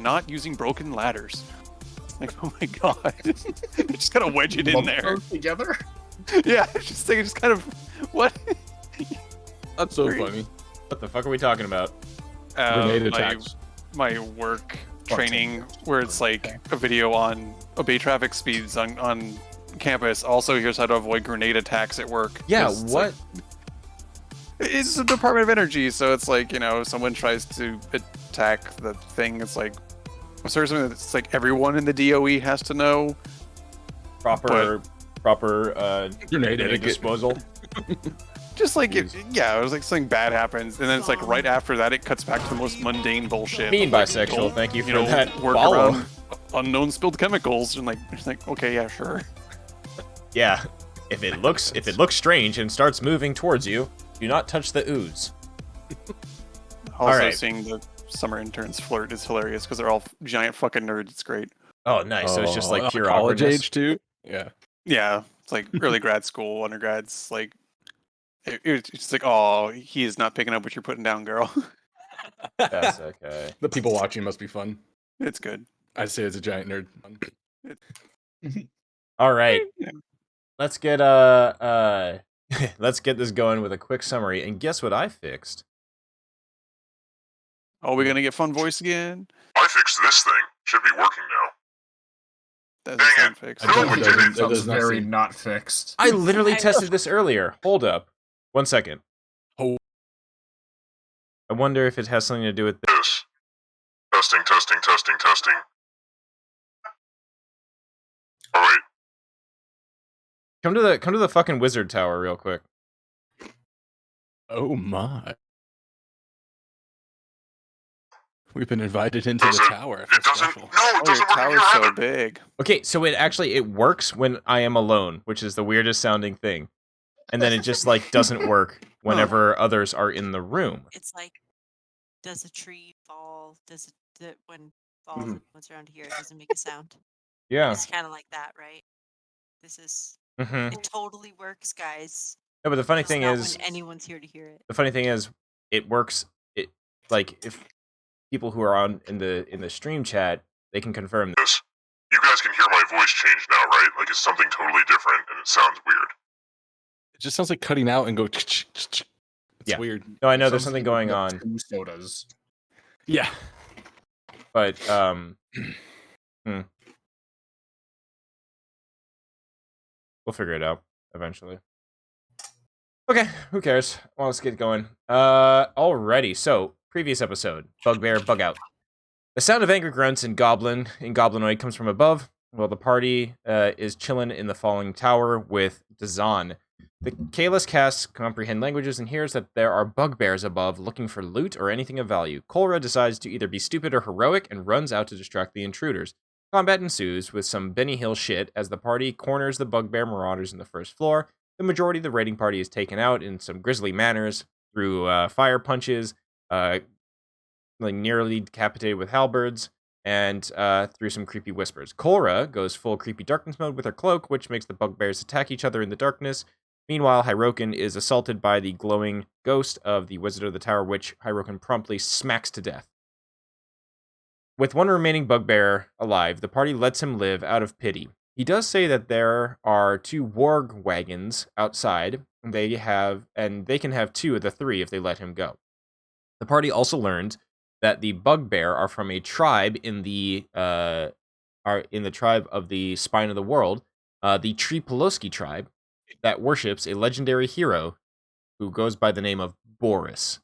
not using broken ladders. Like, oh my god. Just kind of wedge it in Lump there. those together? Yeah, just kind of, what? That's so Great. funny. What the fuck are we talking about? Grenade attacks. My work training where it's like a video on obey traffic speeds on campus. Also, here's how to avoid grenade attacks at work. Yeah, 'Cause it's what? It's the Department of Energy, so it's like, you know, someone tries to attack the thing. It's like, I'm sorry, something that's like everyone in the DOE has to know. Proper Grenade etiquette. disposal. Just like, it Jeez. was like something bad happens, and then it's like right after that, it cuts back to the most mundane bullshit. Being Like, bisexual, don't, thank you for know, that work follow. around unknown spilled chemicals, and like, it's like, okay, yeah, sure. Yeah. If it looks strange and starts moving towards you, do not touch the ooze. Also, right. seeing the summer interns flirt is hilarious because they're all giant fucking nerds. It's great. Oh, nice. So it's just like pure college awkwardness. age too. Yeah. Yeah, it's like early grad school, undergrads. Like, it's just like, oh, he is not picking up what you're putting down, girl. That's okay. The people watching must be fun. It's good. I'd say it's a giant nerd. All right. Yeah. Let's get let's get this going with a quick summary. And guess what I fixed? Are we gonna get fun voice again? I fixed this thing. Should be working now. That's Dang sound it. fixed. I don't- No, it it doesn't- didn't. it Sounds does not very seem- not fixed. I literally tested this earlier. Hold up. 1 second. Oh. I wonder if it has something to do with This. Testing, testing, testing, testing. Alright. Come to the fucking wizard tower real quick. Oh my. We've been invited into the Doesn't- tower. It doesn't. Special. No, it Oh, your doesn't work in tower's here so either. big. Okay, so it works when I am alone, which is the weirdest sounding thing. And then it just like doesn't work whenever others are in the room. It's like, does a tree fall? When falls Mhm. and comes around here, it doesn't make a sound. Yeah. It's kind of like that, right? This is. Hmm. It totally works, guys. No, but the funny It's thing not is, when anyone's here to hear it. it works. It like if people who are on in the stream chat, they can confirm that. This. You guys can hear my voice change now, right? Like it's something totally different and it sounds weird. It just sounds like cutting out and go. It's Yeah. weird. No, I know there's Sounds something like going on, two sodas. Yeah. but we'll figure it out eventually. Okay, who cares? Well, let's get going. Alrighty. So, previous episode, Bugbear Bug Out. The sound of angry grunts in Goblinoid comes from above, while the party is chilling in the falling tower with Dazan. The Kalis casts comprehend languages and hears that there are bugbears above looking for loot or anything of value. Kolra decides to either be stupid or heroic and runs out to distract the intruders. Combat ensues with some Benny Hill shit as the party corners the bugbear marauders in the first floor. The majority of the raiding party is taken out in some grisly manners through fire punches, like nearly decapitated with halberds, and through some creepy whispers. Kolra goes full creepy darkness mode with her cloak, which makes the bugbears attack each other in the darkness. Meanwhile, Hirokin is assaulted by the glowing ghost of the Wizard of the Tower, which Hirokin promptly smacks to death. With one remaining bugbear alive, the party lets him live out of pity. He does say that there are 2 warg wagons outside, and they can have 2 of the 3 if they let him go. The party also learns that the bugbear are from a tribe in the tribe of the Spine of the World, the Tripolowski tribe, that worships a legendary hero who goes by the name of Boris.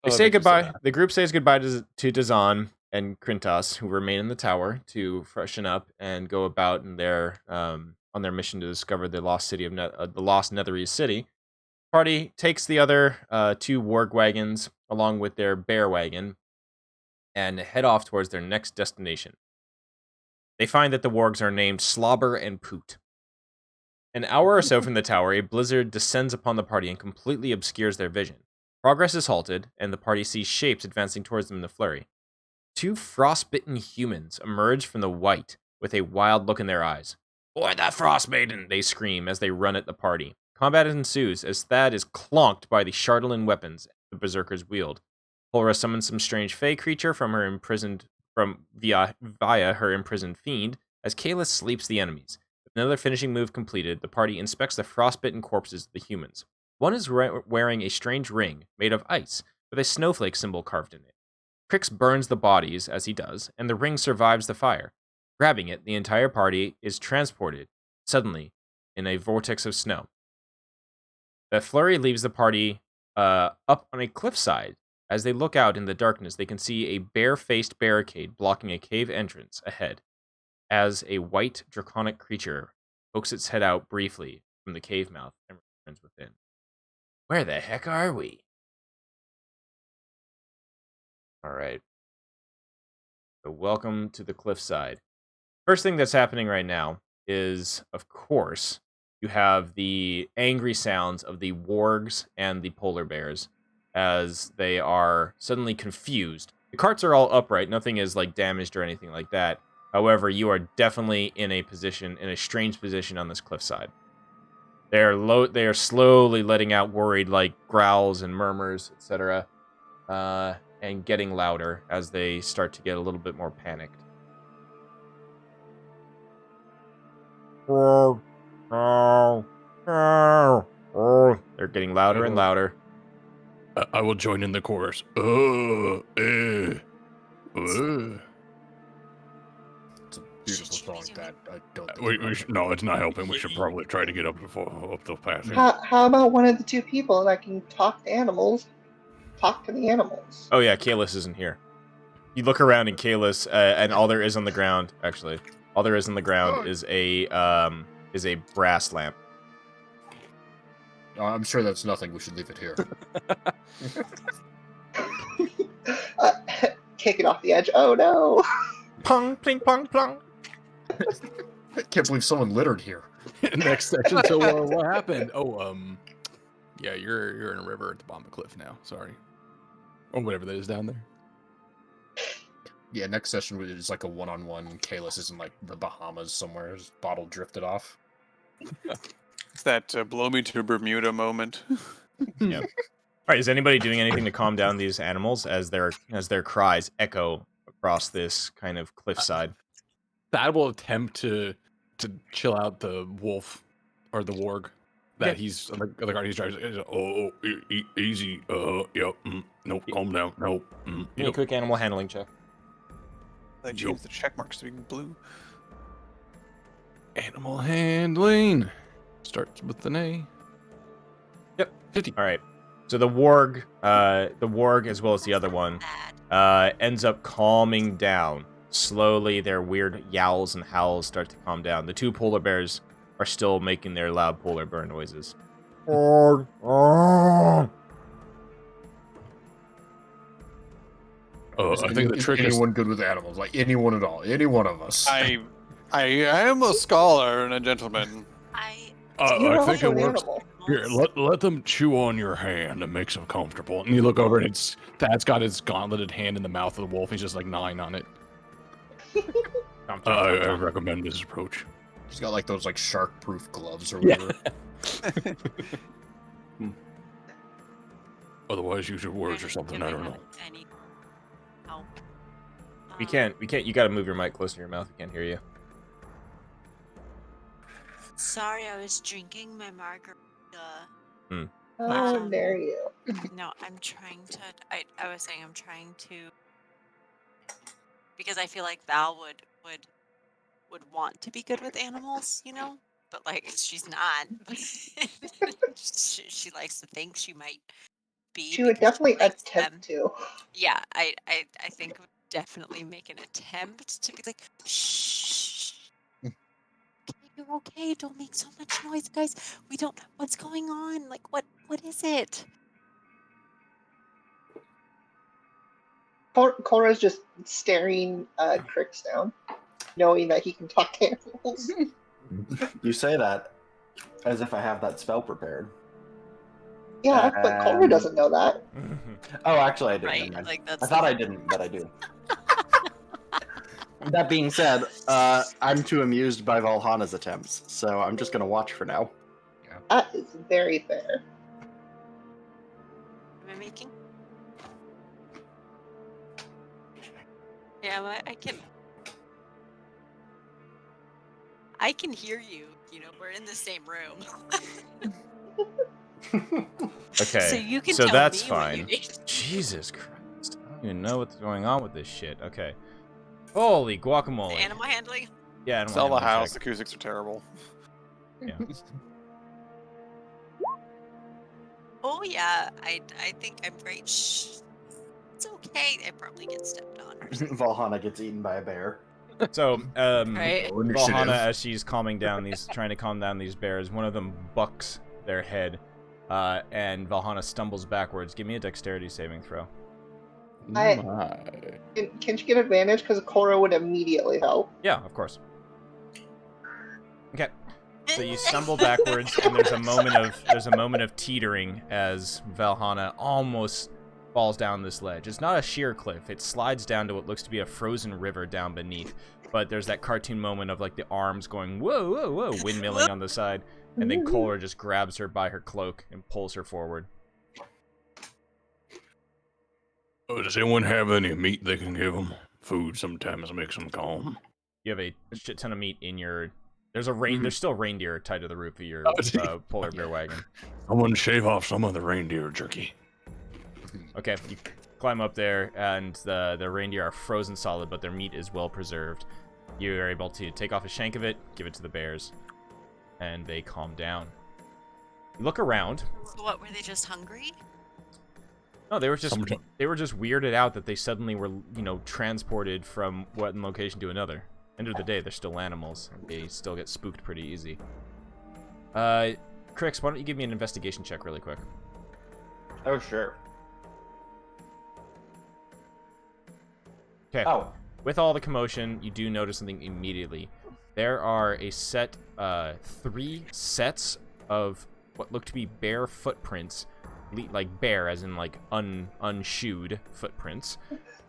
They say goodbye. The group says goodbye to Dazan and Krintas, who remain in the tower to freshen up and go about in their on their mission to discover the lost city of the lost Netherese city. Party takes the other 2 warg wagons along with their bear wagon and head off towards their next destination. They find that the wargs are named Slobber and Poot. An hour or so from the tower, a blizzard descends upon the party and completely obscures their vision. Progress is halted, and the party sees shapes advancing towards them in the flurry. 2 frostbitten humans emerge from the white with a wild look in their eyes. "Boy, that Frostmaiden!" they scream as they run at the party. Combat ensues as Thad is clonked by the Chardalyn weapons the berserkers wield. Polra summons some strange fey creature from her imprisoned via her imprisoned fiend as Kalis sleeps the enemies. With another finishing move completed, the party inspects the frostbitten corpses of the humans. One is wearing a strange ring made of ice with a snowflake symbol carved in it. Crix burns the bodies as he does, and the ring survives the fire. Grabbing it, the entire party is transported, suddenly, in a vortex of snow. The flurry leaves the party up on a cliffside. As they look out in the darkness, they can see a bare-faced barricade blocking a cave entrance ahead, as a white draconic creature pokes its head out briefly from the cave mouth and returns within. Where the heck are we? All right. So welcome to the cliffside. First thing that's happening right now is, of course, you have the angry sounds of the wargs and the polar bears as they are suddenly confused. The carts are all upright. Nothing is like damaged or anything like that. However, you are definitely in a strange position on this cliffside. They are slowly letting out worried like growls and murmurs, etc. And getting louder as they start to get a little bit more panicked. They're getting louder and louder. I will join in the chorus. It's a beautiful Should we song do that I don't think No, it's not helping. We should probably try to get up the passage. How about one of the two people that can talk to animals? Talk to the animals. Oh yeah, Kalis isn't here. You look around and Kalis, and all there is on the ground, is a brass lamp. I'm sure that's nothing. We should leave it here. Kick it off the edge. Oh no! Pong, pling, pong, plong. I can't believe someone littered here. Next section. So what happened? Oh, yeah, you're in a river at the bottom of the cliff now. Sorry, or whatever that is down there. Yeah, next session is like a one-on-one. Kalis is in like the Bahamas somewhere. His bottle drifted off. It's that blow me to Bermuda moment. Yeah. All right. Is anybody doing anything to calm down these animals as their cries echo across this kind of cliffside? Thad will attempt to chill out the wolf or the warg that he's on the other guard. He's driving. Easy. Yep. Nope. Calm down. Nope. Give me a Yep. quick animal handling check. I changed the check marks to be blue. Animal handling starts with an A. Yep. 50. All right. So the warg as well as the other one Bad. ends up calming down. Slowly, their weird yowls and howls start to calm down. The two polar bears are still making their loud polar bear noises. I think the trick is anyone good with animals, like anyone at all, any one of us. I am a scholar and a gentleman. You're I think also it an works. animal. Here, let them chew on your hand and makes them comfortable. And you look over and Thad's got his gauntleted hand in the mouth of the wolf. He's just like gnawing on it. I recommend this approach. He's got like those like shark-proof gloves or Yeah. whatever. Otherwise, use your words or something. I don't know. Any help? We can't. You got to move your mic closer to your mouth. We can't hear you. Sorry, I was drinking my margarita. How dare you? No, I'm trying to. I was saying I'm trying to, because I feel like Val would want to be good with animals, you know, but like she's not. she likes to think she might be. She would because definitely likes them. attempt to. Yeah, I think would definitely make an attempt to be like, shh. Okay, you're okay. Don't make so much noise, guys. We don't. What's going on? Like, what is it? Cora's just staring Crix down, knowing that he can talk to animals. You say that as if I have that spell prepared. Yeah, but Cora doesn't know that. Oh, actually, I do. Right? Never mind. Like I that's. thought I didn't, but I do. That being said, I'm too amused by Valhana's attempts, so I'm just gonna watch for now. That is very fair. Am I making? Cam, I can hear you. You know, we're in the same room. Okay, So you can so tell that's me what you fine. need. Jesus Christ. I don't even know what's going on with this shit. Okay. Holy guacamole. Animal handling. Yeah, animal Sell the handling house. check. Acoustics are terrible. Yeah. Oh yeah, I think I'm great. Shh. It's okay. I probably get stepped on. Or something. Valhalla gets eaten by a bear. So, Right. Valhalla, as she's trying to calm down these bears, one of them bucks their head, and Valhalla stumbles backwards. Give me a dexterity saving throw. Can she get advantage? Because Cora would immediately help. Yeah, of course. Okay. So you stumble backwards, and there's a moment of teetering as Valhalla almost falls down this ledge. It's not a sheer cliff. It slides down to what looks to be a frozen river down beneath. But there's that cartoon moment of like the arms going whoa, whoa, whoa, windmilling on the side, and then Cora just grabs her by her cloak and pulls her forward. Oh, does anyone have any meat they can give them? Food sometimes makes them calm. You have a shit ton of meat in your. There's still reindeer tied to the roof of your polar bear wagon. I want to shave off some of the reindeer jerky. Okay, you climb up there, and the reindeer are frozen solid, but their meat is well preserved. You are able to take off a shank of it, give it to the bears, and they calm down. You look around. So what, were they just hungry? No, they were just weirded out that they suddenly were, transported from one location to another. End of the day, they're still animals, and they still get spooked pretty easy. Crix, why don't you give me an investigation check really quick? Oh, sure. Okay. Oh. With all the commotion, you do notice something immediately. There are a set, 3 sets of what look to be bear footprints, like bear as in like unshoed footprints,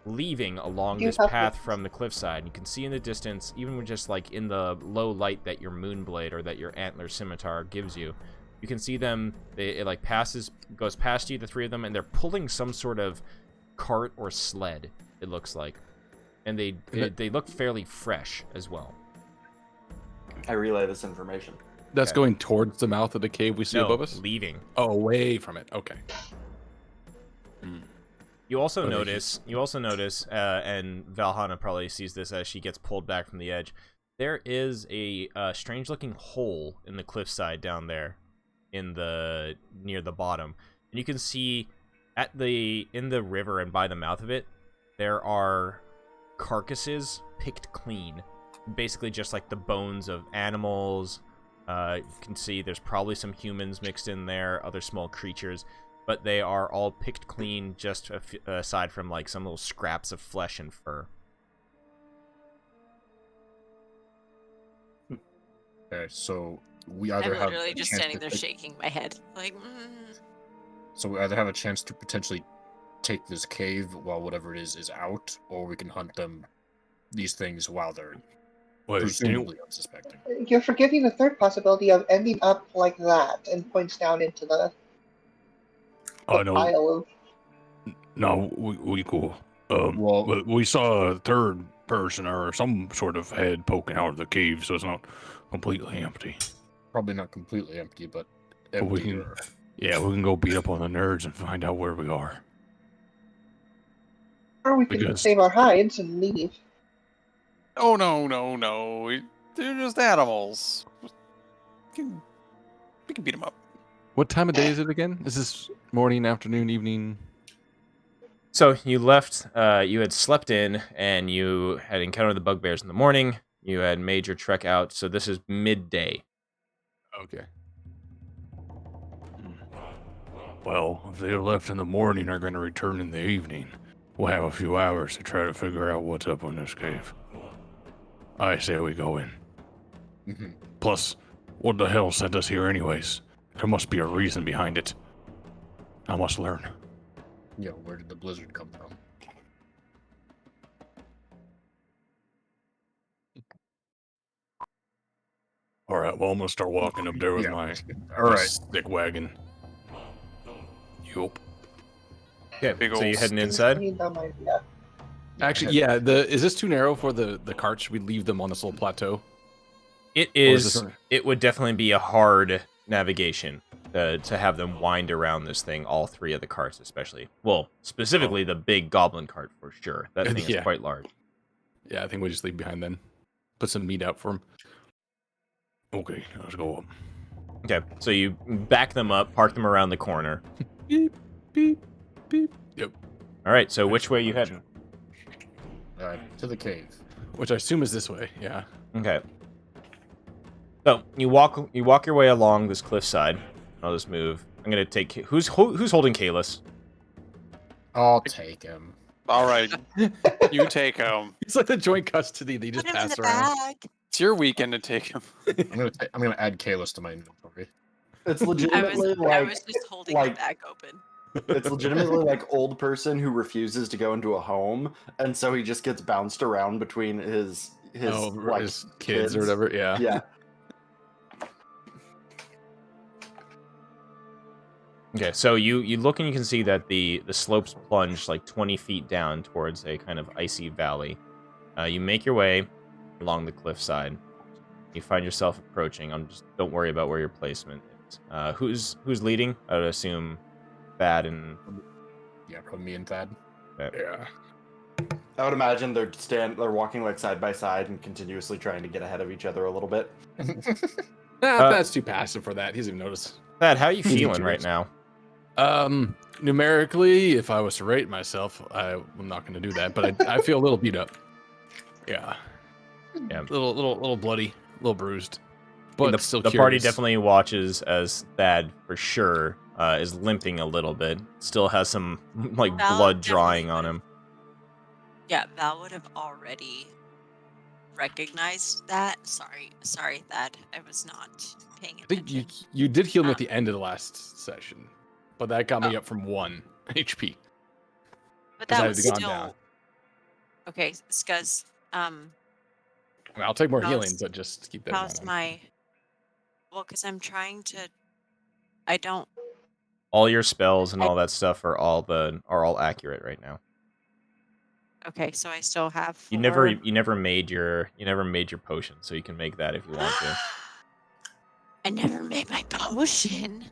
leaving along this path from the cliffside. You can see in the distance, even with just like in the low light that your moonblade or that your antler scimitar gives you, you can see them. It like goes past you, the 3 of them, and they're pulling some sort of cart or sled. It looks like. And they look fairly fresh as well. I relay this information. That's going towards the mouth of the cave we see above us? Leaving. Oh, away from it. Okay. You also notice, and Valhalla probably sees this as she gets pulled back from the edge. There is a strange-looking hole in the cliffside down there, near the bottom, and you can see in the river and by the mouth of it, there are carcasses picked clean, basically just like the bones of animals. You can see there's probably some humans mixed in there, other small creatures, but they are all picked clean, just aside from like some little scraps of flesh and fur. Okay, so we either I'm have literally just standing there shaking my head, like. So we either have a chance to potentially take this cave while whatever it is out, or we can hunt these things while they're presumably unsuspecting. You're forgetting the third possibility of ending up like that, and points down into the pile of. No, we go. Well, we saw a third person or some sort of head poking out of the cave, so it's not completely empty. Probably not completely empty, but we can go beat up on the nerds and find out where we are. Or we can save our hides and leave. Oh, no. They're just animals. We can beat them up. What time of day is it again? Is this morning, afternoon, evening? So you left, you had slept in, and you had encountered the bugbears in the morning. You had made your trek out, so this is midday. Okay. Well, if they left in the morning, are going to return in the evening. We'll have a few hours to try to figure out what's up in this cave. I say we go in. Plus, what the hell sent us here anyways? There must be a reason behind it. I must learn. Yeah, where did the blizzard come from? Alright, well, I'm going to start walking up there with my stick wagon. Yup. Okay, so you heading inside? Actually, yeah. Is this too narrow for the carts? Should we leave them on this little plateau? It is. It would definitely be a hard navigation to have them wind around this thing. All three of the carts, especially. Well, specifically the big goblin cart for sure. That thing is quite large. Yeah, I think we just leave behind then. Put some meat out for him. Okay, let's go up. Okay, so you back them up, park them around the corner. Beep, beep, beep. Yep. All right, so which way you heading? To the cave. Which I assume is this way. Yeah. Okay. So you walk your way along this cliffside. I'll just move. I'm gonna take. Who's holding Kalis? I'll take him. All right, you take him. It's like the joint custody. They just Put him in pass the around. bag. It's your weekend to take him. I'm gonna add Kalis to my inventory. It's I legitimately was just holding the bag open. It's legitimately like old person who refuses to go into a home, and so he just gets bounced around between his kids or whatever. Yeah. Yeah. Okay, so you look and you can see that the slopes plunge like 20 feet down towards a kind of icy valley. You make your way along the cliffside. You find yourself approaching. Don't worry about where your placement is. Who's leading? I would assume Thad and... Yeah, probably me and Thad. Okay. Yeah. I would imagine they're walking like side by side and continuously trying to get ahead of each other a little bit. That's too passive for that. He doesn't even notice. Thad, how are you feeling right now? Numerically, if I was to rate myself, I'm not going to do that, but I feel a little beat up. Yeah. Yeah. Little bloody, a little bruised. But still the curious. party definitely watches as Thad, for sure, is limping a little bit. Still has some, like, Val blood drying definitely on him. Yeah, Val would have already recognized that. Sorry, Thad. I was not paying I think attention. you did heal me at the end of the last session, but that got me up from 1 HP. But 'cause I that had was gone still down. okay. Scuzz, I mean, I'll take more healing, how's- but just keep that in how's mind. well, because I'm trying to. I don't. All your spells and all that stuff are all accurate right now. Okay, so I still have. You never made your potion, so you can make that if you want to. I never made my potion.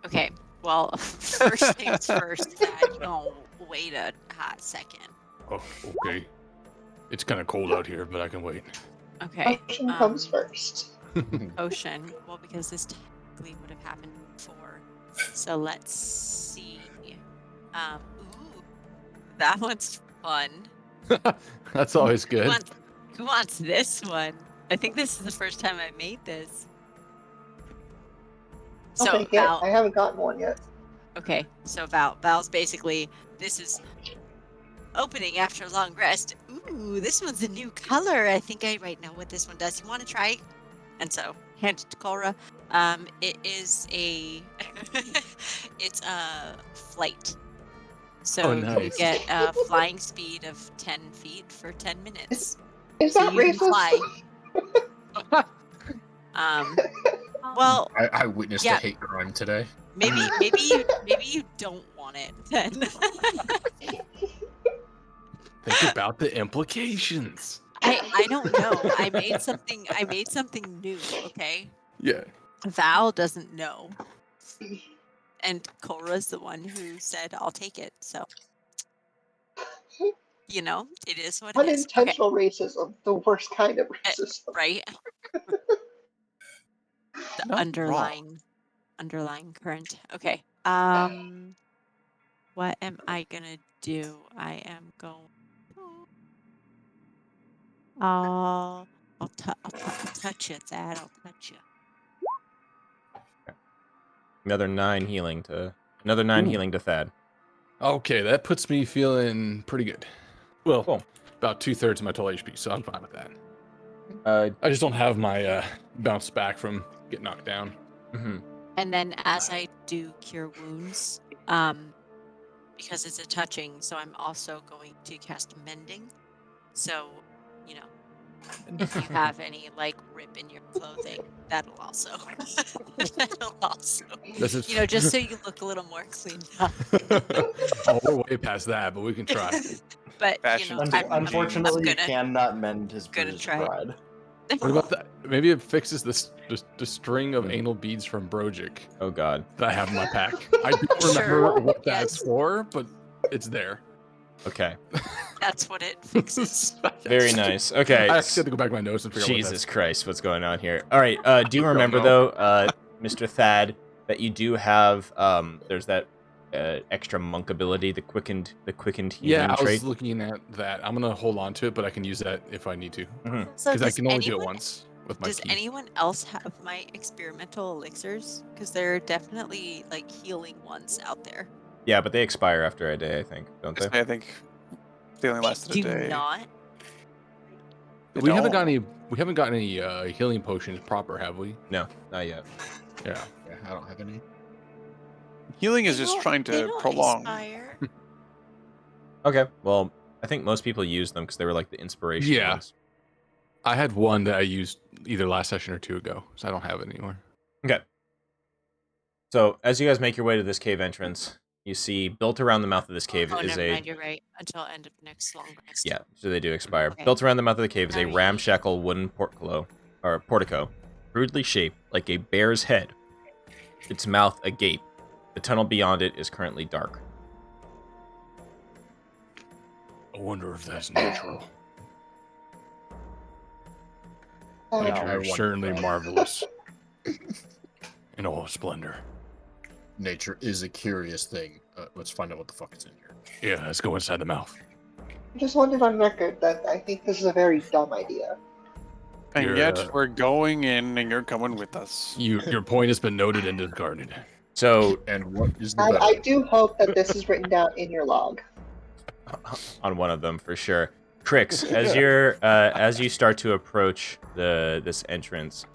Okay, well, first things first. Thad, no, wait a hot second. Oh, okay. It's kind of cold out here, but I can wait. Okay. Potion comes first. Potion. Well, because this technically would have happened before. So let's see. Ooh, that one's fun. That's always good. Who wants this one? I think this is the first time I made this. So Okay, yeah, Val, I haven't gotten one yet. okay, so Val's basically, this is opening after a long rest. Ooh, this one's a new color. I think I right know what this one does. You want to try? And so, hand it to Cora. It is a, it's a flight. So you nice. get a flying speed of 10 feet for 10 minutes. Is So that you can racist? fly. Well, I witnessed Yeah. a hate crime today. maybe you don't want it then. Think about the implications. I don't know. I made something new, okay? Yeah. Val doesn't know. And Cora's the one who said I'll take it. So you know, it is what it is. Okay, Unintentional racism, the worst kind of racism. right? The Not underlying current. Okay. What am I gonna do? I am going. I'll touch it, Thad. I'll touch you. Another 9 healing to Thad. Okay, that puts me feeling pretty good. Well, Cool. about 2/3 of my total HP, so I'm fine with that. Uh, I just don't have my bounce back from getting knocked down. mhm. And then as I do cure wounds, because it's a touching, so I'm also going to cast mending. So, you know, if you have any like rip in your clothing, that'll also This is, you know, just so you look a little more cleaned up. oh, we're way past that, but we can try. But Fashion Unfortunately, I'm you cannot mend his gonna bruised try. pride. What about that? Maybe it fixes the string of anal beads from Brogic Oh god. that I have in my pack. I don't remember Sure, what that's yes. for, but it's there. Okay. That's what it fixes. Very nice. Okay. I actually have to go back to my notes and figure out what Jesus Christ, what's going on here? All right. Do you don't remember know. though, Mr. Thad, that you do have there's that extra monk ability, the quickened healing Yeah, I trait. was looking at that. I'm gonna hold on to it, but I can use that if I need to, So because I does can only do it anyone- once with my Does key. anyone else have my experimental elixirs? Because there are definitely like healing ones out there. Yeah, but they expire after a day, I think, don't they? I think they only lasted a Do day. not. They We haven't don't. got any healing potions proper, have we? No, not yet. Yeah. Yeah, I don't have any. Healing is They just don't- trying they to don't prolong. expire. Okay. Well, I think most people use them because they were like the inspiration Yeah. ones. I had one that I used either last session or 2 ago, so I don't have it anymore. Okay. So as you guys make your way to this cave entrance, you see built around the mouth of this cave Oh, is never a mind. You're right. Until end of next long rest. yeah, so they do expire. Okay. Built around the mouth of the cave is a Alright. ramshackle wooden portico, crudely shaped like a bear's head. Its mouth agape. The tunnel beyond it is currently dark. I wonder if that's natural. Oh, I Nature is wonder certainly that. marvelous in all splendor. Nature is a curious thing. Let's find out what the fuck is in here. Yeah, let's go inside the mouth. I just wanted on record that I think this is a very dumb idea. And Yeah. yet we're going in, and you're coming with us. Your point has been noted and discarded. So And what is the And better? I do hope that this is written down in your log. on one of them for sure. Crix, as you start to approach this entrance,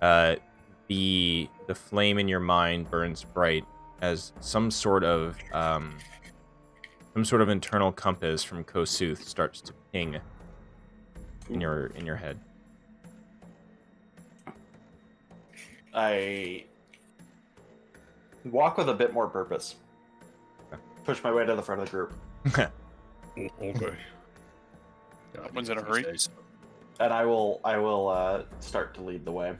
the flame in your mind burns bright as some sort of internal compass from Kosuth starts to ping in your head. I walk with a bit more purpose. Push my way to the front of the group, Okay. One's in a hurry. and I will start to lead the way. All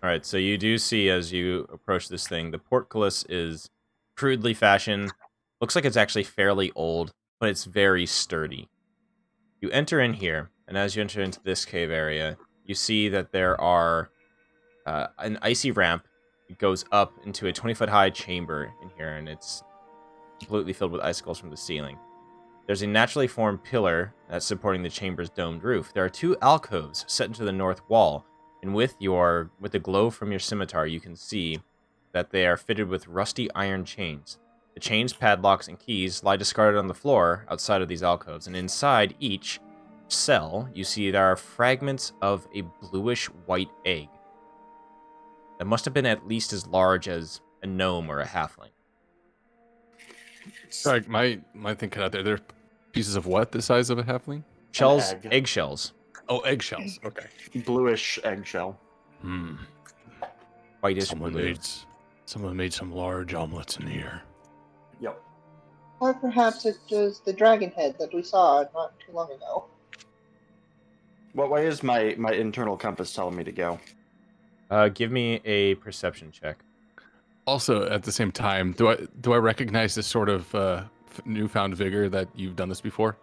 right, so you do see as you approach this thing, the portcullis is crudely fashioned. Looks like it's actually fairly old, but it's very sturdy. You enter in here, and as you enter into this cave area, you see that there are an icy ramp. It goes up into a 20-foot-high chamber in here, and it's completely filled with icicles from the ceiling. There's a naturally formed pillar that's supporting the chamber's domed roof. There are 2 alcoves set into the north wall, and with the glow from your scimitar, you can see that they are fitted with rusty iron chains. The chains, padlocks, and keys lie discarded on the floor outside of these alcoves, and inside each cell, you see there are fragments of a bluish-white egg that must have been at least as large as a gnome or a halfling. Sorry, my thing cut out there. They're pieces of what the size of a halfling? Shells, egg. eggshells, Oh, eggshells. Okay. Bluish eggshell. whitish Someone blue. made some large omelets in here. Yep. Or perhaps it was the dragon head that we saw not too long ago. What way is my internal compass telling me to go? Give me a perception check. Also, at the same time, do I recognize this sort of newfound vigor that you've done this before?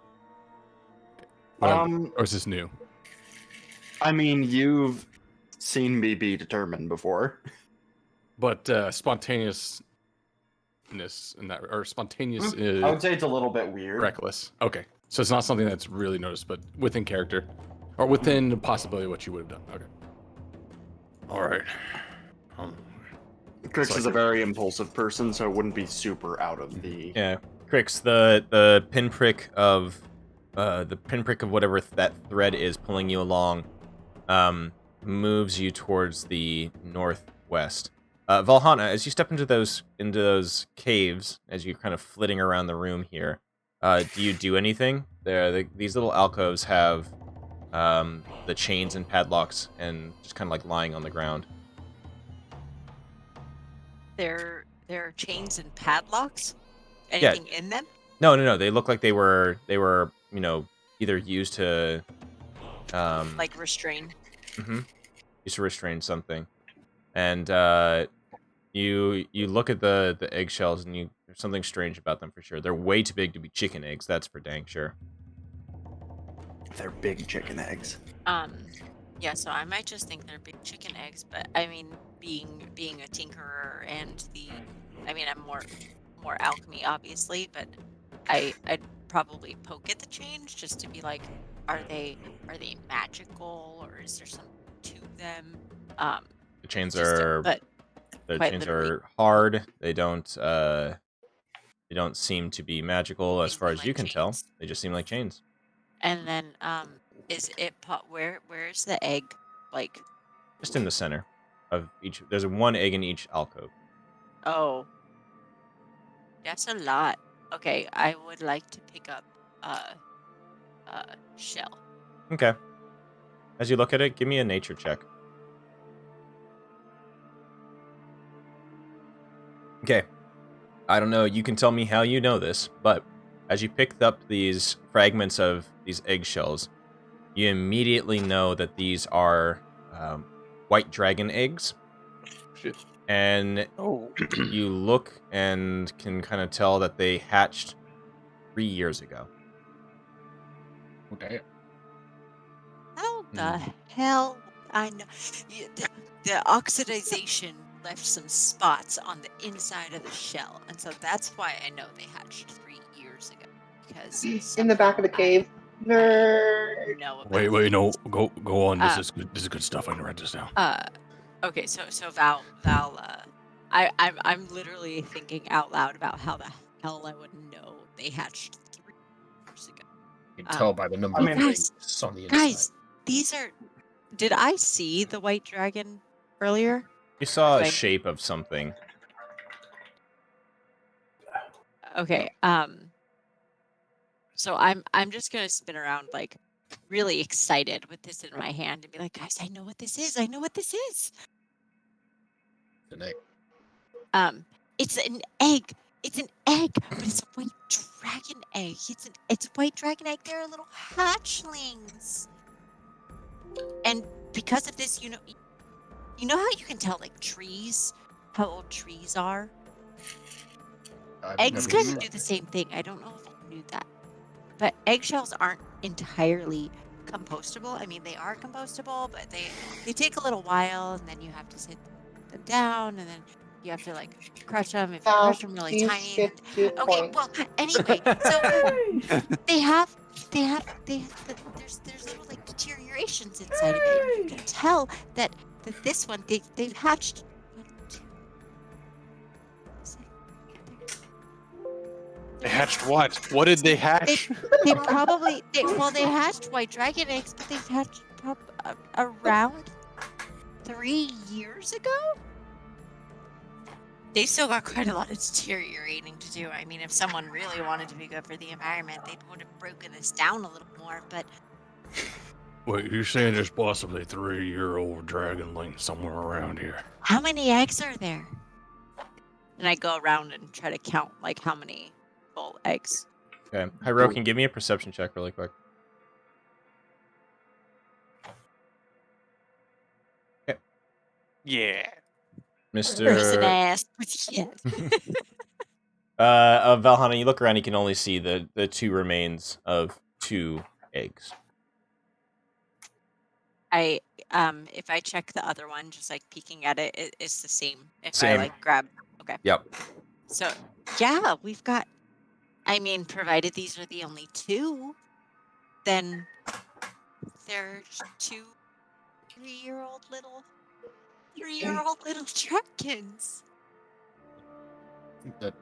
Or is this new? I mean, you've seen me be determined before. But spontaneousness in that, or spontaneous, I would say it's a little bit weird. reckless. Okay, so it's not something that's really noticed, but within character, or within the possibility of what you would have done. Okay. All right. Crix It's is like a very impulsive person, so it wouldn't be super out of the. Yeah, Crix, the pinprick of whatever that thread is pulling you along, moves you towards the northwest. Valhana, as you step into those caves, as you're kind of flitting around the room here, do you do anything? These little alcoves have the chains and padlocks, and just kind of like lying on the ground. There are chains and padlocks. Anything in them? No. They look like they were either used to Like restrain. used to restrain something. And you look at the eggshells and there's something strange about them for sure. They're way too big to be chicken eggs, that's for dang sure. They're big chicken eggs. Yeah, so I might just think they're big chicken eggs, but I mean, being a tinkerer and I'm more alchemy obviously, but I'd probably poke at the change just to be like, are they magical or is there something to them? The chains just are but the quite chains literally are hard. They don't seem to be magical as they far seem as you like can tell. chains. They just seem like chains. And then is it where's the egg like? Just in the center of each. There's one egg in each alcove. Oh, that's a lot. Okay, I would like to pick up shell. Okay. As you look at it, give me a nature check. Okay. I don't know, you can tell me how you know this, but as you picked up these fragments of these eggshells, you immediately know that these are white dragon eggs. Shit. And you look and can kind of tell that they hatched 3 years ago. Oh, damn. How the hell I know the oxidization left some spots on the inside of the shell, and so that's why I know they hatched 3 years ago because In the back of the cave. Nerd. I know about Wait, no, go on. Uh, This is good stuff. I'm gonna write this down. Okay, so Val, I'm literally thinking out loud about how the hell I would know they hatched 3 years ago. You can tell by the number I of mean- eggs on the inside. Guys, these are. Did I see the white dragon earlier? You saw a Like- shape of something. Okay. So I'm just gonna spin around like really excited with this in my hand and be like, guys, I know what this is. I know what this is. An egg. It's an egg. It's an egg, but it's a white dragon egg. It's a white dragon egg. They're little hatchlings. And because of this, you know how you can tell like trees, how old trees are? I've Eggs never kind seen of do the same thing. I don't know if you knew that. But eggshells aren't entirely compostable. I mean, they are compostable, but they take a little while, and then you have to sit them down, and then you have to like crush them. If you crush them really you tiny. skipped 2 Okay, points. well, anyway, so they have there's little like deteriorations inside of it. You can tell that this one they've hatched. They hatched what? What did they hatch? They hatched white dragon eggs, but they've hatched around 3 years ago. They still got quite a lot of deteriorating to do. I mean, if someone really wanted to be good for the environment, they would have broken this down a little more. But Wait, you're saying there's possibly a 3-year-old dragonling somewhere around here? how many eggs are there? And I go around and try to count like how many full eggs. Okay. Hirokin, give me a perception check really quick. Okay. Yeah. Person Mr. ass. Yeah. Valhalla, you look around, you can only see the 2 remains of 2 eggs. If I check the other one, just like peeking at it, it's the same. If I Same. like grab, okay. Yep. So yeah, we've got. I mean, provided these are the only 2, then there's 2 3-year-old little dragons. that.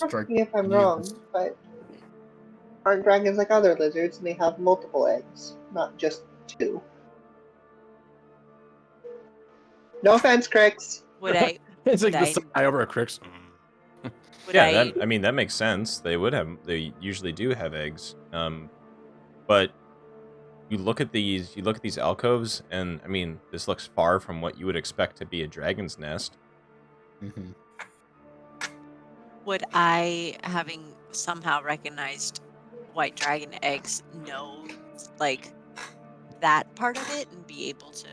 Correct me if I'm wrong, but aren't dragons like other lizards and they have multiple eggs, not just 2? No offense, Crix. Would I? It's like Would the eye over a Crix. Would Yeah, I? that makes sense. They usually do have eggs. But you look at these alcoves, and I mean, this looks far from what you would expect to be a dragon's nest. Mm-hmm. would I, having somehow recognized white dragon eggs, know like that part of it and be able to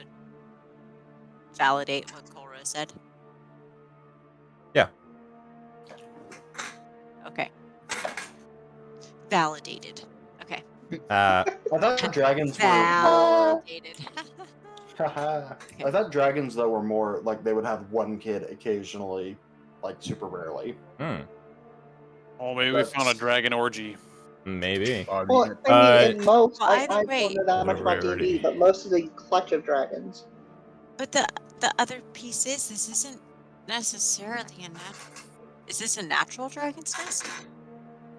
validate what Cora said? Yeah. Okay. Validated. Okay. Uh, I thought dragons were. Validated. I thought dragons though were more like they would have one kid occasionally, like super rarely. Oh, maybe we found a dragon orgy. Maybe. Well, I mean, in most, Well, I either don't way- know that much about Rarity. D&D, but most of the clutch of dragons. But the other piece is this isn't necessarily a natural. Is this a natural dragon's nest?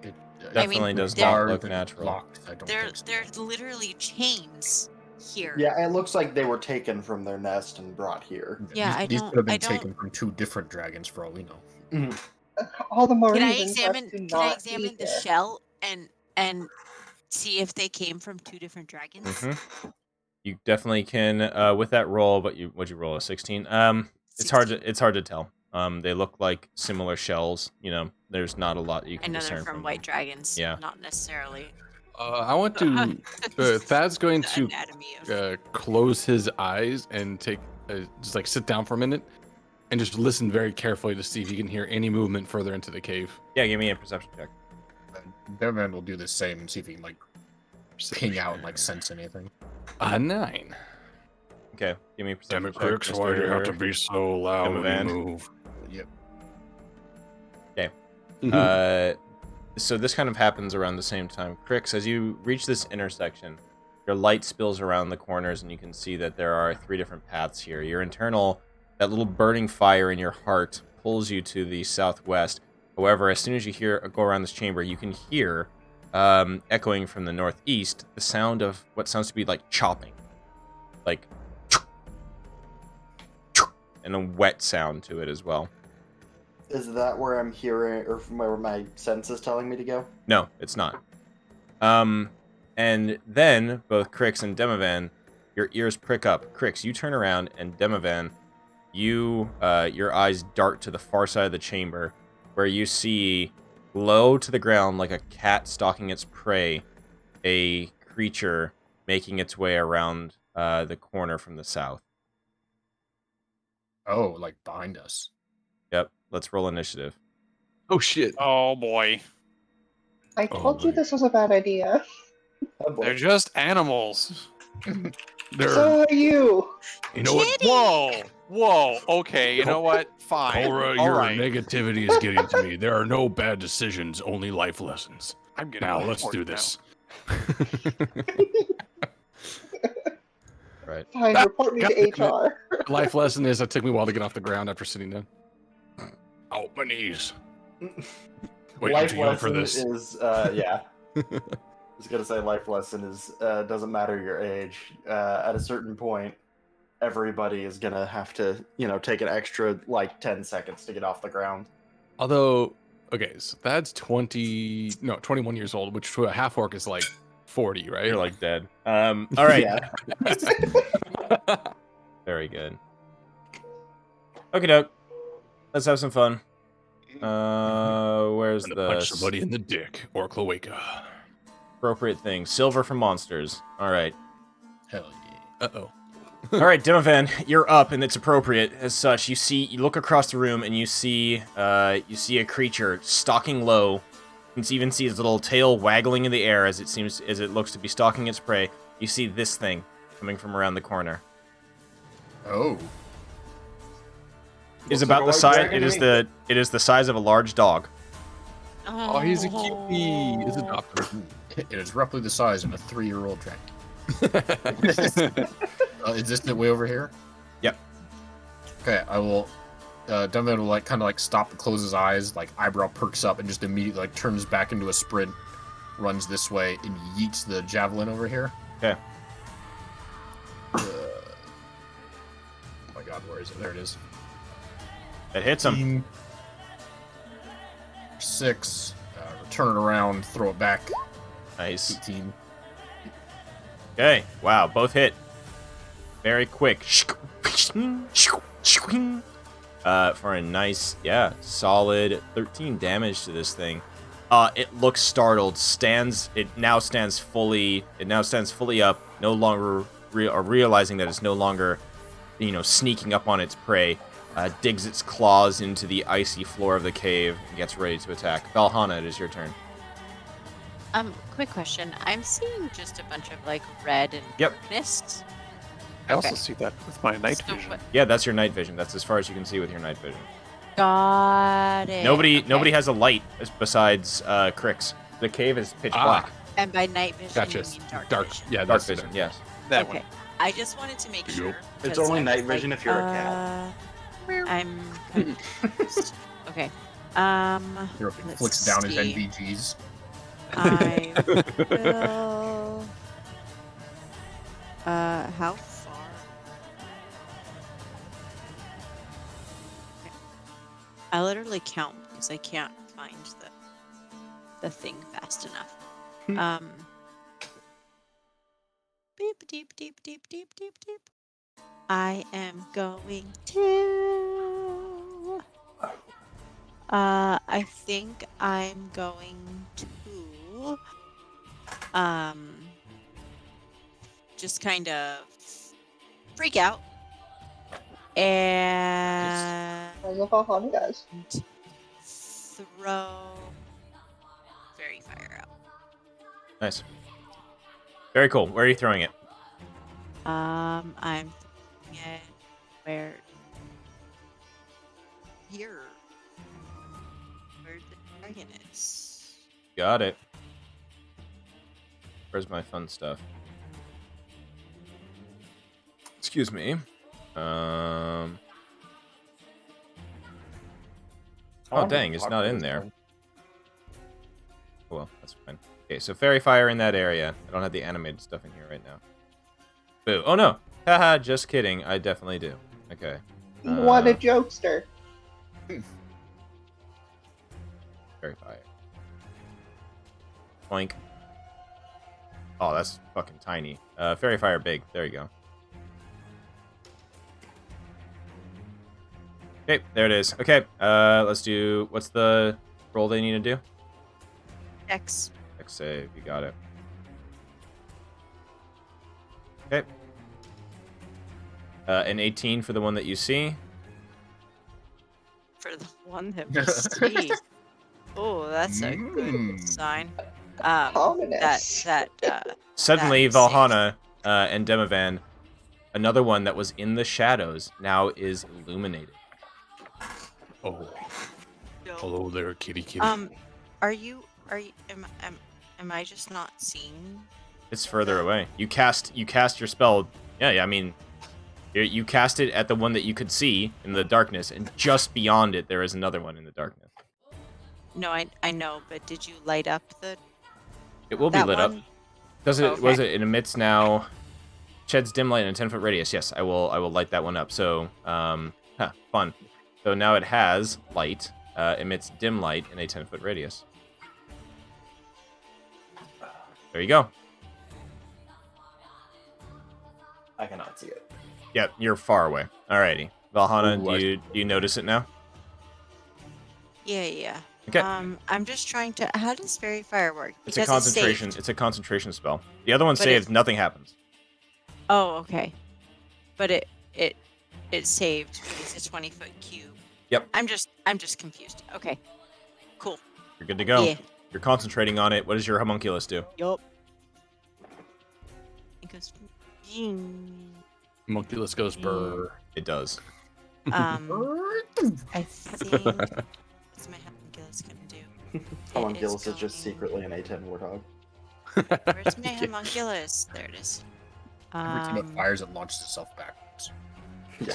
It Definitely does they're- not look than natural. Locked, I don't think so. There's literally chains here. Yeah, it looks like they were taken from their nest and brought here. Yeah, these I could have been don't- taken from 2 different dragons for all we know. All the more Can I reason for us examine? to Can I not examine be the here. shell and see if they came from 2 different dragons? Mm-hmm. You definitely can with that roll, but what'd you roll, a 16? It's hard to tell. They look like similar shells. You know, there's not a lot that you I can know they're discern from white dragons. Yeah. Not necessarily I want to. Thad's going the to anatomy of. close his eyes and take just like sit down for a minute and just listen very carefully to see if you can hear any movement further into the cave. Yeah, give me a perception check. Devin will do the same and see if he can like ping out and like sense anything. A 9. Okay, give me a perception Damn it, check. Crooks! Why do you have to Mr. be so loud when Van. you move? Yep. So this kind of happens around the same time. Crix, as you reach this intersection, your light spills around the corners and you can see that there are 3 different paths here. Your internal, that little burning fire in your heart pulls you to the southwest. However, as soon as you go around this chamber, you can hear, echoing from the northeast, the sound of what sounds to be like chopping. Like, and a wet sound to it as well. Is that where I'm hearing, or where my sense is telling me to go? No, it's not. And then both Crix and Demovan, your ears prick up. Crix, you turn around, and Demovan, your eyes dart to the far side of the chamber, where you see low to the ground, like a cat stalking its prey, a creature making its way around the corner from the south. Oh, like behind us. Yep. Let's roll initiative. Oh shit! Oh boy, I told you boy. this was a bad idea. Oh, boy. they're just animals. They're, So are you. you know what? Whoa. Okay, you know what? Fine. Cora, All your right. negativity is getting to me. There are no bad decisions, only life lessons. I'm getting Now on let's board do now. this. Right. Fine, Ah, report me God to damn HR. Life lesson is it took me a while to get off the ground after sitting down. Oh, my knees. Waiting Life too young for lesson this. is, yeah. I was gonna say life lesson is doesn't matter your age. At a certain point, everybody is gonna have to, take an extra like 10 seconds to get off the ground. Although, okay, so that's 21 years old, which to a half orc is like 40, right? You're like dead. All right. Yeah. Very good. Okay, doke. Let's have some fun. Where's I'm gonna punch the somebody in the dick or cloaca. appropriate thing? Silver for monsters. All right. Hell yeah. Uh-oh. All right, Demovan, you're up, and it's appropriate as such. You look across the room, and you see a creature stalking low. You can even see his little tail waggling in the air as it looks to be stalking its prey. You see this thing coming from around the corner. Oh. Is Looks about like a the white size. dragon It is the size of a large dog. Oh, he's a cutie. It's adopted. It is roughly the size of a 3-year-old dragon. Is this the way over here? Yep. Okay, I will. Dunvan will kind of stop and close his eyes, eyebrow perks up, and just immediately turns back into a sprint, runs this way, and yeets the javelin over here. Okay. Oh my god, where is it? There it is. It hits him. 6. Return it around, throw it back. Nice. 18. Okay. Wow. Both hit. Very quick. for a nice, solid 13 damage to this thing. It looks startled. It now stands fully up. No longer realizing that it's no longer, sneaking up on its prey. Digs its claws into the icy floor of the cave and gets ready to attack. Valhalla, it is your turn. Quick question. I'm seeing just a bunch of like red and darkness. I also see that with my night vision. Yeah, that's your night vision. That's as far as you can see with your night vision. Got it. Nobody has a light besides Crix. The cave is pitch black. And by night vision, Gotcha. you mean dark vision. Yeah, Dark vision. Yes. That Okay. one. I just wanted to make sure. It's 'cause only I was night vision like, if you're a cat. I'm confused. Okay. Let's Flicks down his see. NVGs. I will. How far? Okay. I literally count because I can't find the thing fast enough. Beep deep deep deep deep deep deep. I am going to. I think I'm going to just kind of freak out and As a Valhalla does. throw fairy fire out. Nice. Very cool. Where are you throwing it? I'm throwing it where here. Where the dragon is. Got it. Where's my fun stuff? Excuse me. Oh dang, it's not in there. Oh, well, that's fine. Okay, so fairy fire in that area. I don't have the animated stuff in here right now. Boo. Oh no. Haha, just kidding. I definitely do. Okay. What a jokester. Fairy fire. Boink. Oh, that's fucking tiny. Fairy fire big. There you go. Okay, there it is. Okay, let's do... What's the roll they need to do? X. X save. You got it. Okay. An 18 for the one that you see. For the one that we see. Oh, that's a good sign. Ominous. Suddenly, that Valhalla and Demovan, another one that was in the shadows, now is illuminated. Oh, hello there, kitty. am I just not seeing? It's further away. You cast your spell. Yeah, I mean, you cast it at the one that you could see in the darkness, and just beyond it, there is another one in the darkness. No, I know, but did you light up the? It will be that lit one? up. Does it? Okay. Was it? It emits now. Sheds dim light in a 10-foot radius. Yes, I will light that one up. So, fun. So now it has light. Emits dim light in a 10-foot radius. There you go. I cannot see it. Yep, you're far away. Alrighty. Valhalla, Ooh, do you notice it now? Yeah. Okay. I'm just trying to. How does fairy fire work? It's a Because concentration. saved. It's a concentration spell. The other one But saves, nothing happens. Oh, okay. But it saved because it's a 20-foot cube. Yep. I'm just confused. Okay. Cool. You're good to go. Yeah. You're concentrating on it. What does your homunculus do? Yup. It goes. Homunculus goes burr. It does. I think. What's my homunculus gonna do? Homunculus is just secretly an A10 warthog. Where's my homunculus? There it is. Every time it fires, it launches itself backwards. It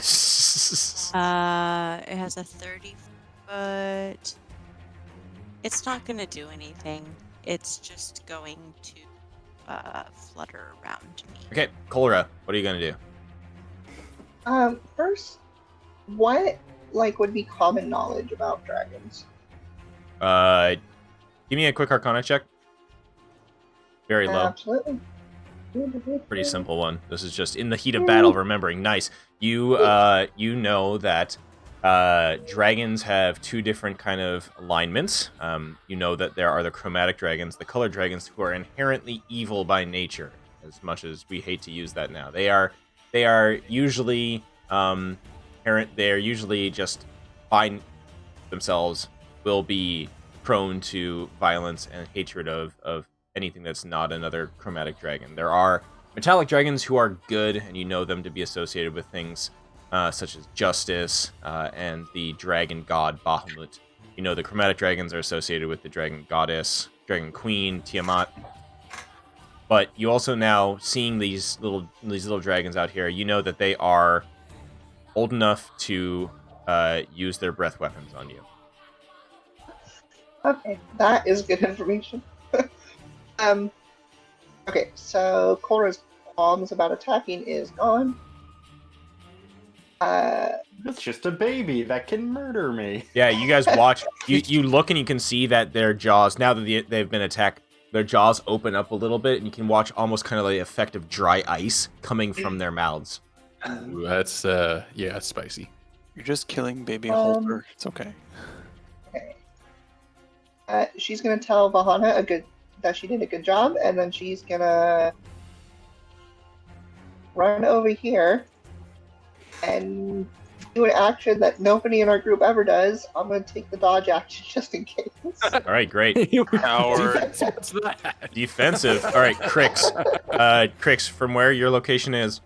has a 30-foot. It's not gonna do anything. It's just going to flutter around me. Okay, Kolra, what are you gonna do? First, what would be common knowledge about dragons? Give me a quick Arcana check. Very low. Absolutely. Pretty simple one. This is just in the heat of battle, remembering. Nice. You know that Dragons have two different kind of alignments. You know that there are the chromatic dragons, the color dragons, who are inherently evil by nature. As much as we hate to use that now, they are usually they're usually just by themselves will be prone to violence and hatred of anything that's not another chromatic dragon. There are metallic dragons who are good, and you know them to be associated with things such as justice and the dragon god Bahamut. You know the chromatic dragons are associated with the dragon goddess, dragon queen Tiamat. But you also now, seeing these little dragons out here, you know that they are old enough to use their breath weapons on you. Okay, that is good information. Okay, so Cora's qualms about attacking is gone. It's just a baby that can murder me. Yeah, you guys watch. You look and you can see that their jaws, now that they've been attacked, their jaws open up a little bit, and you can watch almost kind of like the effect of dry ice coming from their mouths. Ooh, that's it's spicy. You're just killing baby Holter. It's okay. Okay. She's gonna tell Vahana that she did a good job, and then she's gonna run over here and do an action that nobody in our group ever does. I'm gonna take the dodge action just in case. All right, great. Coward. What's that? Defensive. All right, Crix. Crix, from where your location is,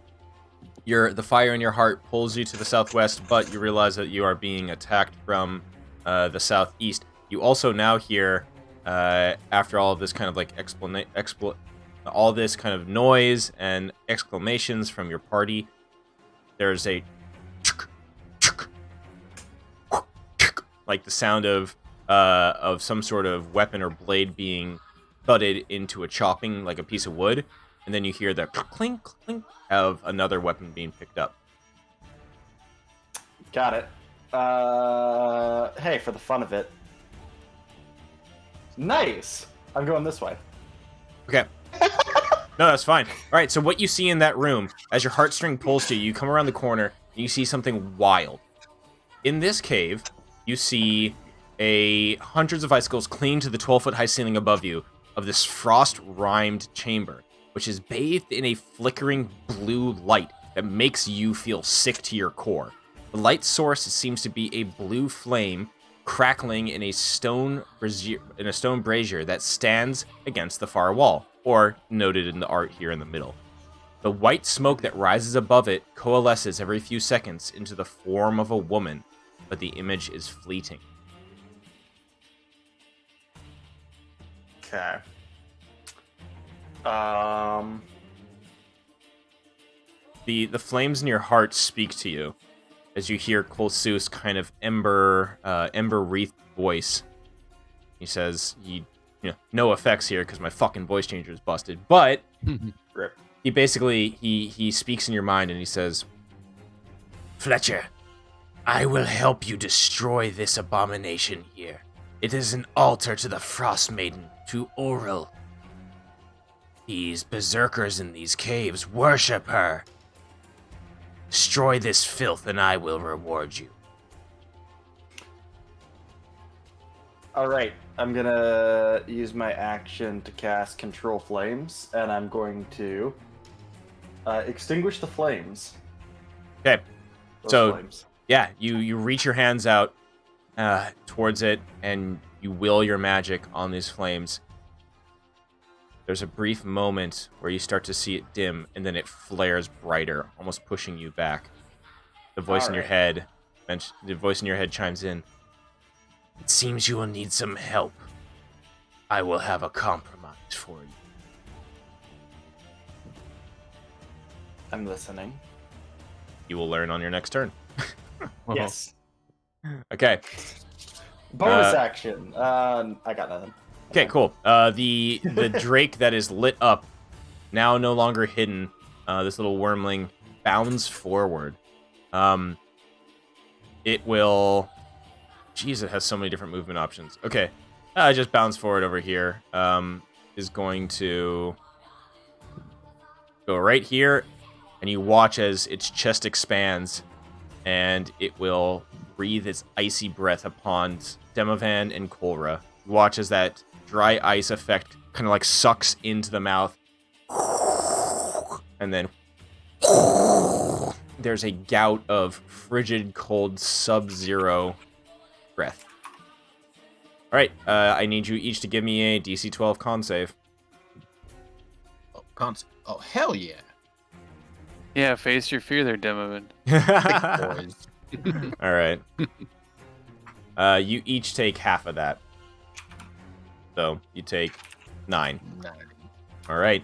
the fire in your heart pulls you to the southwest, but you realize that you are being attacked from the southeast. You also now hear, after all of this kind of like all this kind of noise and exclamations from your party, there's a like the sound of some sort of weapon or blade being thudded into a chopping, like a piece of wood, and then you hear the clink clink of another weapon being picked up. Got it. Hey, for the fun of it. Nice! I'm going this way. Okay. No, that's fine. All right, so what you see in that room, as your heartstring pulls to you, you come around the corner, and you see something wild. In this cave, you see hundreds of icicles clinging to the 12-foot high ceiling above you of this frost-rimed chamber, which is bathed in a flickering blue light that makes you feel sick to your core. The light source seems to be a blue flame crackling in a stone brazier that stands against the far wall, or noted in the art here in the middle. The white smoke that rises above it coalesces every few seconds into the form of a woman, but the image is fleeting. Okay. The flames in your heart speak to you as you hear Kolsus' kind of ember wreathed voice. He says, no effects here because my fucking voice changer is busted. But Rip. he basically he speaks in your mind and he says, Fletcher, I will help you destroy this abomination here. It is an altar to the Frostmaiden, to Auril. These berserkers in these caves worship her. Destroy this filth and I will reward you. Alright, I'm gonna use my action to cast Control Flames, and I'm going to extinguish the flames. Okay, Those flames. Yeah, you reach your hands out towards it, and you will your magic on these flames. There's a brief moment where you start to see it dim, and then it flares brighter, almost pushing you back. The voice in your head chimes in. It seems you will need some help. I will have a compromise for you. I'm listening. You will learn on your next turn. Yes. Okay. Bonus action. I got nothing. Okay, cool. The drake that is lit up, now no longer hidden, this little wormling bounds forward. It will... Jeez, it has so many different movement options. Okay, just bounce forward over here. Is going to go right here, and you watch as its chest expands, and it will breathe its icy breath upon Demovan and Korra. You watch as that dry ice effect kind of like sucks into the mouth. And then there's a gout of frigid, cold, sub-zero breath. All right, I need you each to give me a DC 12 con save. Oh, oh, hell yeah. Yeah, face your fear there, Demovan. Boys. All right. You each take half of that. So you take 9. 9. All right.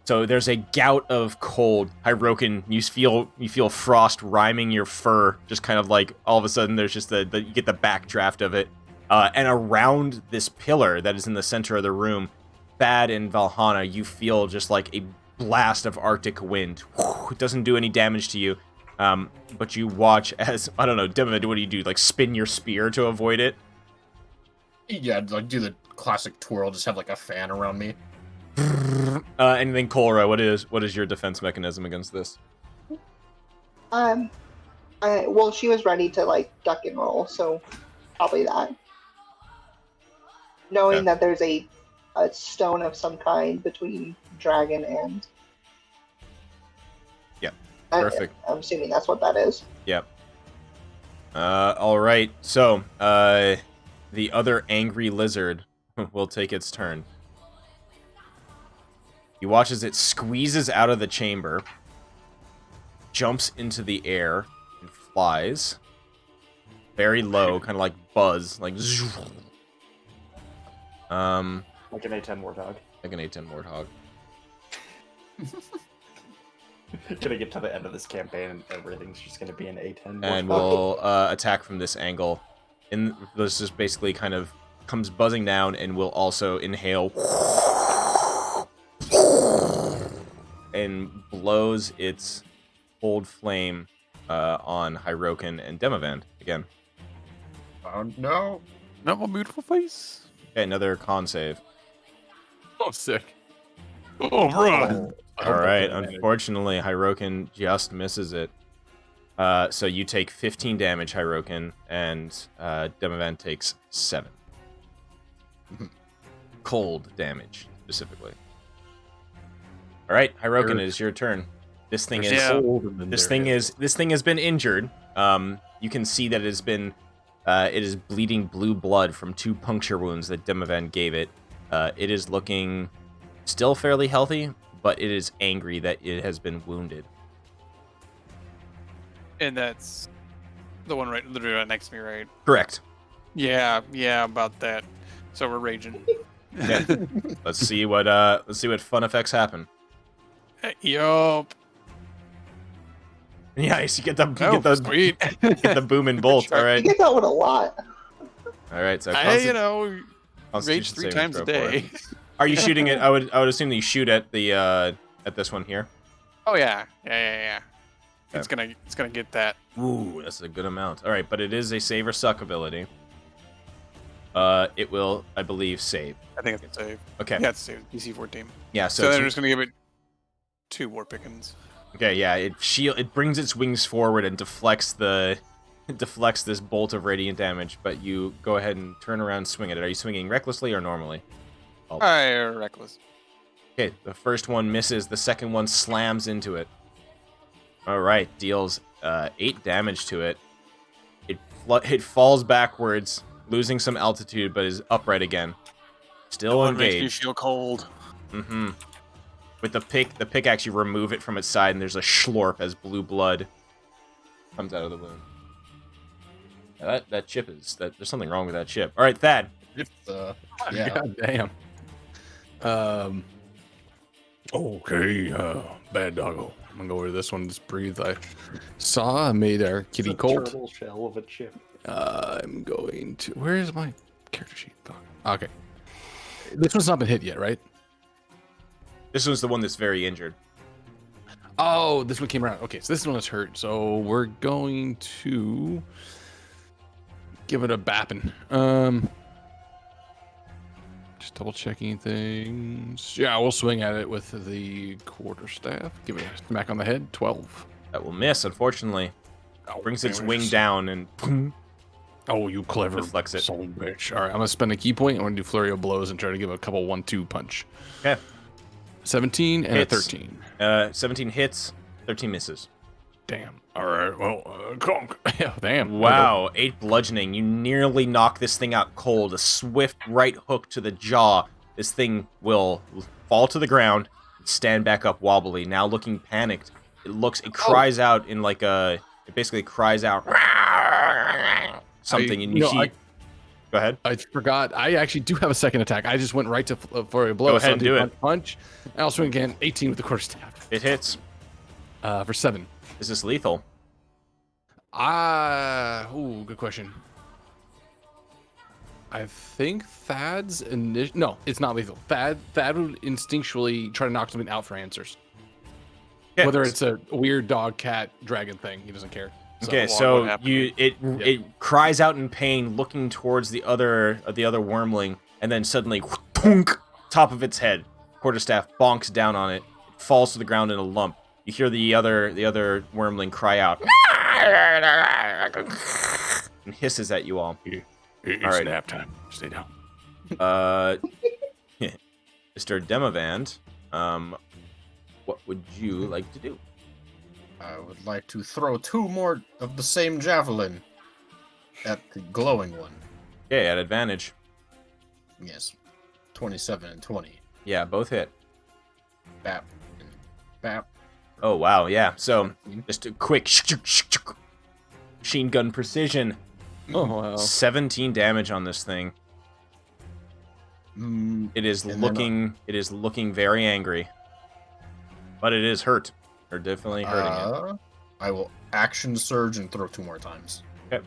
So there's a gout of cold. Hyrokin, you feel frost rhyming your fur. Just kind of like all of a sudden there's just you get the backdraft of it. And around this pillar that is in the center of the room, Thad and Valhalla, you feel just like a blast of Arctic wind. It doesn't do any damage to you. But you watch as, I don't know, Demovan, what do you do? Like spin your spear to avoid it? Yeah, like do the classic twirl, just have like a fan around me. And then Korra, what is your defense mechanism against this? Well, she was ready to like duck and roll, so probably that. Knowing that there's a stone of some kind between dragon and. Yeah, perfect. I'm assuming that's what that is. Yep. All right. So, the other angry lizard will take its turn. You watch as it squeezes out of the chamber, jumps into the air, and flies. Very low, kind of like buzz, like zoom. Like an A10 warthog. Like an A10 warthog. Gonna get to the end of this campaign and everything's just gonna be an A10 warthog. And we'll attack from this angle. And this just basically kind of comes buzzing down and will also inhale and blows its cold flame on Hyrokin and Demovan again. Oh no. No, a beautiful face. Okay, another con save. Oh, sick. Oh, bro. All right, unfortunately, Hyrokin just misses it. So you take 15 damage, Hyrokin, and Demovan takes 7. Cold damage, specifically. All right, Hyrokin, it is your turn. This thing is this thing has been injured. You can see that it is bleeding blue blood from 2 puncture wounds that Demovan gave it. It is looking still fairly healthy, but it is angry that it has been wounded. And that's the one literally right next to me, right? Correct. Yeah, about that. So we're raging. Yeah. Let's see what fun effects happen. Nice, you get the sweet. get the boom and bolt. All right. You get that one a lot. All right. So rage Constitution 3 saving times a throw for it. day. Are you shooting it? I would assume that you shoot at the at this one here. Oh yeah. It's gonna get that. Ooh, that's a good amount. All right, but it is a save or suck ability. It will, I believe, save. I think it's a save. Okay. Yeah, it's a save. DC 14. Yeah. So they're just gonna give it 2 war pickings. Okay. Yeah. It brings its wings forward and deflects this bolt of radiant damage. But you go ahead and turn around and swing at it. Are you swinging recklessly or normally? Reckless. Okay. The first one misses. The second one slams into it. All right. Deals 8 damage to it. It falls backwards, losing some altitude, but is upright again. Still engaged. Makes me feel cold. Mm-hmm. With the pickaxe, you remove it from its side, and there's a schlorp as blue blood comes out of the wound. Now that chip there's something wrong with that chip. All right, Thad. Yeah. God damn. Okay, bad doggo. I'm gonna go over to this one. Just breathe. I made our kitty cold. Turtle shell of a chip. I'm going to. Where is my character sheet? Okay. This one's not been hit yet, right? This one's the one that's very injured. Oh, this one came around. Okay, so this one is hurt. So we're going to give it a bapping. Just double checking things. Yeah, we'll swing at it with the quarterstaff. Give it a smack on the head. 12. That will miss, unfortunately. brings its wing down and Oh, you clever deflects it. son of a bitch. All right, I'm gonna spend a key point. I'm gonna do flurry of blows and try to give a couple 1-2 punch. Okay. 17 and Hits. a 13. 17 hits, 13 misses. Damn. All right. Well, conk. Yeah, damn. Wow, 8 bludgeoning. You nearly knock this thing out cold. A swift right hook to the jaw. This thing will fall to the ground and stand back up wobbly, now looking panicked. It cries out in like a, it basically cries out something, and you see... Go ahead. I forgot. I actually do have a second attack. I just went right to flurry of blows. Go ahead and do it. Punch. I'll swing again. 18 with the quarterstaff. It hits. For 7. Is this lethal? Ooh, good question. I think Thad's no, it's not lethal. Thad would instinctually try to knock something out for answers. Okay. Whether it's a weird dog, cat, dragon thing, he doesn't care. Okay, so it cries out in pain, looking towards the other wormling, and then suddenly, thunk, top of its head, quarterstaff bonks down on it, it falls to the ground in a lump. You hear the other wormling cry out, and hisses at you all. It's All right. nap time. Stay down. Mr. Demavand, what would you like to do? I would like to throw 2 more of the same javelin at the glowing one. Okay, at advantage. Yes. 27 and 20. Yeah, both hit. Bap. And bap. Oh, wow, yeah. So, just a quick machine gun precision. Oh, wow. 17 damage on this thing. It is looking very angry. But it is hurt. They're definitely hurting it. I will action surge and throw 2 more times. Okay.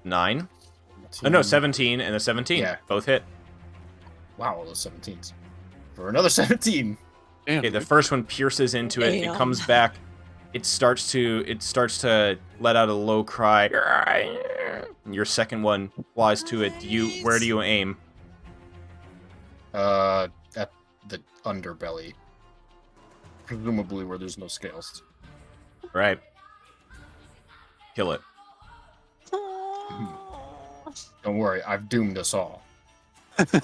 9. Oh, no, 17 and a 17. Yeah. Both hit. Wow, those 17s. For another 17. Damn. Okay, the first one pierces into it. It comes back. It starts to let out a low cry. And your second one flies to it. Where do you aim? At the underbelly. Presumably where there's no scales. Right. Kill it. Don't worry, I've doomed us all.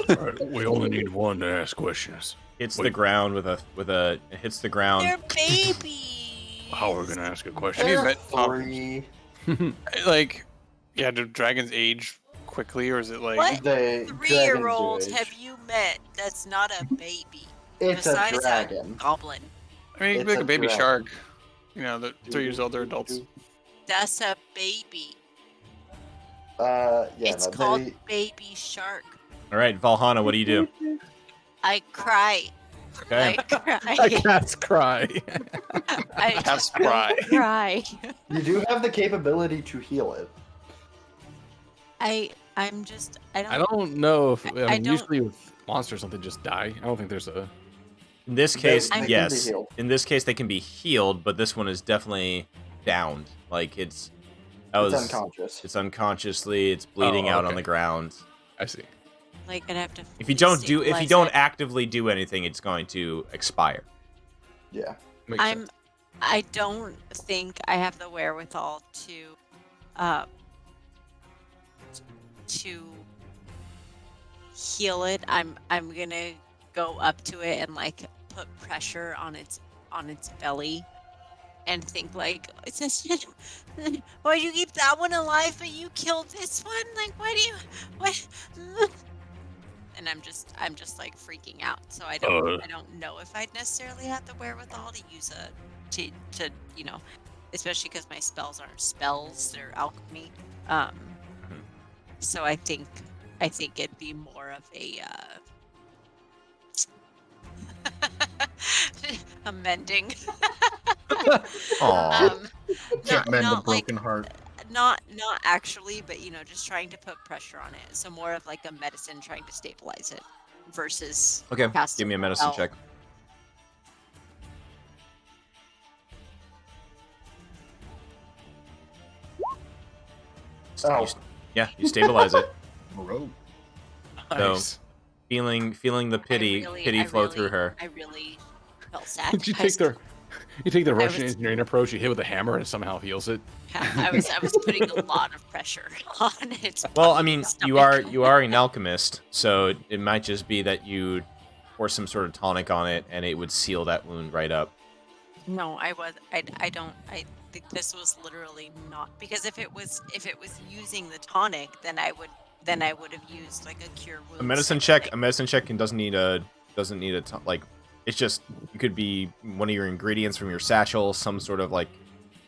Alright, we only need one to ask questions. Hits the ground with a it hits the ground. They're baby. How are we gonna ask a Have question? you met 3. like, yeah, do dragons age quickly, or is it like What The 3-year-old dragons do have age. you met that's not a baby? It's a Besides dragon. goblin. I mean, you can It's make a a baby dragon. shark. You know, the 3 years old, they're adults. That's a baby. Yeah, It's no, called they, baby shark. All right, Valhalla, what do you do? I cry. Okay. I Cats cry. I Cats cry. cry. you do have the capability to heal it. I I don't know if I don't- usually with monsters something just die. I don't think there's a. In this case, they can be yes. healed. In this case, they can be healed, but this one is definitely downed. Like It's unconscious. It's unconsciously. It's bleeding out on okay. the ground. I see. like I'd have to. If you don't stabilize it. actively do anything, it's going to expire. Yeah. Makes sense. I don't think I have the wherewithal to heal it. I'm gonna go up to it and like put pressure on its belly and think like, it's just, why'd you keep that one alive but you killed this one? Like, what? And I'm just like freaking out. So I don't know if I'd necessarily have the wherewithal to use to especially because my spells aren't spells, they're alchemy. So I think it'd be more of a amending. Aww. Can't mend a not like- broken heart. Not actually, but just trying to put pressure on it. So more of like a medicine trying to stabilize it versus Okay, casting give me a medicine spell. check. Oh. You stabilize it. Bro. Nice. Feeling the pity I flow really- through her. I really felt sad. Did you guys. take You take the Russian engineering approach. You hit with a hammer, and it somehow heals it. Yeah, I was putting a lot of pressure on it. Well, I mean, you are an alchemist, so it might just be that you pour some sort of tonic on it, and it would seal that wound right up. No, I think this was literally not, because if it was using the tonic, then I would have used like a cure wounds. A medicine check doesn't need a like. It's just, it could be one of your ingredients from your satchel, some sort of like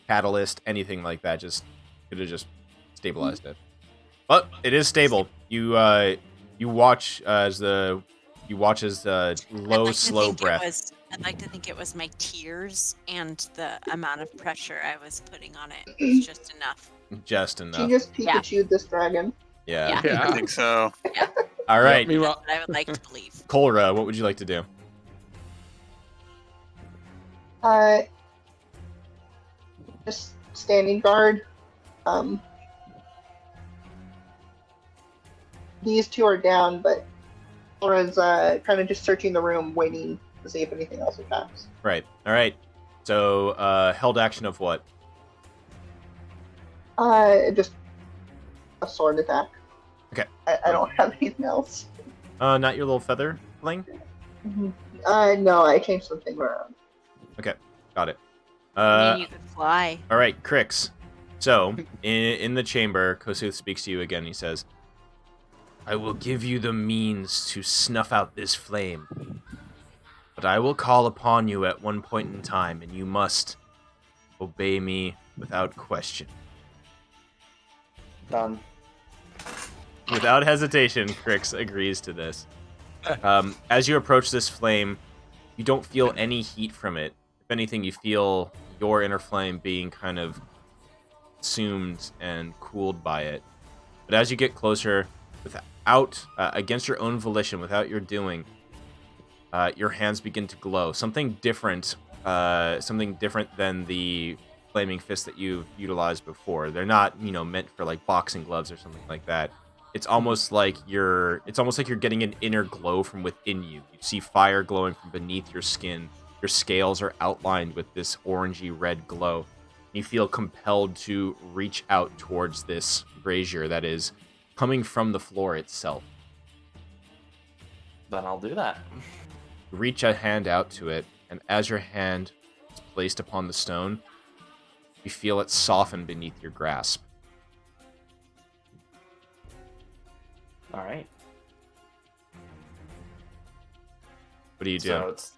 catalyst, anything like that. Just could have just stabilized it. But it is stable. You watch as the low, slow breath. I'd like to think it was my tears and the amount of pressure I was putting on it. It was just enough. Just enough. She just Pikachu'd this dragon. Yeah. I think so. Yeah. All right. That's what I would like to believe. Kolra, what would you like to do? Just standing guard. These two are down, but Laura's kind of just searching the room, waiting to see if anything else attacks. Right. All right. So, held action of what? Just a sword attack. Okay. I don't have anything else. Not your little feather fling? No, I changed something around. Okay, got it. You could fly. All right, Crix. So, in the chamber, Kosuth speaks to you again. He says, I will give you the means to snuff out this flame. But I will call upon you at one point in time, and you must obey me without question. Done. Without hesitation, Crix agrees to this. As you approach this flame, you don't feel any heat from it. If anything, you feel your inner flame being kind of consumed and cooled by it. But as you get closer, without against your own volition, without your doing, your hands begin to glow. Something different than the flaming fists that you've utilized before. They're not, meant for like boxing gloves or something like that. It's almost like you're getting an inner glow from within you. You see fire glowing from beneath your skin. Your scales are outlined with this orangey red glow. You feel compelled to reach out towards this brazier that is coming from the floor itself. Then I'll do that. Reach a hand out to it, and as your hand is placed upon the stone, you feel it soften beneath your grasp. All right. What do you do? So it's,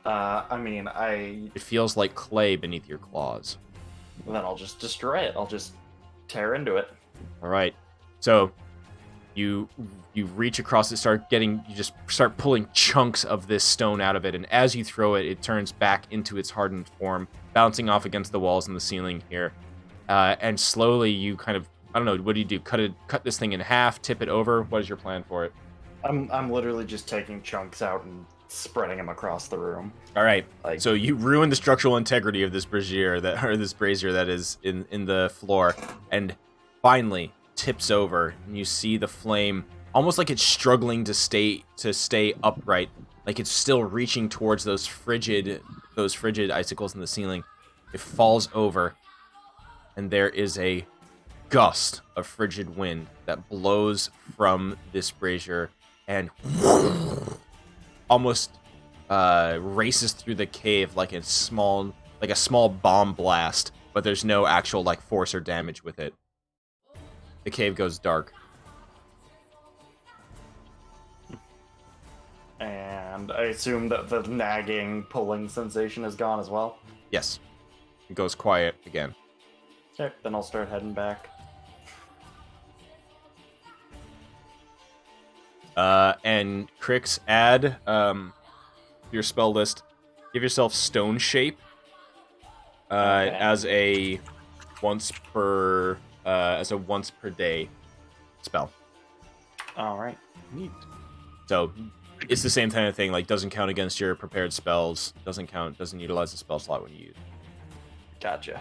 It feels like clay beneath your claws. Then I'll just destroy it. I'll just tear into it. All right. So you reach across it, you just start pulling chunks of this stone out of it, and as you throw it, it turns back into its hardened form, bouncing off against the walls and the ceiling here. And slowly you kind of, I don't know, what do you do? Cut this thing in half, tip it over? What is your plan for it? I'm literally just taking chunks out and spreading them across the room. All right. So you ruin the structural integrity of this brazier that is in the floor, and finally tips over, and you see the flame almost like it's struggling to stay upright, like it's still reaching towards those frigid icicles in the ceiling. It falls over, and there is a gust of frigid wind that blows from this brazier and almost races through the cave like a small bomb blast, but there's no actual like force or damage with it. The cave goes dark. And I assume that the nagging, pulling sensation is gone as well? Yes. It goes quiet again. Okay, then I'll start heading back. And Crix, add your spell list. Give yourself Stone Shape Okay. as a once per day spell. All right. Neat. So it's the same kind of thing. Like, doesn't count against your prepared spells. Doesn't utilize the spell slot when you use. Gotcha.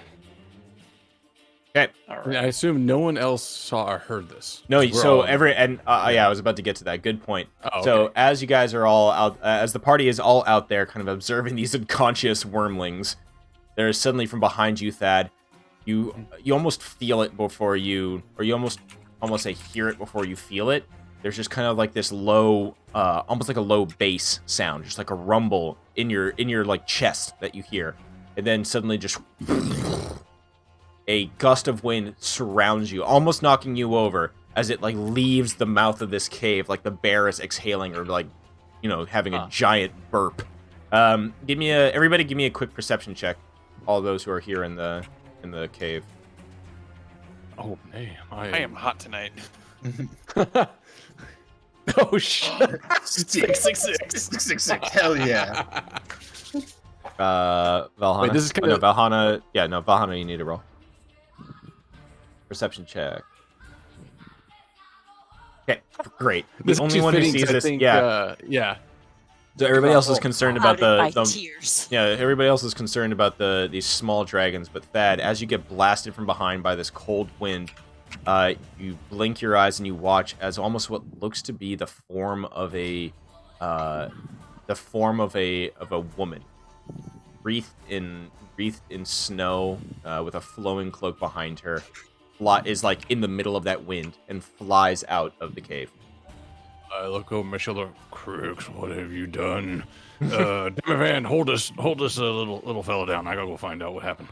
Okay. All I mean, right. I assume no one else saw or heard this. No, We're so all- I was about to get to that. Good point. Oh, So okay. as you guys are all out, as the party is all out there, kind of observing these unconscious wormlings, there is suddenly from behind you, Thad, you almost feel it before you, or you almost say hear it before you feel it. There's just kind of like this low, almost like a low bass sound, just like a rumble in your like chest that you hear, and then suddenly just a gust of wind surrounds you, almost knocking you over as it like leaves the mouth of this cave, like the bear is exhaling or like, having a giant burp. Everybody give me a quick perception check. All those who are here in the cave. Oh man, I am hot tonight. Oh shit! 666. Hell yeah. Valhana. Wait, this is no, Valhana. Yeah, no, Valhana. You need to roll. Perception check. Okay, great. The only one who sees this, yeah. So everybody else is concerned about the tears. yeah. Everybody else is concerned about these small dragons. But Thad, as you get blasted from behind by this cold wind, you blink your eyes and you watch as almost what looks to be the form of a woman, wreathed in snow, with a flowing cloak behind her, is like in the middle of that wind and flies out of the cave. I look over my shoulder. Crooks, what have you done? Van, hold this little fella down. I gotta go find out what happened.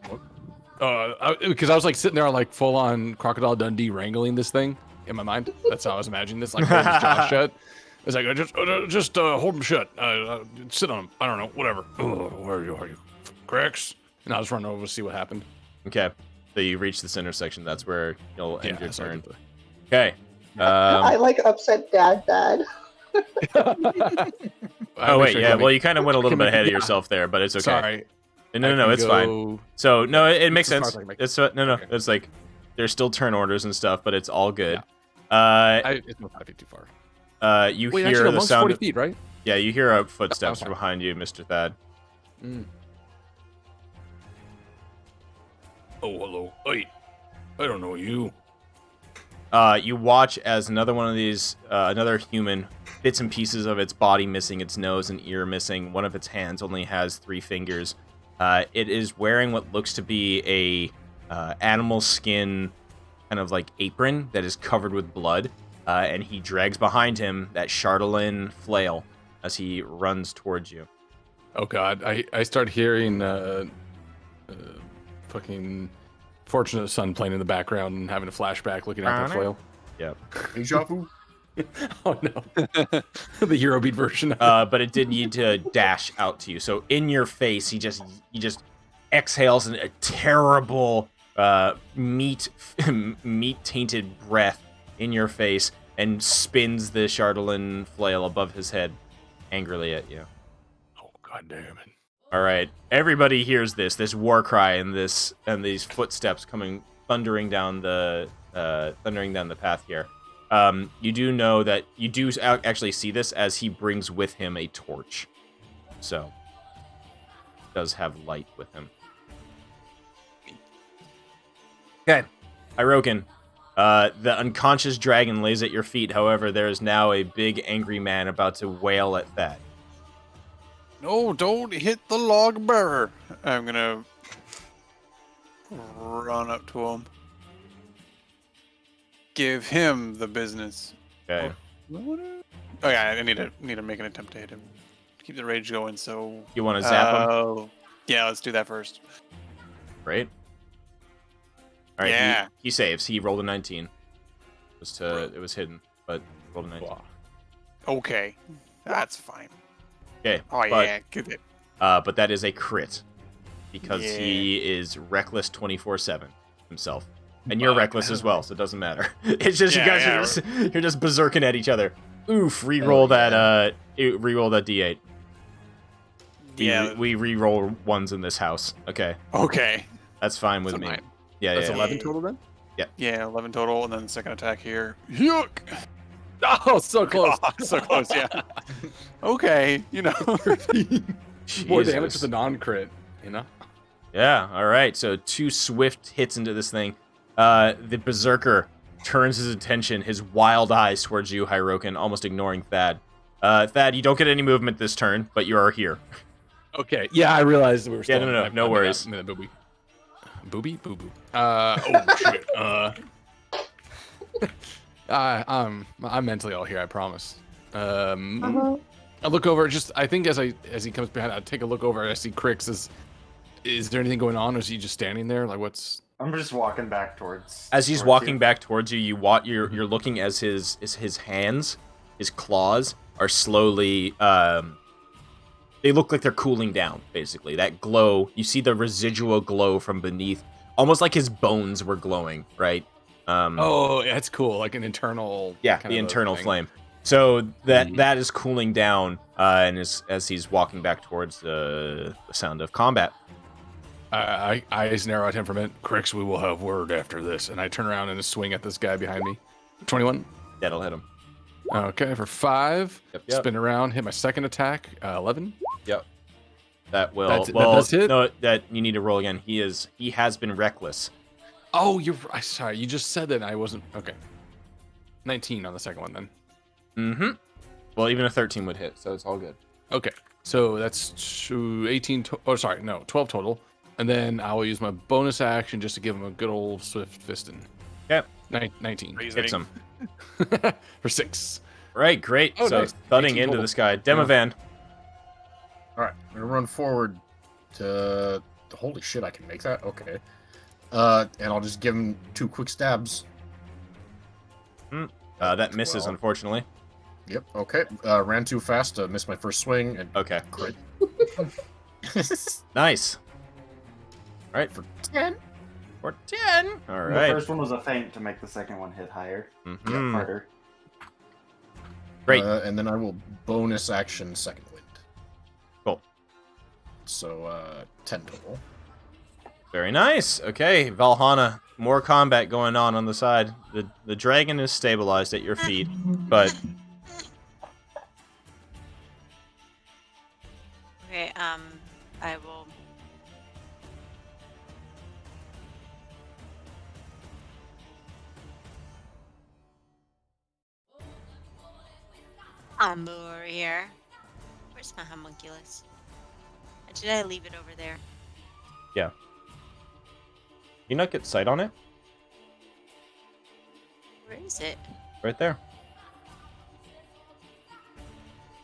What? Because I was like sitting there like full on Crocodile Dundee wrangling this thing in my mind. That's how I was imagining this, like holding his jaw shut. It's like just hold him shut. Sit on him. I don't know, whatever. Where are you? Cracks? And I'll just run over to see what happened. Okay, so you reach this intersection. That's where you'll end your turn. Okay. I like upset dad. Oh wait, yeah. Well, you kind of went a little bit ahead of yourself there, but it's okay. Sorry. No, it's fine. So no, it makes sense. It's okay. It's like there's still turn orders and stuff, but it's all good. Yeah. It's not 5 feet too far. You hear the sound. 40 feet, right? Yeah, you hear footsteps from behind you, Mr. Thad. Mm. Oh, hello. Wait, I don't know you. You watch as another one of these, another human, bits and pieces of its body missing, its nose and ear missing. One of its hands only has 3 fingers. It is wearing what looks to be a animal skin kind of like apron that is covered with blood. And he drags behind him that Chardalyn flail as he runs towards you. Oh god, I start hearing fucking Fortunate Son playing in the background and having a flashback looking at the flail. Yep. Deja vu. Oh no. The Eurobeat version. But it did need to dash out to you. So in your face, he just exhales a terrible meat tainted breath in your face and spins the Chardalyn flail above his head angrily at you. Oh god damn it. All right, everybody hears this war cry and these footsteps coming thundering down the path here. You do know that you do actually see this as he brings with him a torch, so he does have light with him. Okay, Hirokin, the unconscious dragon lays at your feet. However, there is now a big angry man about to wail at Thad. No, don't hit the log bearer. I'm gonna run up to him. Give him the business. Okay. Oh yeah, I need to make an attempt to hit him. Keep the rage going. So You want to zap him? Oh, yeah. Let's do that first. Right. All right. Yeah. He saves. He rolled a 19. It was hidden, but rolled a 19. Okay, that's fine. Okay. Oh yeah, good. But that is a crit because he is reckless 24/7 himself, and you're reckless as well, so it doesn't matter. It's just you guys you're just berserking at each other. Oof! Reroll that. Reroll that D8. We reroll ones in this house. Okay. Okay. That's fine with me. Fine. Yeah. That's yeah. 11 total then? Yeah, 11 total, and then second attack here. Yuck! Oh, so close. Oh, so close, yeah. Okay, More damage with a non-crit, Yeah, all right. So 2 swift hits into this thing. The Berserker turns his attention, his wild eyes towards you, Hirokin, almost ignoring Thad. Thad, you don't get any movement this turn, but you are here. Okay. Yeah, I realized we were still. No worries. Booby. Booby? Boo boo. Oh shit. I'm mentally all here. I promise. I look over. I think as he comes behind, I take a look over. I see Crix. Is there anything going on, or is he just standing there? Like, what's? I'm just walking back towards. As he's walking back towards you, you're looking as his hands, his claws are slowly. They look like they're cooling down. Basically, that glow. You see the residual glow from beneath, almost like his bones were glowing. Right. Oh, that's cool. Like an internal. Yeah, the internal flame. So that is cooling down, and as he's walking back towards the sound of combat. Eyes narrow at him for a minute. Crix, we will have word after this. And I turn around and swing at this guy behind me. 21. That'll hit him. Okay, for 5. Yep. Spin around, hit my second attack. 11. Yep. That will. That does hit? No, that you need to roll again. He has been reckless. Oh, sorry. You just said that and I wasn't. Okay. 19 on the second one then. Mm-hmm. Well, even a 13 would hit, so it's all good. Okay. So that's 18. 12 total. And then I will use my bonus action just to give him a good old swift fisting. Yep. 19. Hits him. For 6. Right, great. Oh, so nice. thudding 18 into total. this guy. Demovan. All right, I'm gonna run forward to. Holy shit! I can make that. Okay. And I'll just give him 2 quick stabs. That misses, 12. unfortunately. Yep. Okay. Ran too fast to miss my first swing and Okay. crit. Nice. All right, For 10. for 10. All The right. first one was a feint to make the second one hit higher. Mhm. Harder. Great. And then I will bonus action second wind. Cool. So 10 total. Very nice. Okay, Valhalla. More combat going on the side. The dragon is stabilized at your feet, but Okay, I will. I'm over here. Where's my homunculus? Did I leave it over there? you not get sight on it Where is it? right there.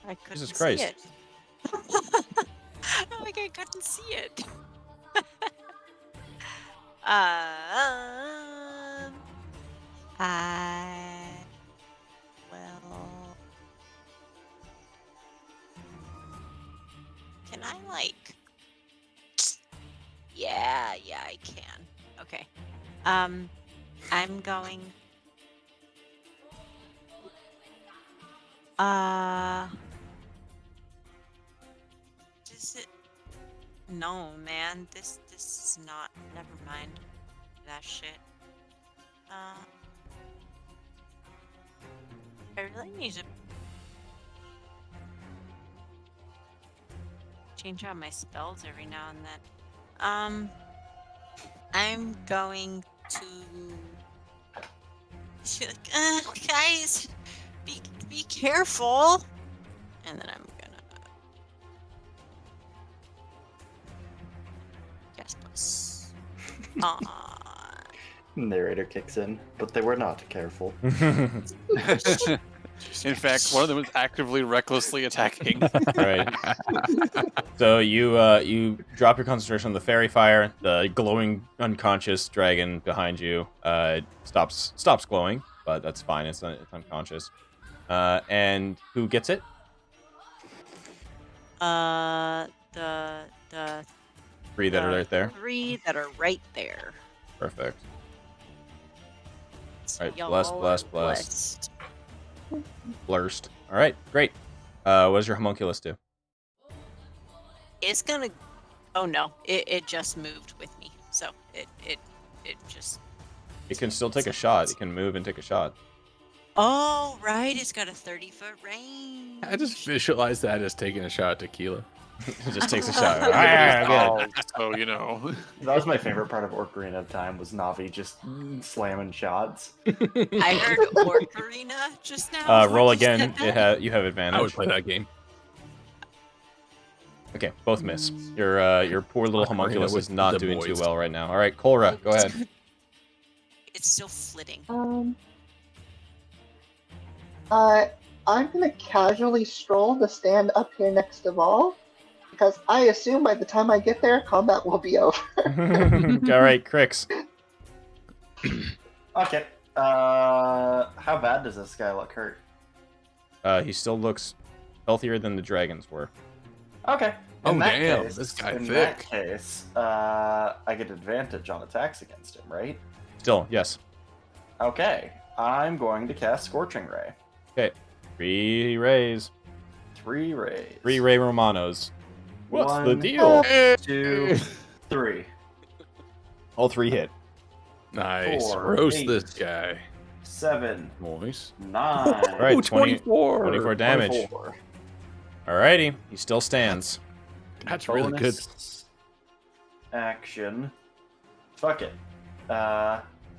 I couldn't Jesus see Christ. it. Oh my god, I couldn't see it. I will. Can I like? Yeah, I can. Okay. I'm going. Does it? No, man. This is not. Never mind that shit. I really need to change out my spells every now and then. I'm going to be like, guys, be careful, and then I'm gonna guess plus. Narrator kicks in, but they were not careful. In fact, one of them was actively, recklessly attacking. Right. So you drop your concentration on the fairy fire. The glowing unconscious dragon behind you stops glowing, but that's fine. It's unconscious. And who gets it? The 3 that are right there. 3 that are right there. Perfect. So Right, y'all blessed, are blessed. blessed. Blurst. All right, great. What does your homunculus do? It's gonna. Oh no! It just moved with me, so it just. It can still take a shot. It can move and take a shot. Oh right! It's got a 30-foot range. I just visualize that as taking a shot at tequila. It just takes a shot. So you know. That was my favorite part of Ocarina of Time, was Navi just slamming shots. I heard Ocarina just now. Roll Did you again. get that? You have advantage. I would play that game. Okay, both miss. Your poor little Fuck, Marina homunculus with is not the doing too boys. well right now. All right, Kolra, go ahead. It's still flitting. I'm gonna casually stroll to stand up here next to Vol, because I assume by the time I get there, combat will be over. All right, Crix. Okay. How bad does this guy look hurt? He still looks healthier than the dragons were. Okay. Oh, In that damn, case, this guy in thick. that case, I get advantage on attacks against him, right? Still, yes. Okay. I'm going to cast Scorching Ray. Okay. 3 rays. 3 rays. 3 Ray Romanos. What's the One, deal? 2, 3. All 3 hit. Nice. 4, Roast 8. this guy. 7, Nice. 9. All right, 24. 24 damage. 24. Alrighty, he still stands. That's really good. Bonus Action. Fuck it.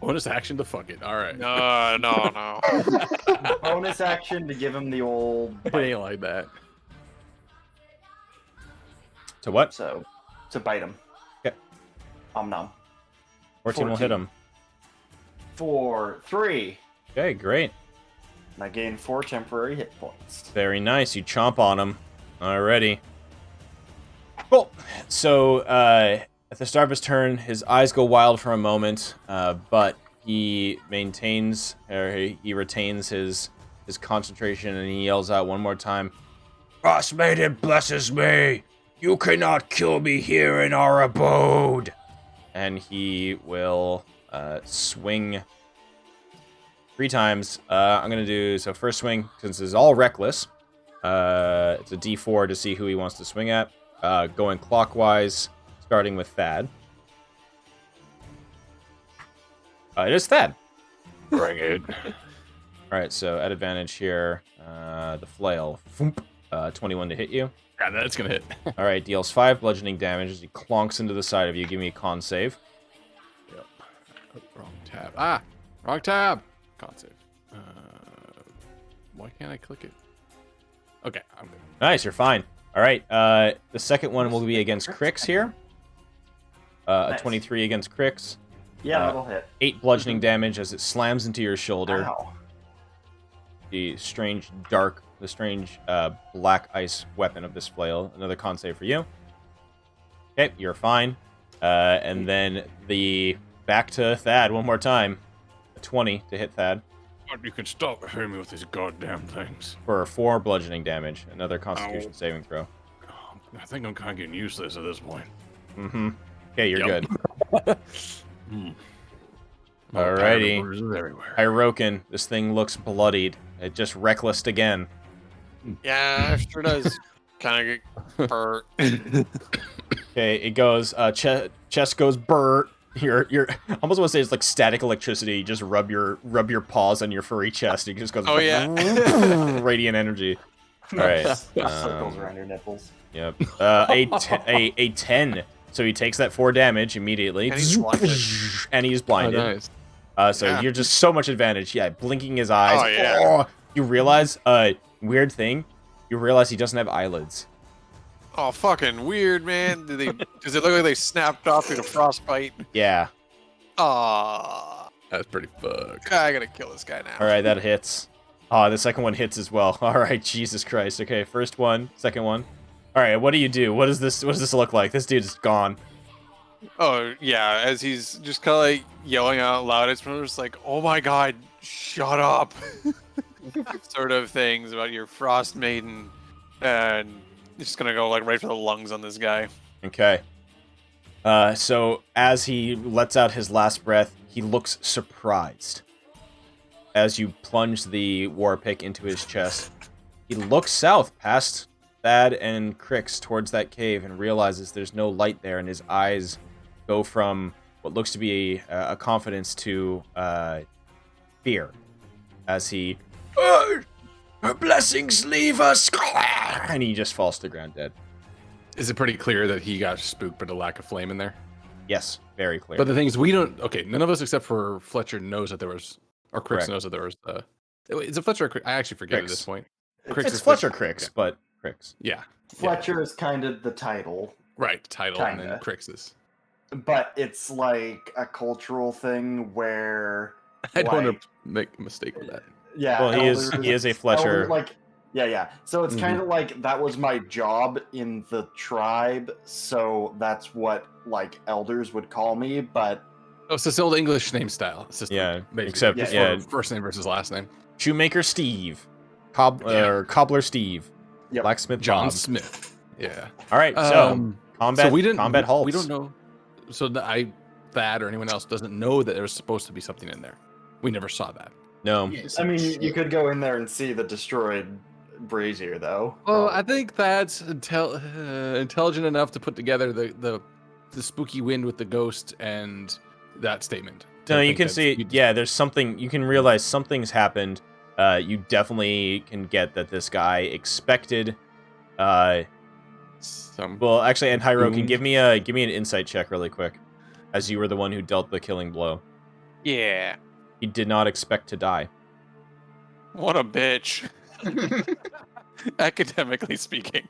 Bonus action to fuck it. All right. No. Bonus action to give him the old It bite. ain't like that. To what? So, to bite him. Okay. Nom. 14 will hit 14. him. 4, 3. Okay, great. And I gain 4 temporary hit points. Very nice. You chomp on him. Alrighty. Cool. So, at the start of his turn, his eyes go wild for a moment, but he maintains, or he retains his concentration, and he yells out one more time, "Frostmaiden blesses me! You cannot kill me here in our abode!" And he will swing 3 times. I'm going to do, so first swing, since it's all reckless, it's a D4 to see who he wants to swing at. Going clockwise, starting with Thad. It is Thad. Bring it. Alright, so at advantage here, the flail. 21 to hit you. Yeah, that's gonna hit. Alright, deals 5 bludgeoning damage as he clonks into the side of you. Give me a con save. Yep. Oh, wrong tab. Wrong tab. Con save. Why can't I click it? Okay, I'm good. Nice, you're fine. Alright, the second one will be against Crix here. A Nice. 23 against Crix. Yeah, that'll hit. 8 bludgeoning damage as it slams into your shoulder. Ow. The strange black ice weapon of this flail. Another con save for you. Okay, you're fine. And then the back to Thad one more time. A 20 to hit Thad God, you can stop hitting me with these goddamn things. for 4 bludgeoning damage. Another Constitution saving throw. I think I'm kind of getting used to this at this point. Mm-hmm. Okay, you're Yep. good. Alrighty. Bruises everywhere. Hyrokin, this thing looks bloodied. It just reckless again. Yeah, it sure does. Kind of get hurt. Okay, it goes. Chest goes burr. You're I almost want to say it's like static electricity. You just rub your paws on your furry chest. It just goes. Oh, yeah. Radiant energy. All right. Circles around your nipples. Yep. A 10. So he takes that 4 damage immediately. And he's blinded. And he's blinded. Oh, nice. So Yeah. you're just so much advantage. Yeah, blinking his eyes. Oh, yeah. Oh, you realize, weird thing. You realize he doesn't have eyelids. Oh, fucking weird, man. Does it look like they snapped off due to frostbite? Yeah. Aw. That's pretty fucked. I gotta kill this guy now. All right, that hits. Oh, the second one hits as well. All right, Jesus Christ. Okay, first one, second one. All right, what do you do? What does this look like? This dude's gone. Oh, yeah, as he's just kind of like yelling out loud, it's just like, oh my god, shut up. Sort of things about your Frostmaiden. And just gonna go like right for the lungs on this guy. Okay. So as he lets out his last breath, he looks surprised. As you plunge the war pick into his chest, he looks south past Thad and Crix towards that cave and realizes there's no light there, and his eyes go from what looks to be a confidence to fear as he her blessings leave us, and he just falls to the ground dead. Is it pretty clear that he got spooked by the lack of flame in there? Yes, very clear. But the thing is, we don't. Okay, none of us except for Fletcher knows that there was, or Crix Correct. knows that there was. Is it Fletcher or Crix? I actually forget at Crix. this point. It's Fletcher Crix, but Crix. Yeah. Fletcher is kind of the title, Right. Title and then Kinda. Crix's. but it's like a cultural thing where I don't want like, to make a mistake with that. yeah, Well, he is elders- a Fletcher. like yeah. So it's Mhm. kind of like that was my job in the tribe, so that's what like elders would call me. But Oh, it's this old English name style system. Yeah, basically. except- Just yeah. for first name versus last name. Shoemaker Steve, Cobbler Steve, Yep. Blacksmith John Bob. Smith. Yeah. All right, so combat. So we didn't. combat halts. We don't know. So Thad or anyone else doesn't know that there was supposed to be something in there. We never saw that. No. Yes, I mean, shit. you could go in there and see the destroyed brazier, though. Well, I think Thad's intelligent enough to put together the spooky wind with the ghost and that statement. to No, you think can that see. we- Yeah, there's something. You can realize something's happened. You definitely can get that this guy expected. Some Well, actually, and Hyro, can Boom. give me an insight check really quick, as you were the one who dealt the killing blow. Yeah. He did not expect to die. What a bitch. Academically speaking.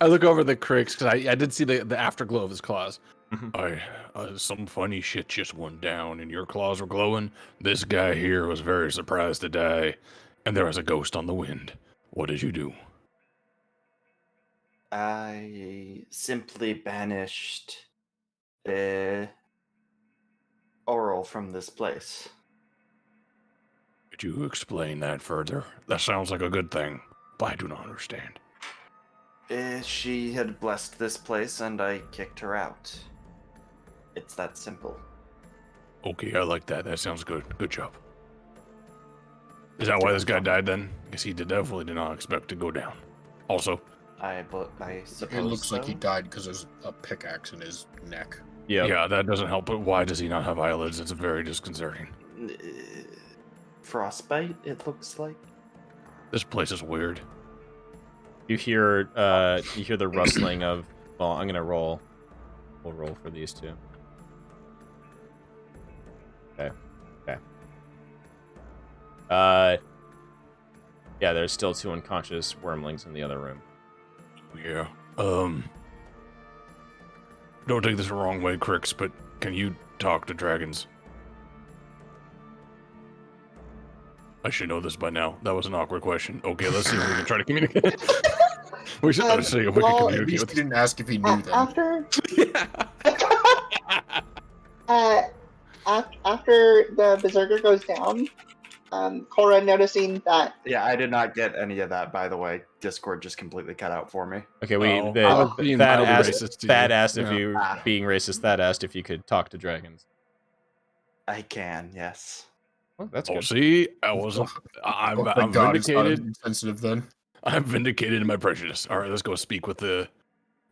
I look over the Crix because I did see the afterglow of his claws. Mhm. Some funny shit just went down and your claws were glowing. This guy here was very surprised to die, and there was a ghost on the wind. What did you do? I simply banished Oral from this place. Could you explain that further? That sounds like a good thing, but I do not understand. She had blessed this place, and I kicked her out. It's that simple. Okay, I like that. That sounds good. Good job. Is that why this guy died then? Because he definitely did not expect to go down. Also, I suppose It looks like he so. died because there's a pickaxe in his neck. yeah, that doesn't help. But why does he not have eyelids? It's very disconcerting. Frostbite, it looks like. This place is weird. You hear the rustling of. Well, I'm gonna roll. We'll roll for these two. Okay. Yeah, there's still two unconscious wormlings in the other room. Yeah. Don't take this the wrong way, Crix, but can you talk to dragons? I should know this by now. That was an awkward question. Okay, let's see if we can try to communicate. We should see if we can well, At communicate least with he didn't ask if he knew them. After the berserker goes down, Cora noticing that Yeah, I did not get any of that, by the way. Discord just completely cut out for me. Okay, Oh, I was being Thad mildly asked. racist to Thad you. asked if Yeah. you being racist. Thad asked if you could talk to dragons. I can, yes. Well, that's Oh, good. see, I wasn't. I'm Thank God it's not vindicated. insensitive then. I'm vindicated in my prejudice. All right, let's go speak with the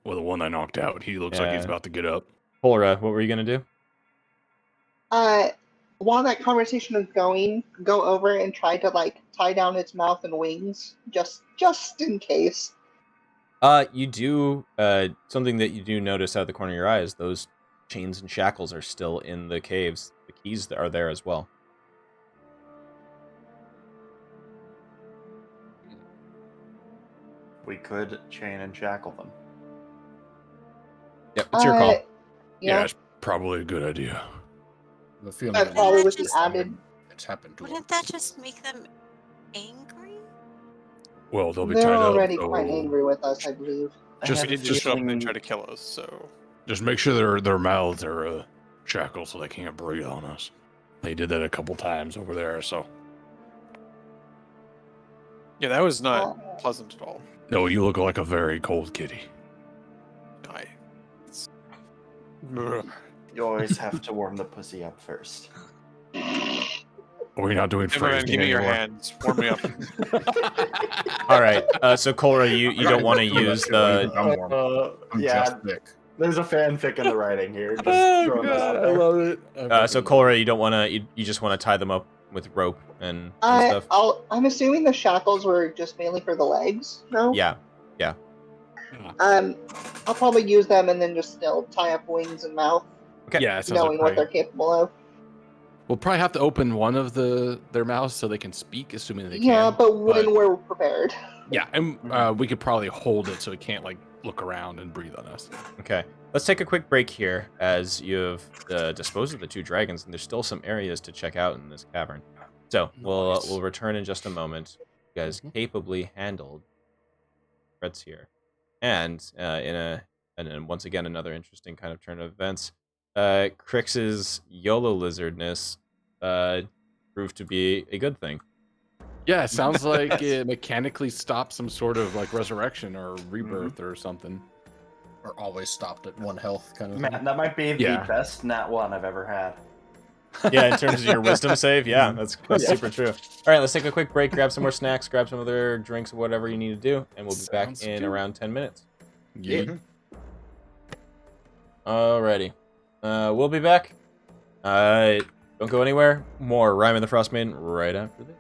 one I knocked out. He looks like he's Yeah. about to get up. Polra, what were you gonna do? while that conversation is going, go over and try to like tie down its mouth and wings, just in case. You do something that you do notice out of the corner of your eyes. Those chains and shackles are still in the caves. The keys are there as well. We could chain and shackle them. Yep, it's your call. Yeah, Yeah, it's probably a good idea. The feeling that that probably would be just- added. it's happened to him. Wouldn't that just make them angry? Well, they'll be They're tied up. already so quite angry with us, I believe. Just- I have a It just show up and feeling- try to kill us, so. Just make sure their mouths are shackled so they can't breathe on us. They did that a couple times over there, so. Yeah, that was not Oh. pleasant at all. No, you look like a very cold kitty. It's... Ugh. You always have to warm the pussy up first. We're not doing Hey, man, phrasing give me your anymore. hands. Warm me up. All right. So Cora, you don't want to use the. I'm warm. I'm yeah, just thick. there's a fanfic in the writing here. Just Oh throwing that out god, I there. love it. So Cora, you don't want to. You just want to tie them up with rope and stuff. I'm assuming the shackles were just mainly for the legs. No. Yeah. I'll probably use them and then just still tie up wings and mouth, Okay. Yeah, it sounds knowing like what they're capable of. We'll probably have to open one of their mouths so they can speak, assuming they Yeah, can. but when we're prepared. Yeah, and we could probably hold it so it can't like look around and breathe on us. Okay, let's take a quick break here as you've disposed of the 2 dragons, and there's still some areas to check out in this cavern. So we'll return in just a moment. You guys capably handled threats here, and and once again another interesting kind of turn of events. Crix's YOLO lizardness proved to be a good thing. Yeah, it sounds like it mechanically stopped some sort of like resurrection or rebirth or something. Or always stopped at 1 health kind of Man, thing. that might be Yeah. the best nat 1 I've ever had. Yeah, in terms of your wisdom save, yeah, that's super true. All right, let's take a quick break, grab some more snacks, grab some other drinks, whatever you need to do, and we'll be back Sounds in good. around 10 minutes. Yeah. Alrighty. We'll be back. Don't go anywhere. More Rime and the Frostmaiden right after this.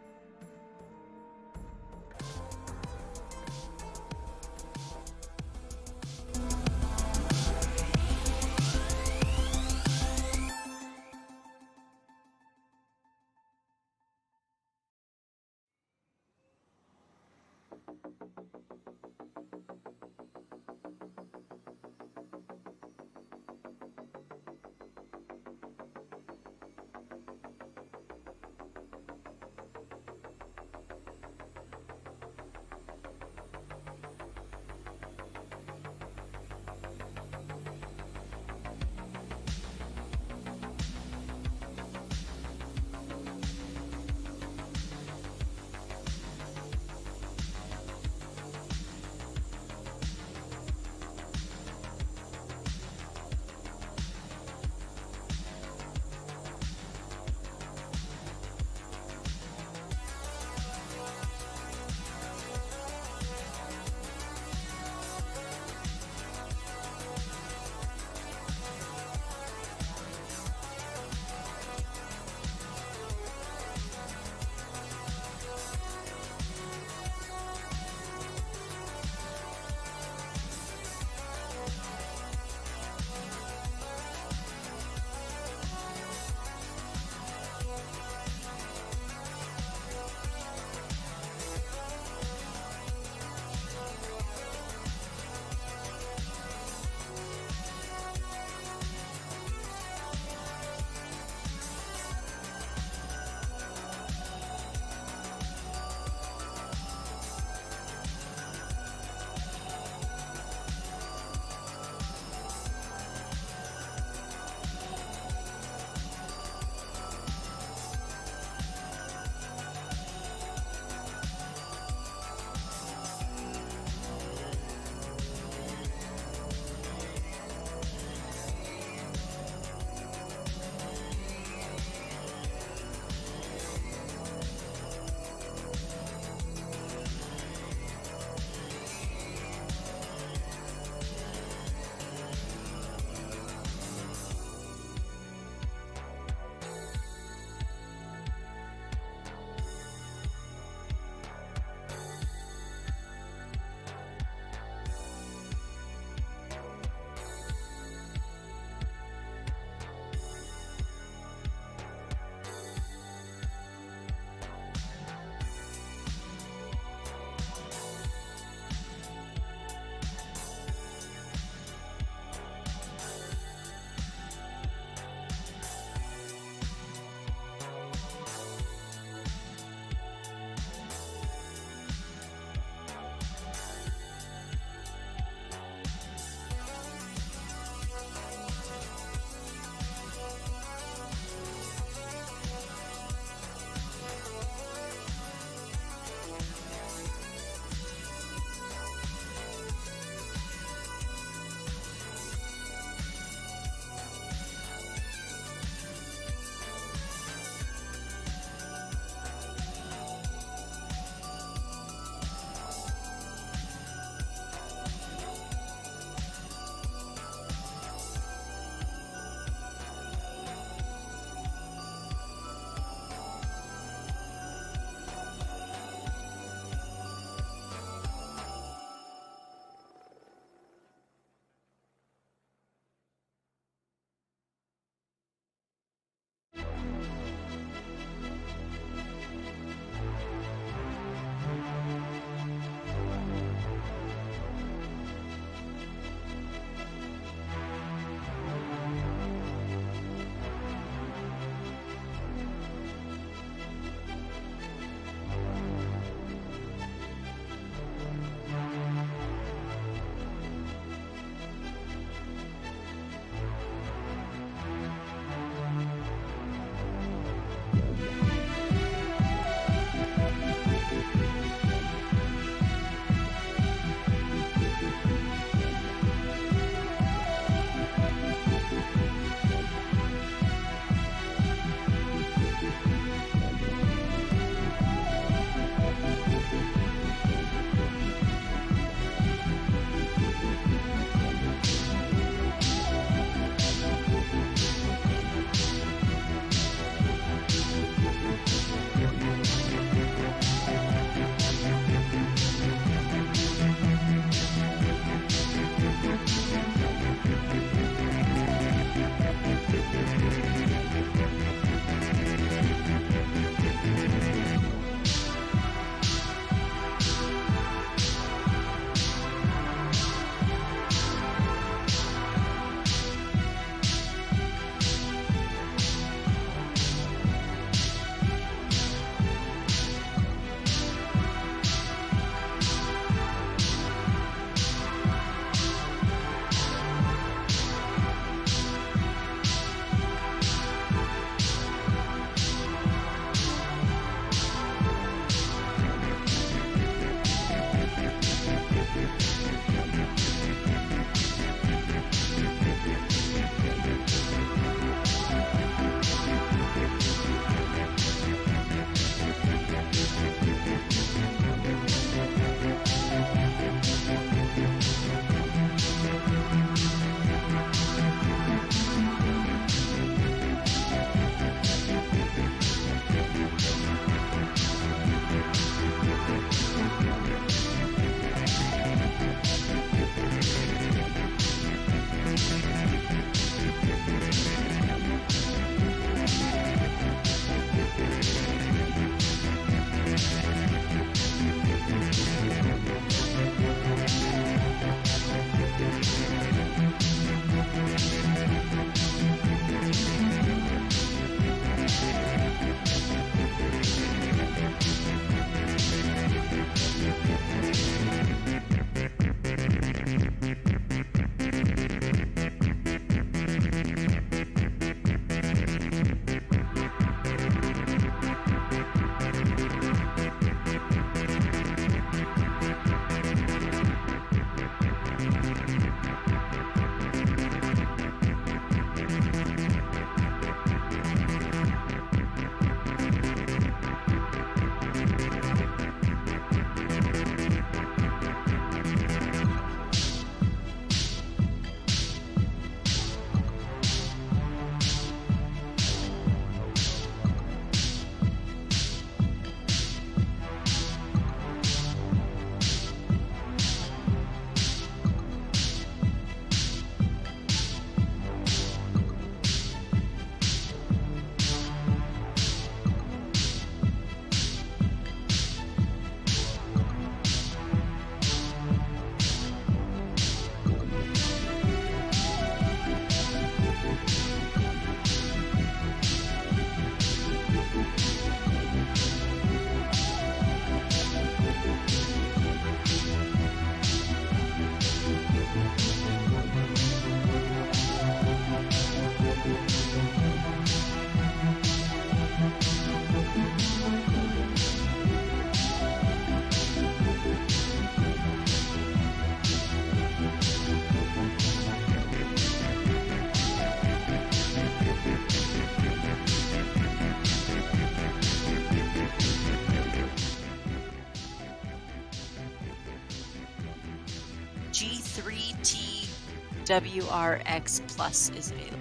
WRX Plus is available.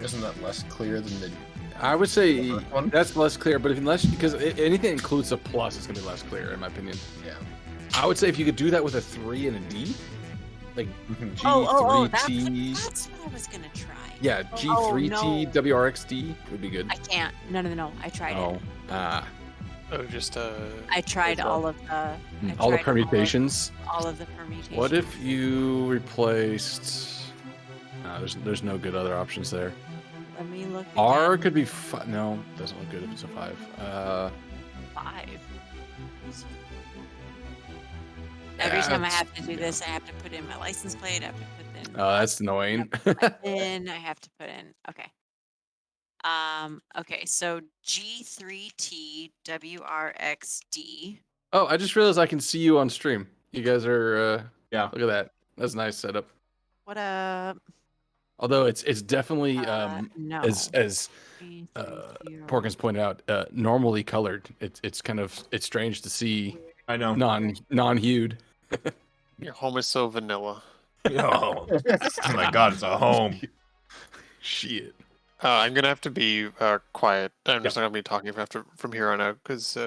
Isn't that less clear than the? I would say First one? that's less clear, but unless because anything that includes a plus is going to be less clear, in my opinion. Yeah. I would say if you could do that with a 3 and a D, like Mhm. G3T. That's what I was gonna try. Yeah, G3T no. WRXD would be good. I can't. No. I tried Oh, it. Oh, just I tried Hold on. all of the. I all the tried permutations. All of the permutations. What if you replaced? There's no good other options there. Let me look. R again. could be no, doesn't look good if it's a 5. 5. Every Yeah, time I it's- have to do this, I have to put in my license plate. I have to put in. Oh, that's annoying. Then I have to put in. Okay. Okay. So G3T WRXD. Oh, I just realized I can see you on stream. You guys are. Yeah. Look at that. That's a nice setup. What up? Although it's definitely No. as G30. Porkins pointed out, normally colored. It's kind of strange to see I know. non-hued. your home is so vanilla. Oh my god, it's a home. Shit. I'm gonna have to be quiet. I'm just Yep. not gonna be talking from here on out because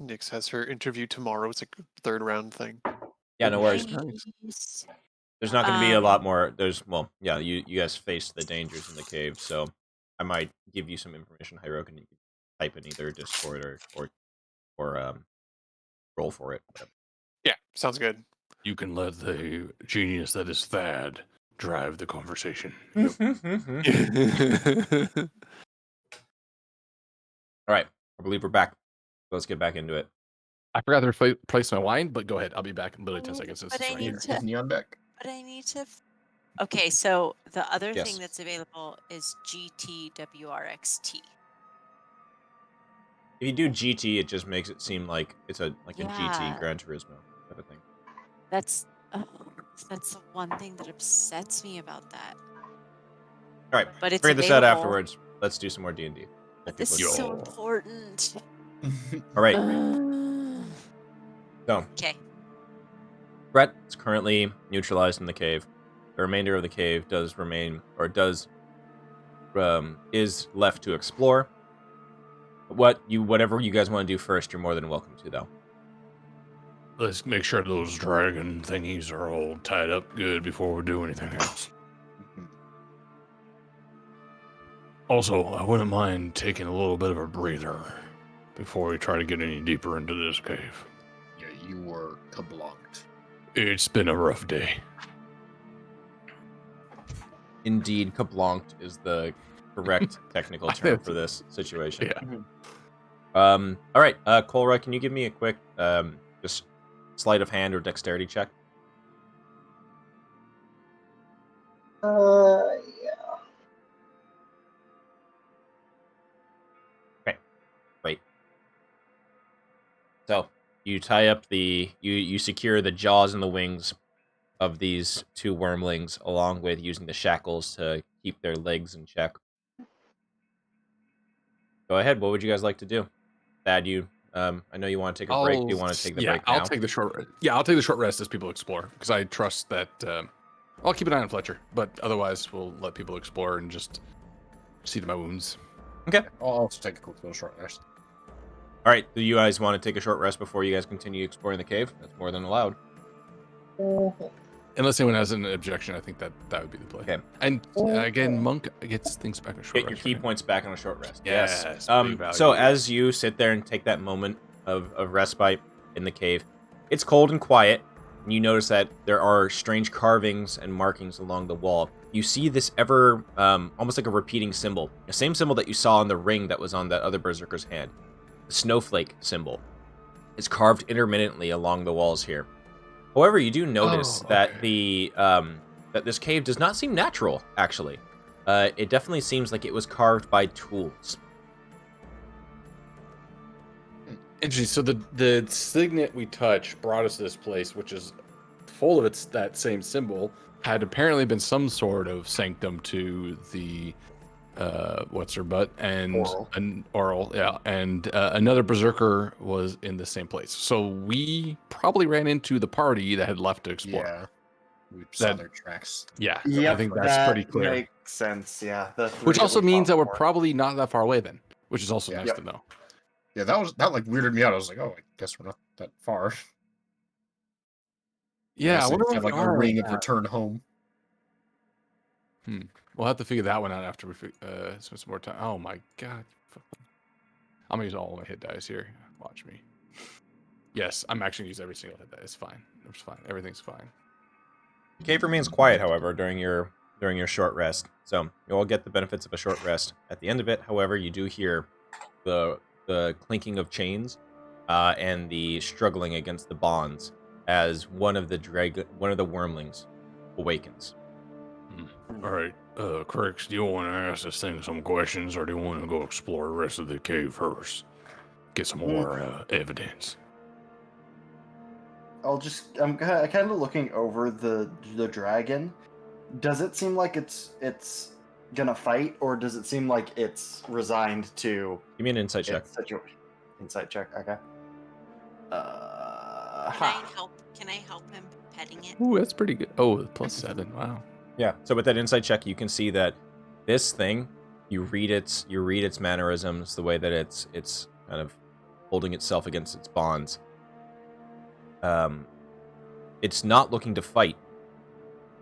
Nyx has her interview tomorrow. It's a third round thing. Yeah, no worries. Nice. There's not going to be a lot more. You guys face the dangers in the cave, so I might give you some information, Hyroke, and you can type in either Discord or roll for it. Whatever. Yeah, sounds good. You can let the genius that is Thad drive the conversation. All right, I believe we're back. Let's get back into it. I forgot to replace my wine, but go ahead. I'll be back in literally 10 seconds. Since But it's I right need here. to. Is Neon back? But I need to. Okay, so the other Yes. thing that's available is GTWRXT. If you do GT, it just makes it seem like it's a Yeah. GT Gran Turismo type of thing. That's the one thing that upsets me about that. All right, But it's figure this out available. afterwards. Let's do some more D&D. But this is so important. All right, so Okay. Brett is currently neutralized in the cave. The remainder of the cave is left to explore. Whatever you guys want to do first, you're more than welcome to, though. Let's make sure those dragon thingies are all tied up good before we do anything else. Also, I wouldn't mind taking a little bit of a breather before we try to get any deeper into this cave. Yeah, you were kablonked. It's been a rough day. Indeed, kablonked is the correct technical term for this situation. Yeah. All right, Colra, can you give me a quick just sleight of hand or dexterity check? Yeah. Great. So you tie up you secure the jaws and the wings of these two wormlings, along with using the shackles to keep their legs in check. Go ahead. What would you guys like to do? Thad, I know you want to take a break. Do you want to take the break now? I'll take the short. Yeah, I'll take the short rest as people explore because I trust that. I'll keep an eye on Fletcher, but otherwise we'll let people explore and just see to my wounds. Okay. I'll also take a quick little short rest. All right. Do you guys want to take a short rest before you guys continue exploring the cave? That's more than allowed. Unless anyone has an objection, I think that would be the play. Okay. And again, Monk gets things back in short Get your rest. key right? points back on a short rest. Yes, big value. So as you sit there and take that moment of respite in the cave, it's cold and quiet, and you notice that there are strange carvings and markings along the wall. You see this almost like a repeating symbol, the same symbol that you saw on the ring that was on that other berserker's hand. The snowflake symbol is carved intermittently along the walls here. However, you do notice that that this cave does not seem natural, actually. It definitely seems like it was carved by tools. Interesting. So the signet we touched brought us to this place, which is full of that same symbol. Had apparently been some sort of sanctum to the what's her butt, and Oral. an Oral, yeah, and another berserker was in the same place. So we probably ran into the party that had left to explore. Yeah. We saw That- their tracks. Yeah, Yep, I think that's that pretty clear. makes sense. Yeah, the three Which also we means fought that we're before. probably not that far away then, which is also Yeah. nice Yep. to know. Yeah, that like weirded me out. I was like, oh, I guess we're not that far. Yeah, I Unless they wonder just what have we like a are ring right of now. return home. We'll have to figure that one out after we spend some more time. Oh my god. I'm gonna use all my hit dice here. Watch me. Yes, I'm actually gonna use every single hit die. It's fine. It's fine. Everything's fine. Cave remains quiet, however, during your short rest. So you all get the benefits of a short rest. At the end of it, however, you do hear the clinking of chains and the struggling against the bonds as one of the wormlings awakens. All right, Crix, do you want to ask this thing some questions, or do you want to go explore the rest of the cave first? Get some more evidence. I'm kind of looking over the dragon. Does it seem like it's gonna fight, or does it seem like it's resigned to Give me an insight check. its situation? Insight check. Okay. Can I help him petting it? Ooh, that's pretty good. Oh, +7. Wow. Yeah. So with that insight check, you can see that this thing, you read its mannerisms, the way that it's kind of holding itself against its bonds. It's not looking to fight.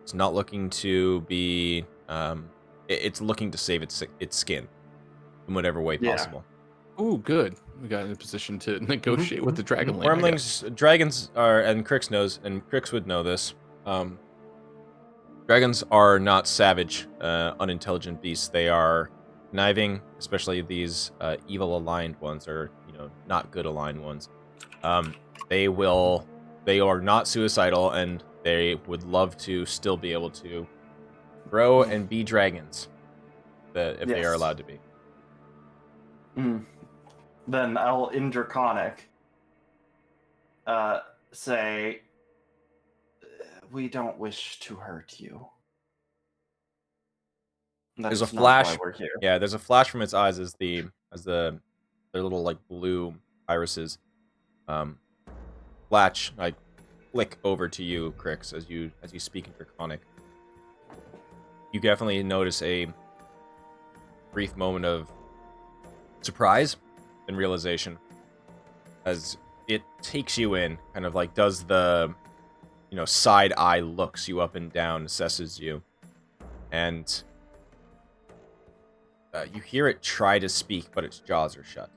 It's not looking to be. It's looking to save its skin in whatever way possible. Ooh, good. We got in a position to negotiate with the dragon. Dragons are, and Crix would know this. Dragons are not savage, unintelligent beasts. They are conniving, especially these evil aligned ones, or not good aligned ones. They are not suicidal, and they would love to still be able to grow and be dragons, if they are allowed to be. Then I'll, in Draconic, say, we don't wish to hurt you. There's That's a not flash. why we're here. Yeah, there's a flash from its eyes as their little like blue irises flash, like flick over to you, Crix, as you speak in Draconic. You definitely notice a brief moment of surprise and realization as it takes you in, kind of like does the side eye looks you up and down, assesses you, and you hear it try to speak, but its jaws are shut.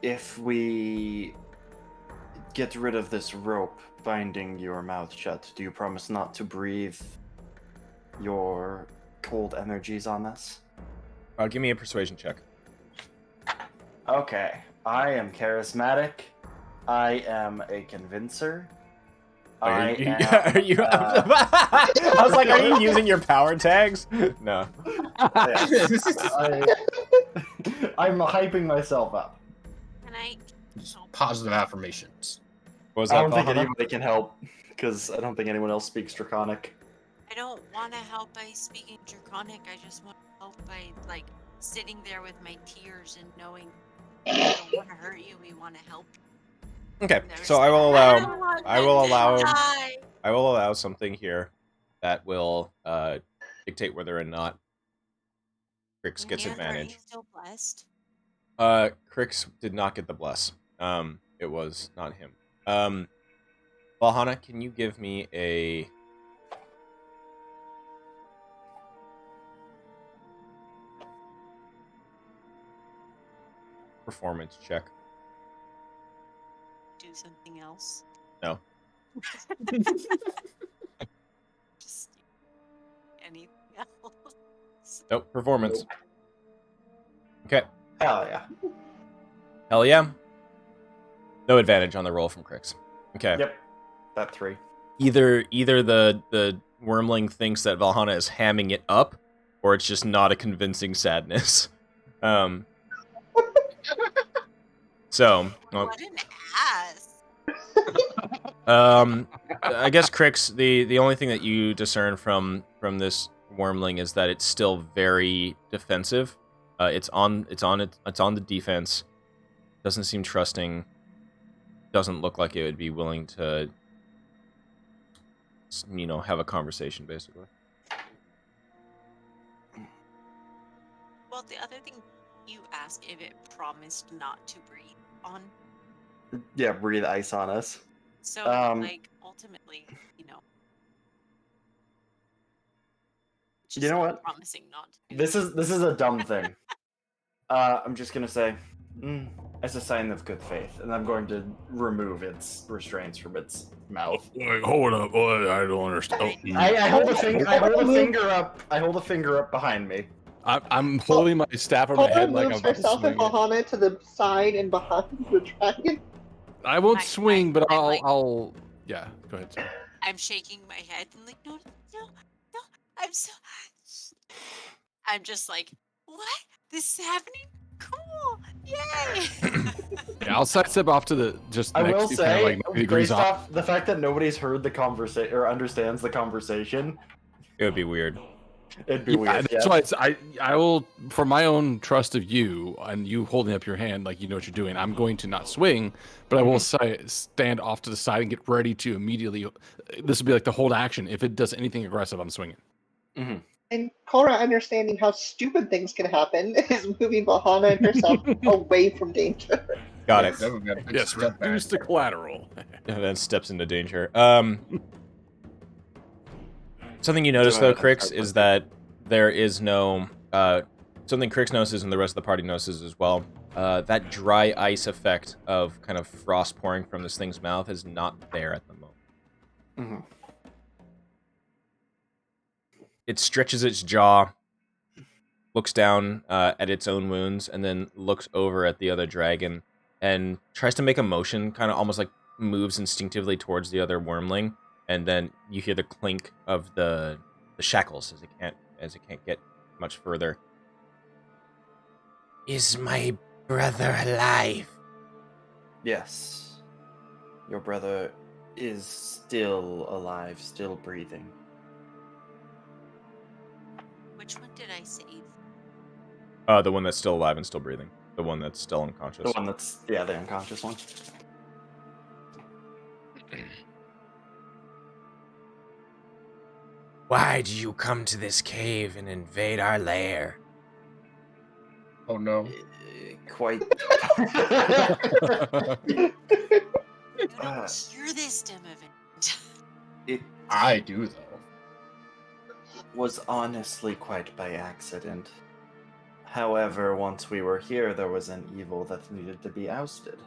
If we get rid of this rope binding your mouth shut, do you promise not to breathe your cold energies on us? Give me a persuasion check. Okay, I am charismatic. I am a convincer. Are you, I was like, are you using your power tags? No. I'm hyping myself up. Can I? Positive affirmations. What was I that, don't think Valhalla? anybody can help, because I don't think anyone else speaks Draconic. I don't want to help by speaking Draconic. I just want to help by sitting there with my tears and knowing we don't want to hurt you. We want to help. Okay, There's so I will I allow don't want I will them to allow die. I will allow something here that will dictate whether or not Crix gets And are advantage. you still blessed? Crix did not get the bless. It was not him. Valhalla, can you give me a performance check? Do something else. No. Just anything else. Nope. Performance. Okay. Hell yeah. Hell yeah. No advantage on the roll from Crix. Okay. Yep. That 3. Either the wormling thinks that Valhalla is hamming it up, or it's just not a convincing sadness. So, What an ass. I guess Crix, the only thing that you discern from this wormling is that it's still very defensive. It's on the defense. Doesn't seem trusting. Doesn't look like it would be willing to, have a conversation, basically. Well, the other thing you asked if it promised not to breathe on. Yeah, breathe ice on us. So, ultimately, just you know what? promising not to. This is a dumb thing. I'm just gonna say, as a sign of good faith, and I'm going to remove its restraints from its mouth. Wait, hold up. I don't understand. I hold a finger up. I hold a finger up behind me. I'm holding my staff over my head like I'm about to herself and swing it. Bahana to the side and behind the dragon. I won't swing, but I'll. Yeah, go ahead. Sorry. I'm shaking my head and like, no. I'm just like, what? This is happening? Cool! Yay! Yeah, I'll sidestep off to the I next will to say, kind of like 90 degrees based off. off the fact that nobody's heard the conversation or understands the conversation, It would be weird. it'd be weird. That's why I will, for my own trust of you and you holding up your hand like you know what you're doing, I'm going to not swing, but I will stand off to the side and get ready to immediately. This will be like the hold action. If it does anything aggressive, I'm swinging. Mm-hmm. And Cora, understanding how stupid things can happen, is moving Bahana and herself away from danger. Got it. Yes, reduce the collateral. And then steps into danger. Something you notice though, Crix, is that there is no something Crix notices and the rest of the party notices as well. That dry ice effect of kind of frost pouring from this thing's mouth is not there at the moment. Mm-hmm. It stretches its jaw, looks down at its own wounds, and then looks over at the other dragon and tries to make a motion, kind of almost like moves instinctively towards the other wormling, and then you hear the clink of the shackles as it can't get much further. Is my brother alive? Yes. Your brother is still alive, still breathing. Which one did I save? The one that's still alive and still breathing. The one that's still unconscious. The one that's, the unconscious one. Why do you come to this cave and invade our lair? Oh no. Quite. You don't hear this dim event. It I do though. was honestly quite by accident. However, once we were here, there was an evil that needed to be ousted,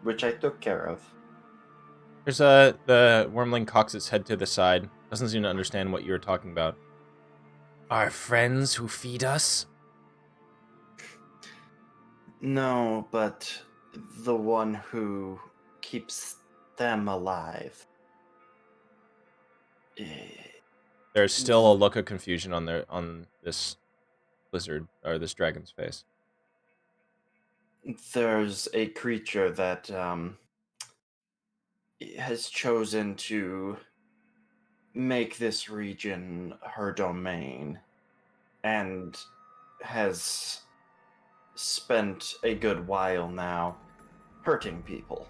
which I took care of. There's the wormling cocks its head to the side. Doesn't seem to understand what you're talking about. Our friends who feed us? No, but the one who keeps them alive. There's still a look of confusion on this lizard or this dragon's face. There's a creature that has chosen to make this region her domain and has spent a good while now hurting people.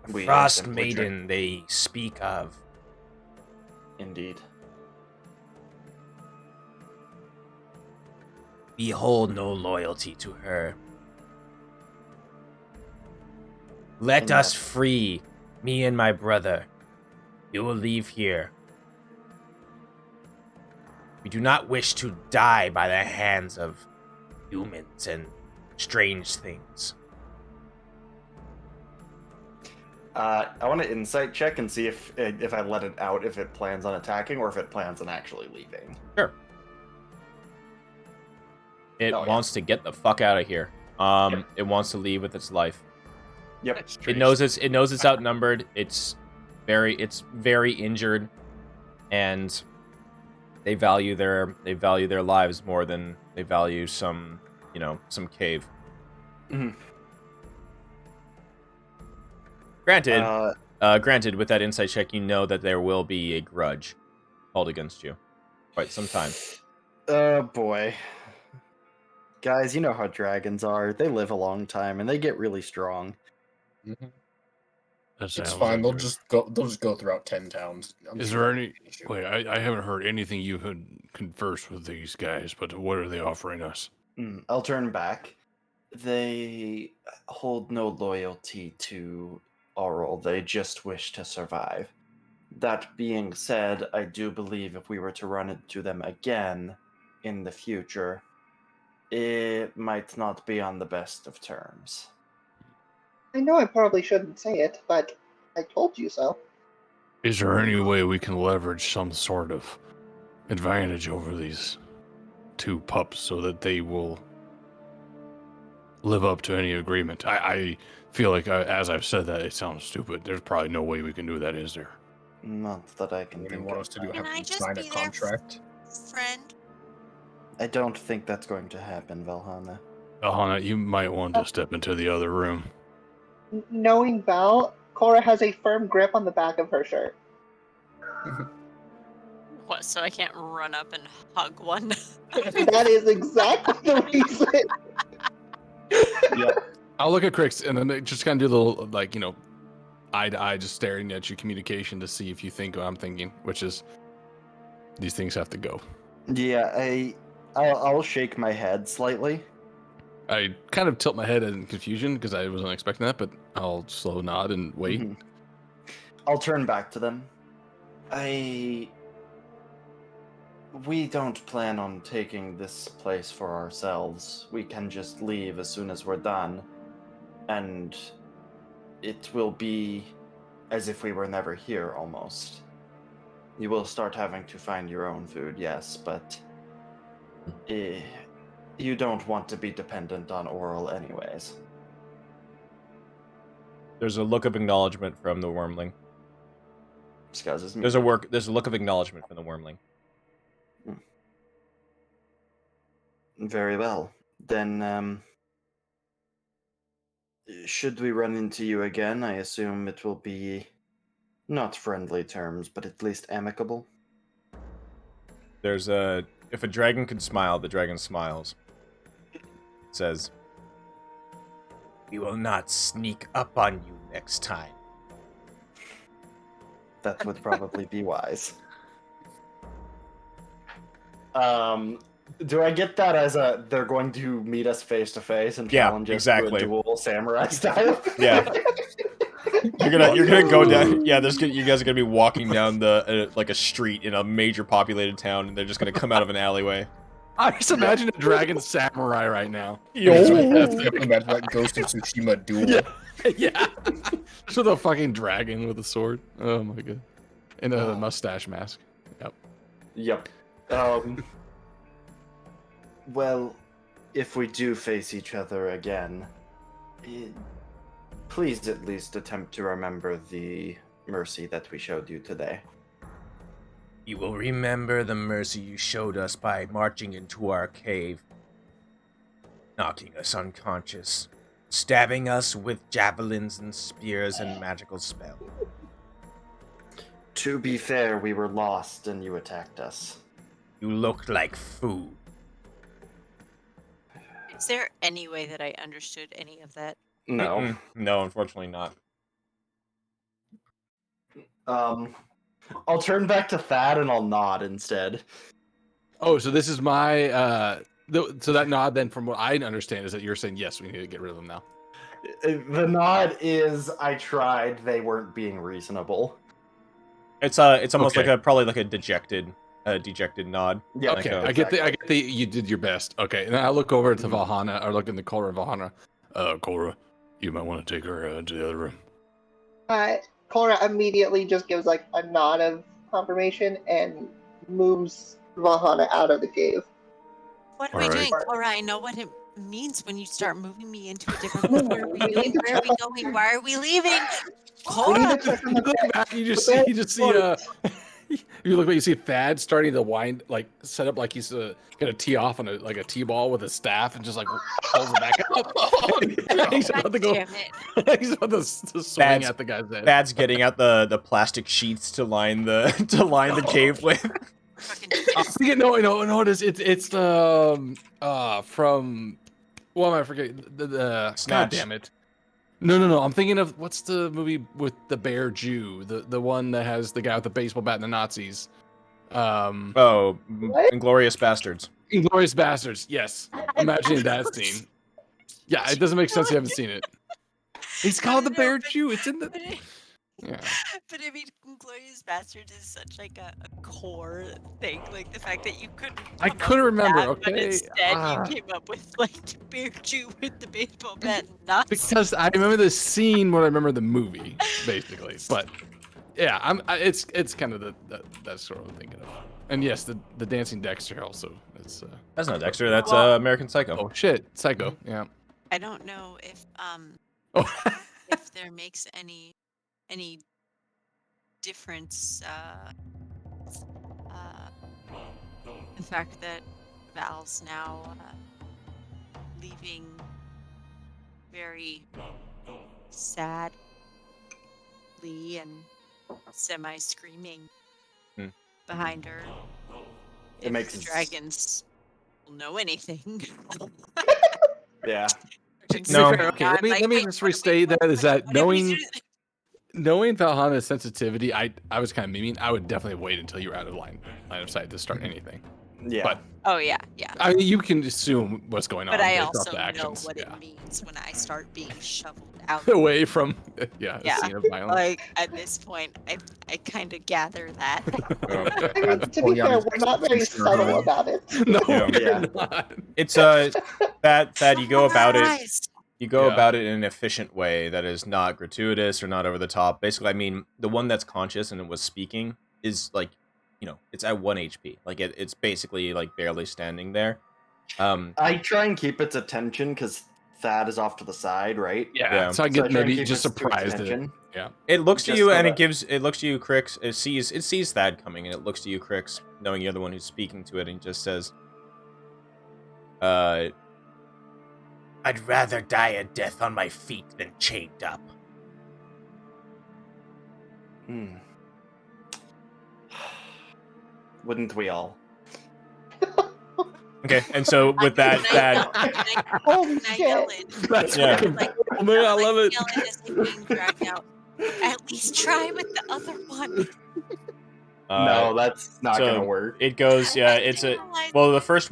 Frostmaiden they speak of. Indeed. We hold no loyalty to her. Let us free me and my brother. You will leave here. We do not wish to die by the hands of humans and strange things. I want to insight check and see if I let it out, if it plans on attacking or if it plans on actually leaving. Sure. It wants to get the fuck out of here. It wants to leave with its life. Yep. It knows it's outnumbered. It's very injured, and they value their lives more than they value some cave. Mm-hmm. Granted, with that insight check, you know that there will be a grudge called against you. Quite some time. Oh boy. Guys, you know how dragons are. They live a long time and they get really strong. It's fine. They'll just go throughout 10 towns. Is there any? Wait, I haven't heard anything you had conversed with these guys, but what are they offering us? I'll turn back. They hold no loyalty to Aurel. They just wish to survive. That being said, I do believe if we were to run into them again in the future, it might not be on the best of terms. I know I probably shouldn't say it, but I told you so. Is there any way we can leverage some sort of advantage over these two pups so that they will live up to any agreement? I feel like, as I've said that, it sounds stupid. There's probably no way we can do that, is there? Not that I can What do you think want of. us to do? Can Have I them just sign be a their contract? friend? I don't think that's going to happen, Valhalla. Ahana, you might want to step into the other room. Knowing Val, Cora has a firm grip on the back of her shirt. What, so I can't run up and hug one? That is exactly the reason. Yep. I'll look at Crix and then just kind of do the little, like, you know, eye to eye, just staring at you, communication to see if you think what I'm thinking, which is these things have to go. Yeah, I'll shake my head slightly. I kind of tilt my head in confusion because I wasn't expecting that, but I'll slow nod and wait. Mhm. I'll turn back to them. We don't plan on taking this place for ourselves. We can just leave as soon as we're done. And it will be as if we were never here, almost. You will start having to find your own food, yes, but you don't want to be dependent on Aurel anyways. There's a look of acknowledgement from the wormling. Scuzz is There's a look of acknowledgement from the wormling. Very well. Then, should we run into you again, I assume it will be not friendly terms, but at least amicable. There's if a dragon could smile, the dragon smiles. It says, "We will not sneak up on you next time." That would probably be wise. Do I get that as they're going to meet us face to face and challenge us to a duel samurai style? Yeah. You're gonna go down. Yeah, you guys are gonna be walking down the like a street in a major populated town, and they're just gonna come out of an alleyway. I just imagine a dragon samurai right now. Imagine that Ghost of Tsushima duel. Yeah. Just with a fucking dragon with a sword. Oh my god. And a mustache mask. Yep. Well, if we do face each other again, please at least attempt to remember the mercy that we showed you today. You will remember the mercy you showed us by marching into our cave, knocking us unconscious, stabbing us with javelins and spears and magical spells. To be fair, we were lost and you attacked us. You looked like food. Is there any way that I understood any of that? No. Mm-mm. No, unfortunately not. I'll turn back to Thad and I'll nod instead. Oh, so this is my so that nod then, from what I understand, is that you're saying yes, we need to get rid of them now. The nod is I tried, they weren't being reasonable. It's almost like a dejected nod. Yeah. Okay, like I get the you did your best. Okay, and then I look over to Valhalla, or look in the Cora Valhalla. Cora, you might want to take her to the other room. Cora immediately just gives like a nod of confirmation and moves Valhalla out of the cave. What are we doing, Cora? I know what it means when you start moving me into a different place. Where are we doing? Where are we going? Why are we leaving? Cora! You look back, you just see You look like you see Thad starting to wind, like set up like he's gonna tee off on a tee ball with a staff and just like pulls it back up. He's about to go. Damn it. He's about to swing at the guy's head. Thad's getting out the plastic sheets to line the cave with. Fucking I'm thinking, no, it is. It's from. What am I forgetting? The Snatch. God damn it. No. I'm thinking of what's the movie with the bear Jew, the one that has the guy with the baseball bat and the Nazis. Oh, What? Inglorious Bastards. Inglorious Bastards. Yes, imagining that scene. Yeah, it doesn't make sense. You haven't seen it. He's called the bear Jew. It's in the. Yeah. But I mean, Glorious Bastards is such like a core thing. Like the fact that you couldn't. I come up couldn't with remember, that, But okay? instead, you came up with like the bear Jew with the baseball bat and Nazis. Because I remember the scene more than I remember the movie, basically. But yeah, it's kind of that's sort of what I'm thinking of. And yes, the dancing Dexter also. It's That's not Dexter. That's Well- American Psycho. oh shit, Psycho. Yeah. I don't know if Oh. if there makes any difference the fact that Val's now leaving very sadly and semi-screaming Hmm. behind her. It If makes the it- dragons will know anything. Yeah. To be No. fair, okay, let me just restate that is that knowing Valhana's sensitivity, I was kind of memeing. I would definitely wait until you were out of line of sight to start anything. Yeah. But Oh yeah, yeah. I mean, you can assume what's going on. But I based off also the know actions. what Yeah. it means when I start being shoveled out. Away from Yeah. a scene of violence. Like at this point, I kind of gather that. I mean, to be fair, we're not very subtle about it. No, Yeah. you're Yeah. not. It's that you go about it. Guys, You go Yeah. about it in an efficient way that is not gratuitous or not over the top. Basically, I mean, the one that's conscious and it was speaking is like, it's at 1 HP. Like it's basically like barely standing there. I try and keep its attention because Thad is off to the side, right? Yeah. Yeah. So I So get I try and maybe keep just its surprised at it. attention. It looks to Just you so and that- it looks to you, Crix. It sees Thad coming and it looks to you, Crix, knowing you're the one who's speaking to it, and just says, I'd rather die a death on my feet than chained up. Hmm. Wouldn't we all? Okay, and so with that, Thad, Holy Can I yell shit. in? That's Yeah. fucking Like, cool, man. I love it. Yell in as I'm being dragged out. At least try with the other one. No, that's not so- gonna work. it goes. Yeah, I it's a. realize- Well, the first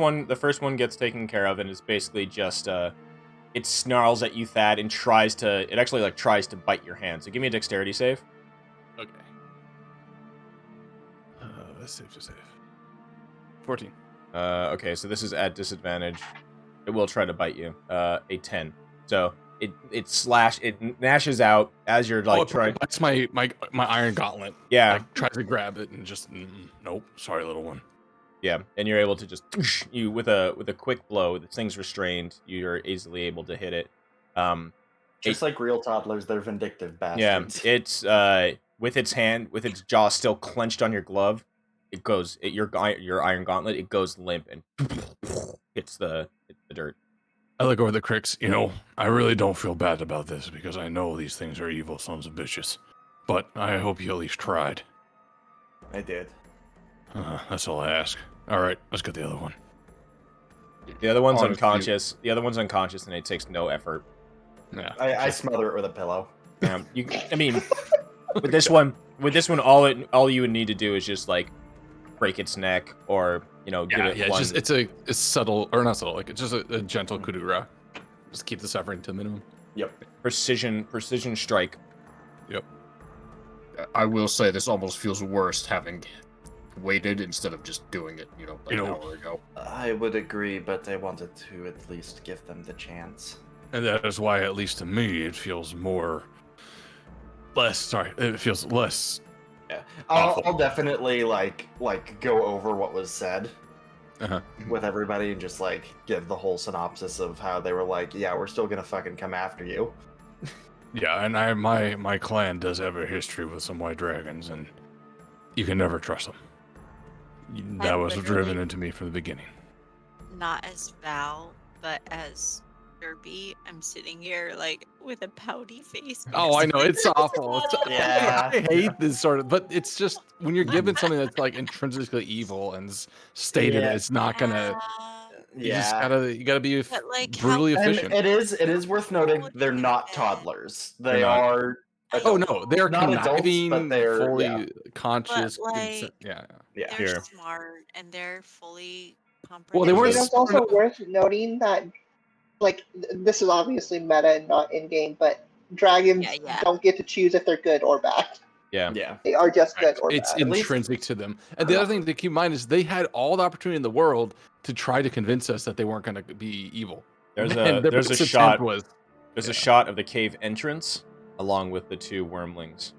one gets taken care of, and it's basically just it snarls at you, Thad, and tries to bite your hand. So give me a dexterity save. Okay. Let's save to save. 14. Okay, so this is at disadvantage. It will try to bite you. A 10. So it gnashes out as you're like trying. That's my iron gauntlet. Yeah, Like, tries to grab it and just nope. Sorry, little one. yeah, and you're able to just you with a quick blow. The thing's restrained. You're easily able to hit it. Just like real toddlers, they're vindictive Yeah, bastards. it's with its jaw still clenched on your glove. It goes your iron gauntlet. It goes limp and hits the dirt. I look over the Crix. I really don't feel bad about this because I know these things are evil sons of bitches. But I hope you at least tried. I did. That's all I ask. All right, let's get the other one. The other one's Honestly- unconscious. The other one's unconscious, and it takes no effort. Yeah. I smother it with a pillow. I mean, with this one, all you would need to do is just like break its neck, or give it Yeah. one. It's subtle or not subtle. Like it's just a gentle kudura. Just keep the suffering to a minimum. precision strike. I will say this almost feels worse having waited instead of just doing it, an hour ago. I would agree, but I wanted to at least give them the chance. And that is why, at least to me, it feels it feels less. Yeah, Awful. I'll definitely like go over what was said Uh-huh. with everybody and just like give the whole synopsis of how they were like, yeah, we're still gonna fucking come after you. Yeah, and my clan does have a history with some white dragons, and You can never trust them. That I was literally- driven into me from the beginning. Not as Val, but as Derby. I'm sitting here like with a pouty face. Oh, I know, it's awful. Yeah. I hate this sort of, but it's just when you're given something that's like intrinsically evil and stated Yeah. that it's not gonna. You just Yeah. you gotta be But, like, brutally how- And efficient. it is worth noting Well, they're yeah. not toddlers. They not. are. Oh adults. no, they're Not adults, but conniving, they're- fully yeah. conscious. But, like, Yeah. Yeah. They're Here. smart and they're fully comprehensive. Well, they I mean, weren't it's smart also enough- worth noting that, like, this is obviously meta and not in game, but dragons Yeah. don't get to choose if they're good or bad. Yeah. Yeah. They are just good or It's bad. At least- intrinsic to them. And the other thing to keep in mind is they had all the opportunity in the world to try to convince us that they weren't going to be evil. There's And a their there's a best shot. attempt was There's yeah. a shot of the cave entrance along with the 2 wormlings.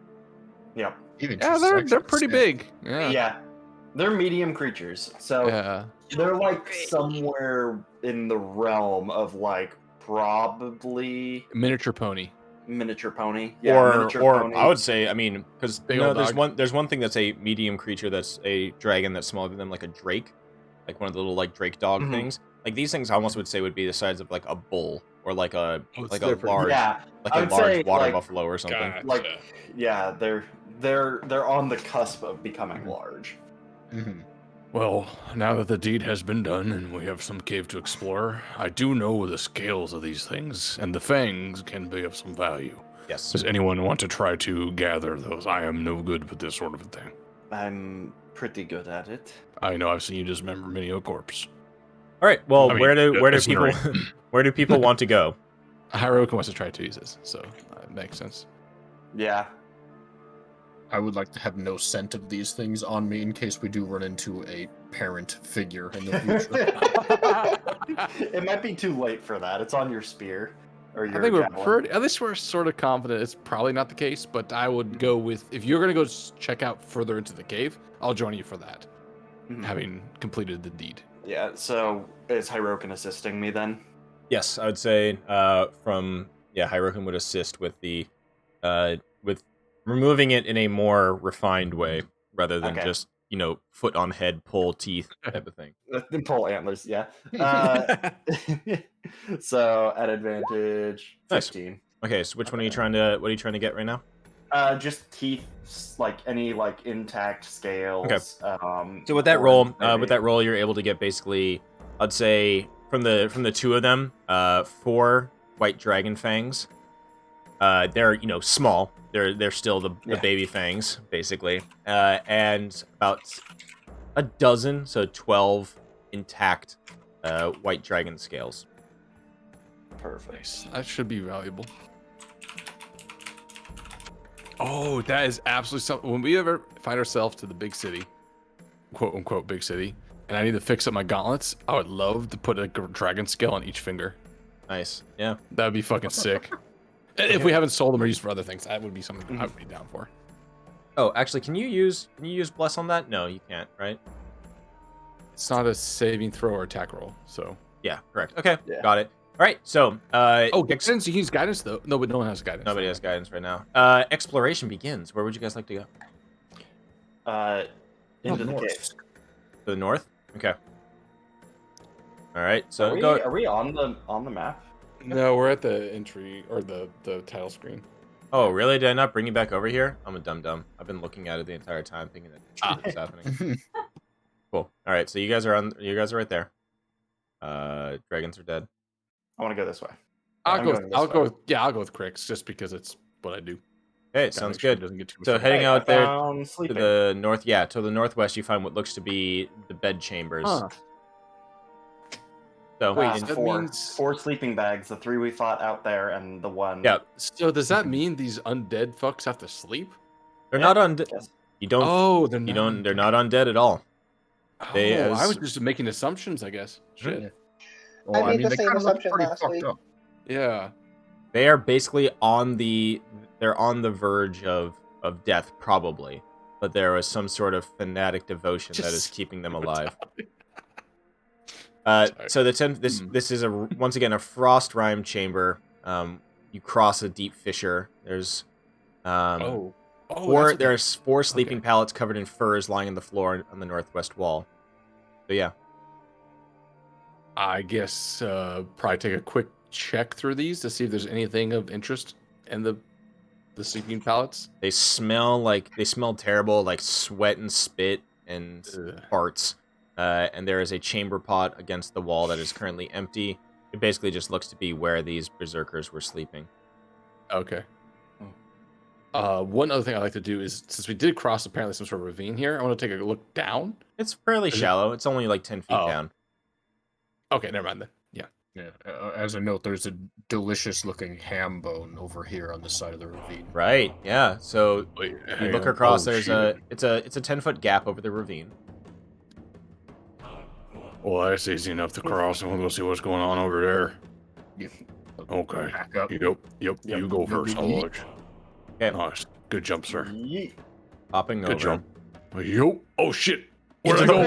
Yep. Even yeah, just they're actually pretty sad. big. Yeah. Yeah. They're medium creatures. So Yeah. they're like Great. somewhere in the realm of like probably Miniature pony. miniature pony. or pony. I would say, I mean, because Big old dog. there's one thing that's a medium creature that's a dragon that's smaller than them, like a drake, like one of the little like drake dog Mhm. things. Like these things, I almost would say would be the size of like a bull or like a Oh, it's like a different. large Yeah. like I a would large say, water like, buffalo or something. Gotcha. Like yeah, they're on the cusp of becoming large. Mhm. Well, now that the deed has been done and we have some cave to explore, I do know the scales of these things, and the fangs can be of some value. Yes. Does anyone want to try to gather those? I am no good with this sort of thing. I'm pretty good at it. I know I've seen you dismember many a corpse. All right. Well, I mean, where do that's people right. where do people want to go? Hiroka wants to try to use this, so it makes sense. Yeah. I would like to have no scent of these things on me in case we do run into a parent figure in the future. It might be too late for that. It's on your spear or your I think we're javelin. at least we're sort of confident it's probably not the case, but I would go with, if you're going to go check out further into the cave, I'll join you for that, Mhm. having completed the deed. Yeah, so is Hirokin assisting me then? Yes, I would say Hirokin would assist with the with removing it in a more refined way rather than Okay. just, foot on head, pull teeth type of thing. The pull antlers, yeah. So at advantage Nice. 15. Okay, so what are you trying to get right now? Just teeth, like any like intact scales. Okay. So with that roll, you're able to get basically, I'd say from the 2 of them, 4 white dragon fangs. They're small. They're still the baby fangs basically, and about a dozen, so 12 intact white dragon scales. Perfect. That should be valuable. Oh, that is absolutely something. When we ever find ourselves to the big city, quote unquote big city, and I need to fix up my gauntlets, I would love to put a dragon scale on each finger. Nice, yeah. That would be fucking sick. If we haven't sold them or used for other things, that would be something I would be down for. Oh, actually, can you use bless on that? No, you can't, right? It's not a saving throw or attack roll, so. Yeah, correct. Okay, Yeah. got it. All right, so Guidance. You can use guidance though. No, but no one has guidance. nobody has guidance right now. Exploration begins. Where would you guys like to go? Into the north. cave. To the north. Okay. All right, so Are we on the map? No, we're at the entry or the title screen. Oh, really? Did I not bring you back over here? I'm a dum-dum. I've been looking at it the entire time, thinking that what's happening. Cool. All right, so you guys are right there. Dragons are dead. I want to go this way. I'll I'm go. going this I'll way. go. Yeah, I'll go with Crix just because it's what I do. Okay, Gotta sounds make sure it good. doesn't get too So much heading Hey, out I there found to sleeping. the north, to the northwest, you find what looks to be the bed chambers. Huh. So Wait, in- that four. means- 4 sleeping bags, the 3 we fought out there, and the one. yeah, So does that mean these undead fucks have to sleep? they're Yeah. not undead. Yes. You don't. Oh, they're you not. don't. They're not undead at all. They Oh, I as- was just making assumptions, I guess. Shit. Yeah. Well, I made the they same kinda look assumption pretty last fucked week. up. Yeah. They are basically on the verge of death, probably, but there was some sort of fanatic devotion that is Just keeping them alive. Sorry. So this is once again a frost rime chamber. You cross a deep fissure. There's Oh. that's okay. 4 sleeping Okay. pallets covered in furs lying on the floor on the northwest wall. So yeah. I guess probably take a quick check through these to see if there's anything of interest in the sleeping pallets. They smell terrible, like sweat and spit and farts. And there is a chamber pot against the wall that is currently empty. It basically just looks to be where these berserkers were sleeping. Okay. One other thing I'd like to do is, since we did cross apparently some sort of ravine here, I want to take a look down. It's fairly shallow. It's only like 10 feet down. Okay, never mind then. Yeah. As a note, there's a delicious-looking ham bone over here on the side of the ravine. Right. Yeah. So Wait, you look across. There's a 10-foot gap over the ravine. Well, that's easy enough to cross, and we'll go see what's going on over there. Yep. Okay. Back up. Yep. You go first. I'll watch. Okay. Nice. Good jump, sir. Yeet. Hopping over. Good jump. Yep. Oh shit. Where'd I go?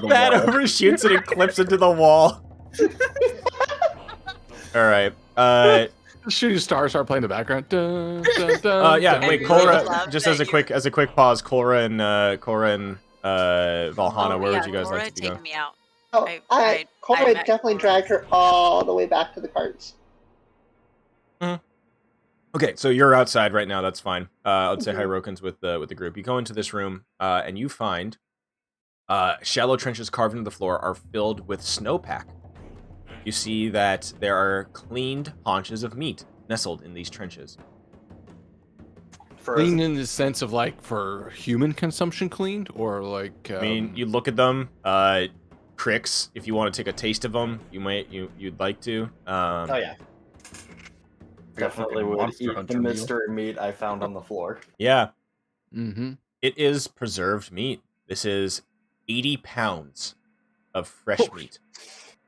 Thad overshoots it and clips into the wall. All right. Shooting stars start playing the background. Dun, dun, dun, Yeah. dun. Wait, I Cora. love Just that as a quick pause. Cora and Valhalla. Where would you guys Cora like to go? taking me out. Oh, Cora met definitely Cora. dragged her all the way back to the carts. Okay, so you're outside right now. That's fine. I'd say Hyrokin's with the group. You go into this room, and you find shallow trenches carved into the floor are filled with snowpack. You see that there are cleaned haunches of meat nestled in these trenches. Clean in the sense of like for human consumption cleaned, or like I mean, you look at them, cricks. If you want to take a taste of them, you'd like to. Oh yeah. Definitely would Monster eat the Hunter meal. mystery meat I found on the floor. Yeah, Mm-hmm. it is preserved meat. This is 80 pounds of fresh meat.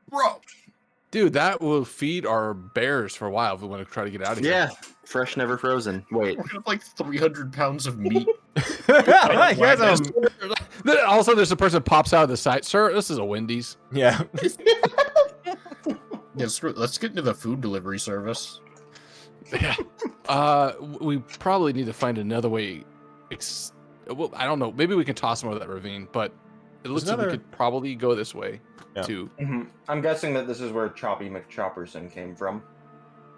Bro! Dude, that will feed our bears for a while if we want to try to get out of here. Yeah, fresh, never frozen. Wait, We're gonna have like 300 pounds of meat. Here's Then all of a sudden, there's a person that pops out of the side. Sir, this is a Wendy's. Yeah. Yeah, let's get into the food delivery service. Yeah. We probably need to find another way. Well, I don't know. Maybe we can toss them over that ravine, but it looks like we could probably go this way too. I'm guessing that this is where Choppy McChopperson came from.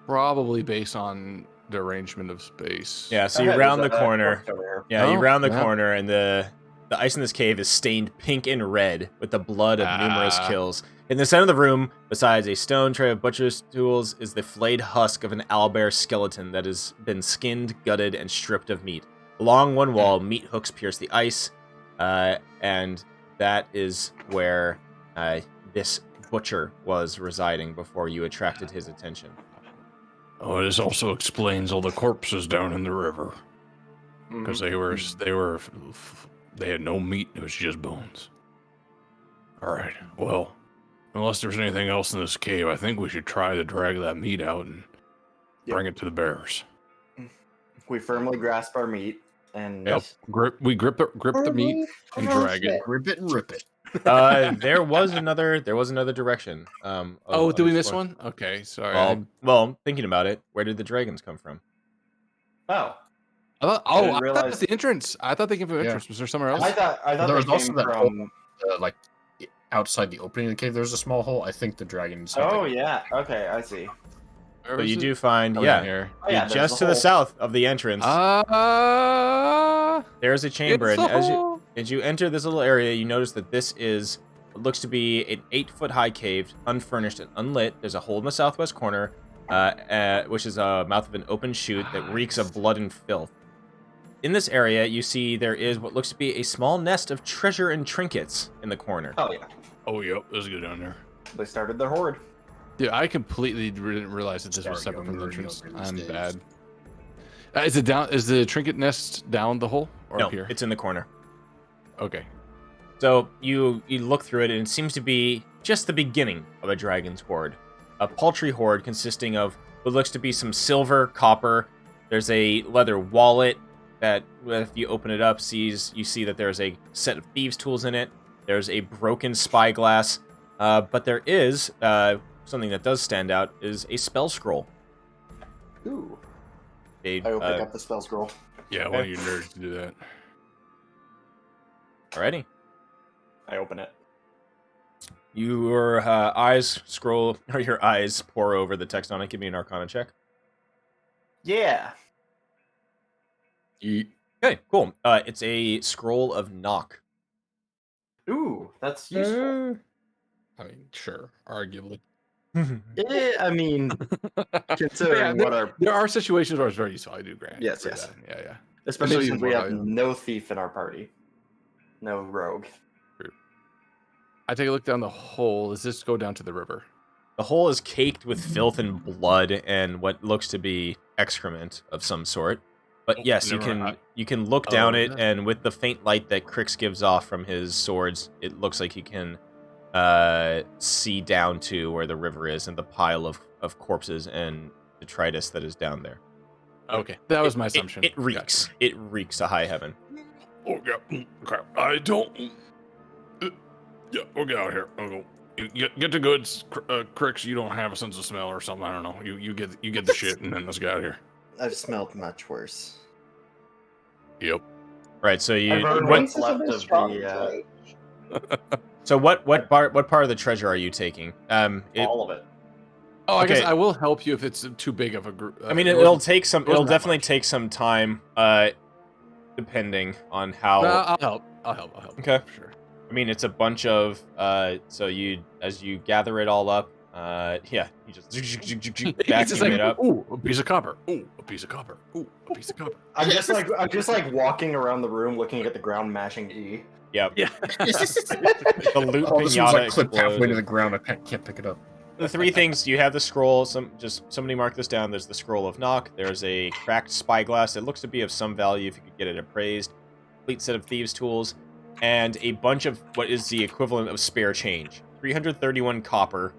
Probably based on the arrangement of space. Yeah, so you round the corner. Yeah, you Oh, round the yeah. corner, and the ice in this cave is stained pink and red with the blood of numerous kills. In the center of the room, besides a stone tray of butcher's tools, is the flayed husk of an owlbear skeleton that has been skinned, gutted, and stripped of meat. Along one wall, meat hooks pierce the ice, and that is where this butcher was residing before you attracted his attention. Oh, this also explains all the corpses down in the river because they had no meat. It was just bones. All right. Well, unless there's anything else in this cave, I think we should try to drag that meat out and bring it to the bears. We firmly grasp our meat and Grip the meat and drag it. Rip it and rip it. There was another direction. Did we miss one? Okay, sorry. Well, thinking about it, where did the dragons come from? Oh, I thought didn't that realize- was the entrance. I thought they came from the entrance. Was there somewhere else? I thought There they was came also that from. like outside the opening of the cave, there's a small hole. I think the dragons. have, Oh like, yeah, okay, I see. Where But was you it? do find, Oh, here. Oh, yeah, there's Just a to the hole. south of the entrance, there's a chamber, it's and a hole. as you enter this little area, you notice that this is what looks to be an 8-foot high cave, unfurnished and unlit. There's a hole in the southwest corner, which is a mouth of an open chute that reeks of blood and filth. In this area, you see there is what looks to be a small nest of treasure and trinkets in the corner. Oh yeah, Oh, yep. Let's go down there. they started their horde. Dude, I completely didn't realize that this was Start separate from the younger and entrance. younger these I'm days. bad. Is it down? Is the trinket nest down the hole or No, up here? it's in the corner. Okay. So you look through it, and it seems to be just the beginning of a dragon's horde. A paltry horde consisting of what looks to be some silver, copper. There's a leather wallet that, if you open it up, you see that there's a set of thieves' tools in it. There's a broken spyglass, but there is something that does stand out is a spell scroll Ooh. Jade, I will pick up the spell scroll. Yeah, one of you nerds do that. Alrighty. I open it. Your eyes scroll, or your eyes pour over the text on it. Give me an Arcana check. Yeah. Okay, cool. It's a scroll of knock. Ooh, that's useful. I mean, sure, arguably. I mean, considering what our there are situations where it's very useful. I do grant. Yes, for yes. that. Yeah. especially you since we more have valuable. no thief in our party, no rogue. I take a look down the hole. Does this go down to the river? The hole is caked with filth and blood and what looks to be excrement of some sort. But yes, you can look down it, and with the faint light that Crix gives off from his swords, it looks like you can see down to where the river is and the pile of corpses and detritus that is down there. Okay, that was my assumption. It reeks. Gotcha. It reeks to high heaven. Oh yeah, crap. I don't. Yeah, we'll get out of here. I'll go. You get the goods, Crix. You don't have a sense of smell or something. I don't know. You get the shit, and then let's get out of here. I've smelled much worse. Yep. Right. So you. What's Racism left is of strong the? tonight. So what part of the treasure are you taking? All of it. Oh, I guess Okay. I will help you if it's too big of a group. I mean, it'll definitely take some time, depending on how. No, I'll help. Okay. For sure. I mean, it's a bunch of so as you gather it all up, yeah, you just It's just vacuum it up. Ooh, a piece of copper. Ooh, a piece of copper. Ooh, a piece of copper. I'm just like walking around the room, looking at the ground, mashing E. Yep. Yeah. The loot Oh, this one's pinata like clipped halfway to explodes. the ground. I can't pick it up. The three things you have: the scroll. Somebody mark this down. There's the scroll of knock. There's a cracked spyglass that looks to be of some value if you could get it appraised. Complete set of thieves' tools, and a bunch of what is the equivalent of spare change: 331 copper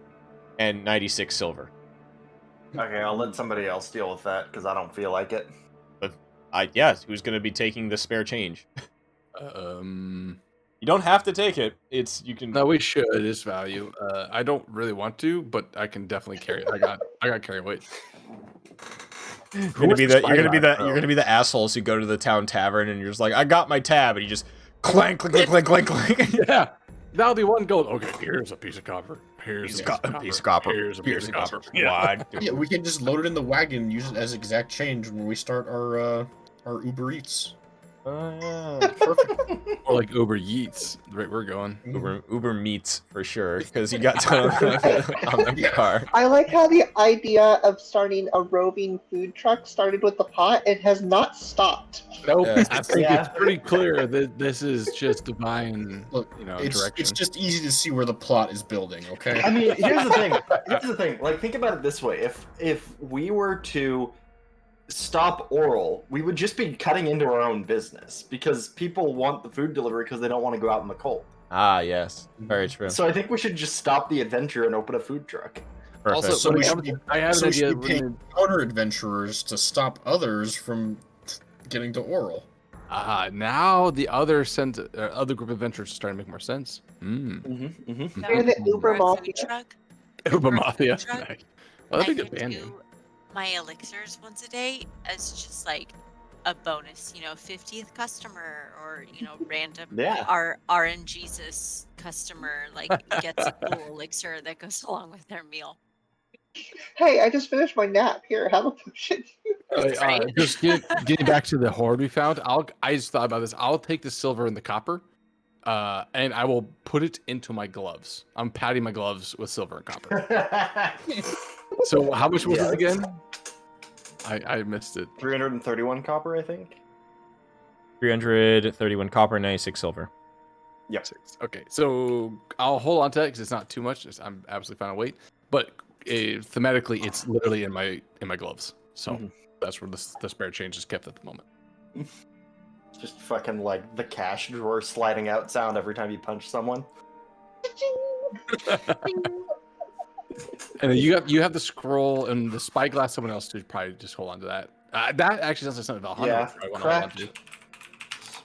and 96 silver. Okay, I'll let somebody else deal with that because I don't feel like it. Yeah, who's going to be taking the spare change? You You don't have to take it. You can. No, we should. It's value. I don't really want to, but I can definitely carry it. I got carry weight. You're gonna be the assholes who go to the town tavern and you're just like, I got my tab, and you just clank, clank, clank, clank, clank. Yeah, that'll be one gold. Okay, here's a piece of copper. Here's a piece of copper. Here's a piece of copper. What? Yeah, we can just load it in the wagon and use it as exact change when we start our Uber Eats. Perfect. Or like Uber Yeats, right? We're going. Uber meats for sure, because you got ton on the car. I like how the idea of starting a roving food truck started with the pot. It has not stopped. Nope. Yeah. I think it's pretty clear that this is just divine, Look, direction. It's just easy to see where the plot is building. Okay. I mean, here's the thing. Like, think about it this way: if we were to stop oral, we would just be cutting into our own business because people want the food delivery because they don't want to go out in the cold. Ah, yes, very true. So I think we should just stop the adventure and open a food truck. Perfect. Also, So we I should be, have an so we idea. should be paying counter adventurers to stop others from getting to oral. Now the other other group of adventurers are starting to make more sense. You're the Uber Mafia. Truck. Uber Mafia. Truck. Nice. Well, that'd be I a good can band name. do my elixirs once a day as just like a bonus, 50th customer or random Yeah. RNGesus customer like gets a cool elixir that goes along with their meal. Hey, I just finished my nap. Here, have a potion. Right. Just getting back to the hoard we found. I just thought about this. I'll take the silver and the copper, and I will put it into my gloves. I'm patting my gloves with silver and copper. So how much was it again? I missed it. 331 copper, I think. 331 copper, 96 silver. Yep. Okay, so I'll hold on to that because it's not too much. I'm absolutely fine to wait. But thematically, it's literally in my gloves. So that's where the spare change is kept at the moment. Just fucking like the cash drawer sliding out sound every time you punch someone. And then you have the scroll and the spyglass. Someone else should probably just hold on to that. That actually sounds like something Valhalla Yeah, would probably want to hold on to.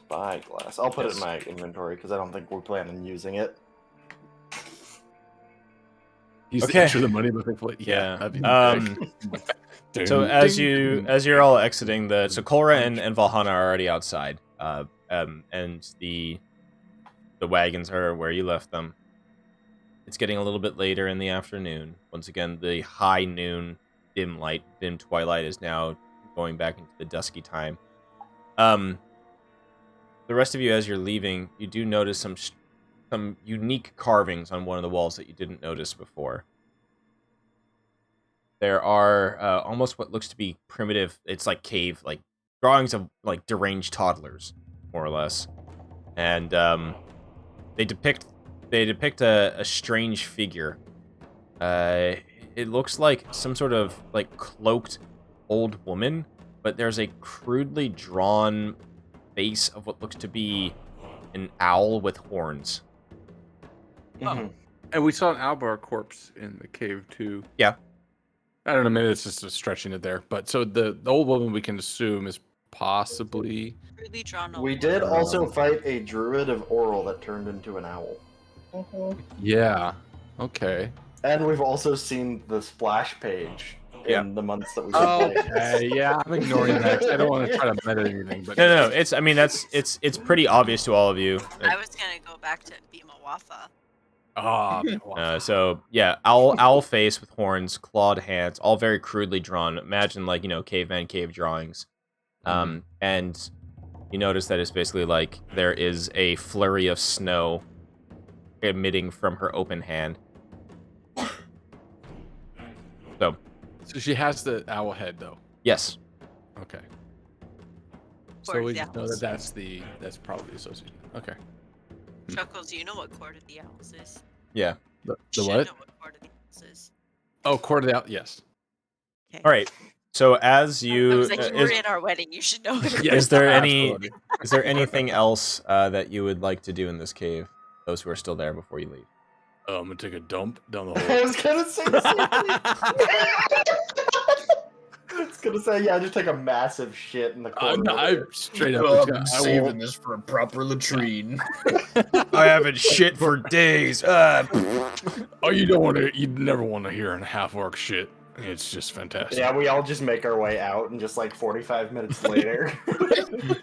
Spyglass. I'll put it in my inventory because I don't think we plan on using it. Use Okay. the extra the money, but thankfully, Yeah. that'd be So as you're all exiting so Korra and Valhalla are already outside. And the wagons are where you left them. It's getting a little bit later in the afternoon. Once again, the high noon dim twilight is now going back into the dusky time. The rest of you, as you're leaving, you do notice some unique carvings on one of the walls that you didn't notice before. There are almost what looks to be primitive. It's like cave, like drawings of like deranged toddlers, more or less, and they depict a strange figure. It looks like some sort of like cloaked old woman, but there's a crudely drawn face of what looks to be an owl with horns. Oh. And we saw an Albar corpse in the cave too. Yeah. I don't know, maybe it's just stretching it there. But so the old woman we can assume is possibly Really drawn. We did also fight a druid of Oral that turned into an owl. Yeah. Okay. And we've also seen the splash page in the months that we've been playing. Yeah, I'm ignoring that. I don't want to try to meta anything, but No. It's pretty obvious to all of you. I was gonna go back to Bima Wafa. So yeah, owl face with horns, clawed hands, all very crudely drawn. Imagine like caveman cave drawings. And you notice that it's basically like there is a flurry of snow emitting from her open hand. So she has the owl head though. Yes. Okay. So we just know that that's probably associated. Okay. Chuckles, do you know what Court of the Owls is? Yeah. The You what? know what Court of the Owls is. Oh, Court of the Owl. Yes. Okay. All right. So as I you was like, you were in our wedding. You should know. Yeah, is there absolutely. is there anything else that you would like to do in this cave? Those who are still there before you leave. I'm gonna take a dump down the I hole. was gonna say the same thing. I was gonna say, yeah, just take a massive shit in the corner. I'm straight up. Well, I've been saving this for a proper latrine. I haven't shit for days. Oh, you never want to hear a half-orc shit. It's just fantastic. Yeah, we all just make our way out, and just like 45 minutes later.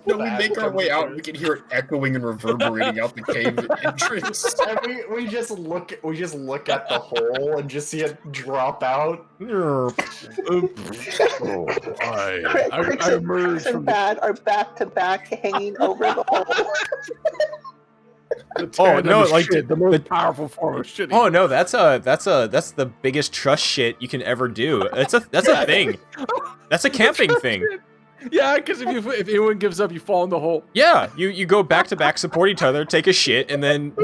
No, we make our way out and we can hear it echoing and reverberating out the cave entrance. And we just look at the hole and just see it drop out. I emerged and from Bad are back to back hanging over the hole. the most powerful form of shit. Oh no, that's the biggest trust shit you can ever do. That's a thing. That's a camping thing. Yeah, because if anyone gives up, you fall in the hole. Yeah, you go back to back, support each other, take a shit, and then.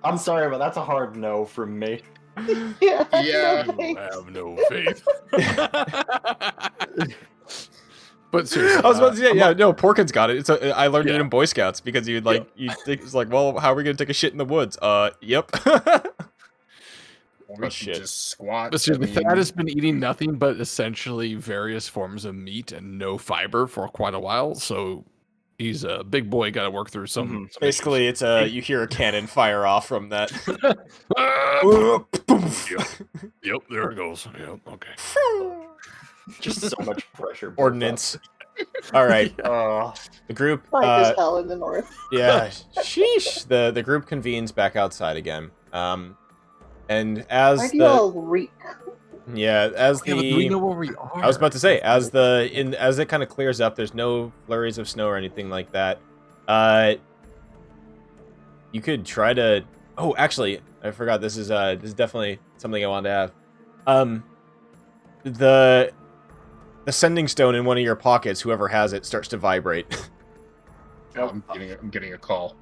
I'm sorry, but that's a hard no from me. Yeah. You thanks. have no faith. But seriously, I was about to say, no, Porkins got it. I learned it Yeah. in Boy Scouts because you think it's like, well, how are we gonna take a shit in the woods? Yep. Or we can shit. just squat. But seriously, Thad has been eating nothing but essentially various forms of meat and no fiber for quite a while, so he's a big boy. Got to work through some. Basically, it's you hear a cannon fire off from that. Yep, there it goes. Yep, okay. Just so much pressure. Ordnance. All right. The group. Like as hell in the north. Yeah. Sheesh. The group convenes back outside again. And as Why do you all reek? as Yeah, but we know where we are. I was about to say, as it kind of clears up, there's no flurries of snow or anything like that. You could try to. Oh, actually, I forgot. This is definitely something I wanted to have. The sending stone in one of your pockets, whoever has it, starts to vibrate. I'm getting a call.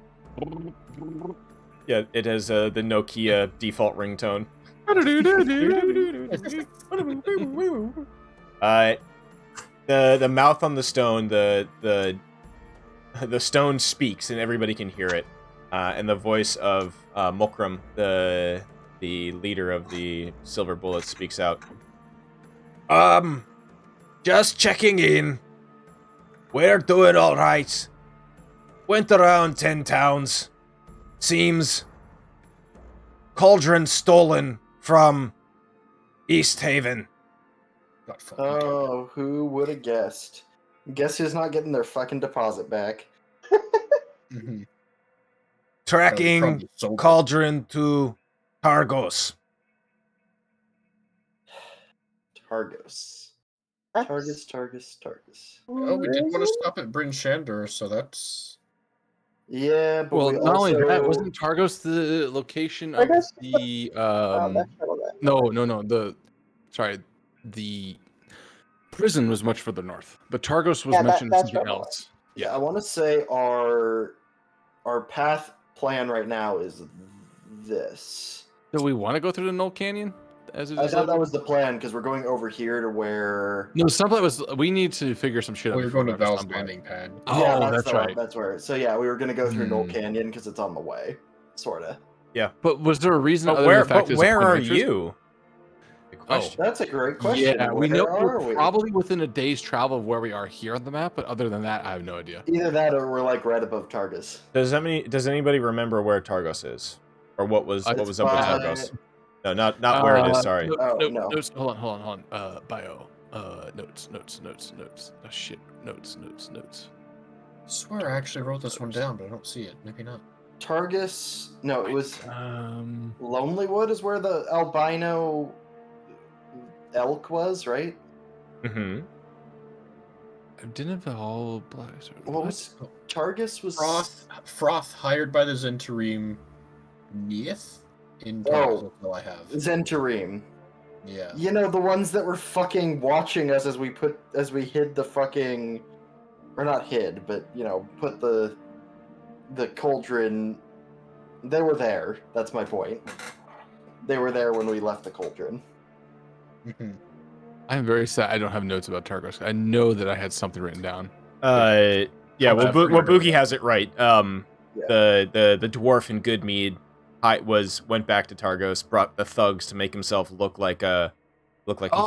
Yeah, it has the Nokia default ringtone. The mouth on the stone, the stone speaks, and everybody can hear it. And the voice of Mokram, the leader of the Silver Bullets, speaks out. Just checking in. We're doing all right. Went around 10 towns. Seems cauldron stolen from East Haven. God fucking damn it. Oh, who would have guessed? Guess who's not getting their fucking deposit back? Mhm. Tracking Probably sold it. cauldron to Targos. Targos. That's Targus. Oh, we did want to risen? stop at Bryn Shander, so that's... Yeah, but Well, we not also... only that, wasn't Targos the location of Targos? the That shuttle then. the prison was much further north, but Targos was Yeah, mentioned that's something right. else. Yeah, I want to say our path plan right now is this. Do we want to go through the Knoll Canyon? As it I is thought that labeled? was the plan because we're going over here to where. No, something was. We need to figure some shit out. Oh, you're before going to we ever Val's stop by. landing pad. Oh, that's right. That's where. So yeah, we were gonna go through Knoll Hmm. Canyon because it's on the way, sorta. But was there a reason? But other where? than the fact But it's a where point of are interest? you? Good question. That's a great question. Yeah, we Where know are we're we? probably within a day's travel of where we are here on the map, but other than that, I have no idea. Either that or we're like right above Targus. Does anybody remember where Targos is, or what was up with Targos? No, not where it is. Sorry. No. Notes. Hold on. Bio. Notes. Oh shit. Notes. I swear I actually wrote this one down, but I don't see it. Maybe not. Targus. No, it was Um. Lonelywood is where the albino elk was, right? Mm-hmm. Didn't all black? What was Targus was Froth hired by the Zentarim Neith in Oh. Targus, that's all I have. Zentarim. Yeah. You know, the ones that were fucking watching us as we hid the fucking, or not hid, but put the cauldron. They were there. That's my point. They were there when we left the cauldron. Mhm. I'm very sad. I don't have notes about Targos. I know that I had something written down. Yeah. Well, I've heard of Boogie it. has it right. The dwarf in Goodmead went back to Targos, brought the thugs to make himself look like a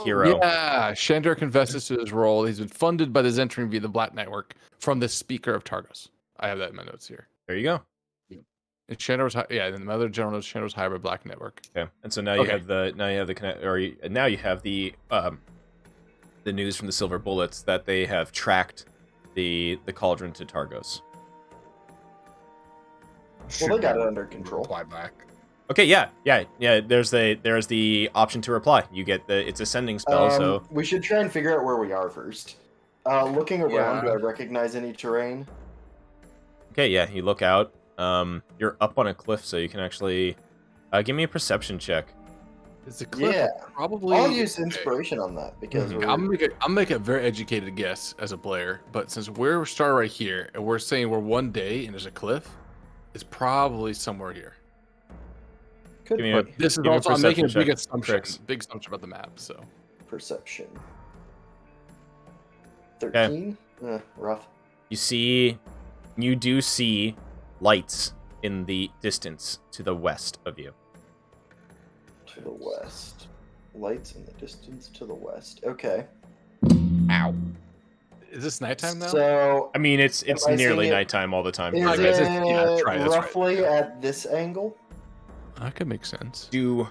hero. Yeah, Shandor confesses to his role. He's been funded by the Zentrim via the Black Network from the Speaker of Targos. I have that in my notes here. There you go. And Shandor was and the other general knows Shandor was hired by Black Network. Okay. And so now you have the news from the Silver Bullets that they have tracked the cauldron to Targos. Well, they got it under control. Reply back. Okay, yeah. There's the option to reply. You get it's a sending spell, so We should try and figure out where we are first. Looking around, do Yeah. I recognize any terrain? okay, yeah. You look out. You're up on a cliff, so you can actually give me a perception check. It's a cliff. Yeah. Probably. I'll use inspiration on that because we're... I'm making a very educated guess as a player, but since we're starting right here and we're saying we're one day and there's a cliff, it's probably somewhere here. Could Give me a- be This is Give me a also I'm making a perception big check, assumption, Trix. about the map. So perception. 13? Rough. You do see lights in the distance to the west of you. To the west. Lights in the distance to the west. Okay. Ow. is this nighttime now? So, I mean, it's Am I nearly seeing it? nighttime all the time. is Alright, it guys, that's right. roughly at this angle? That could make sense. Due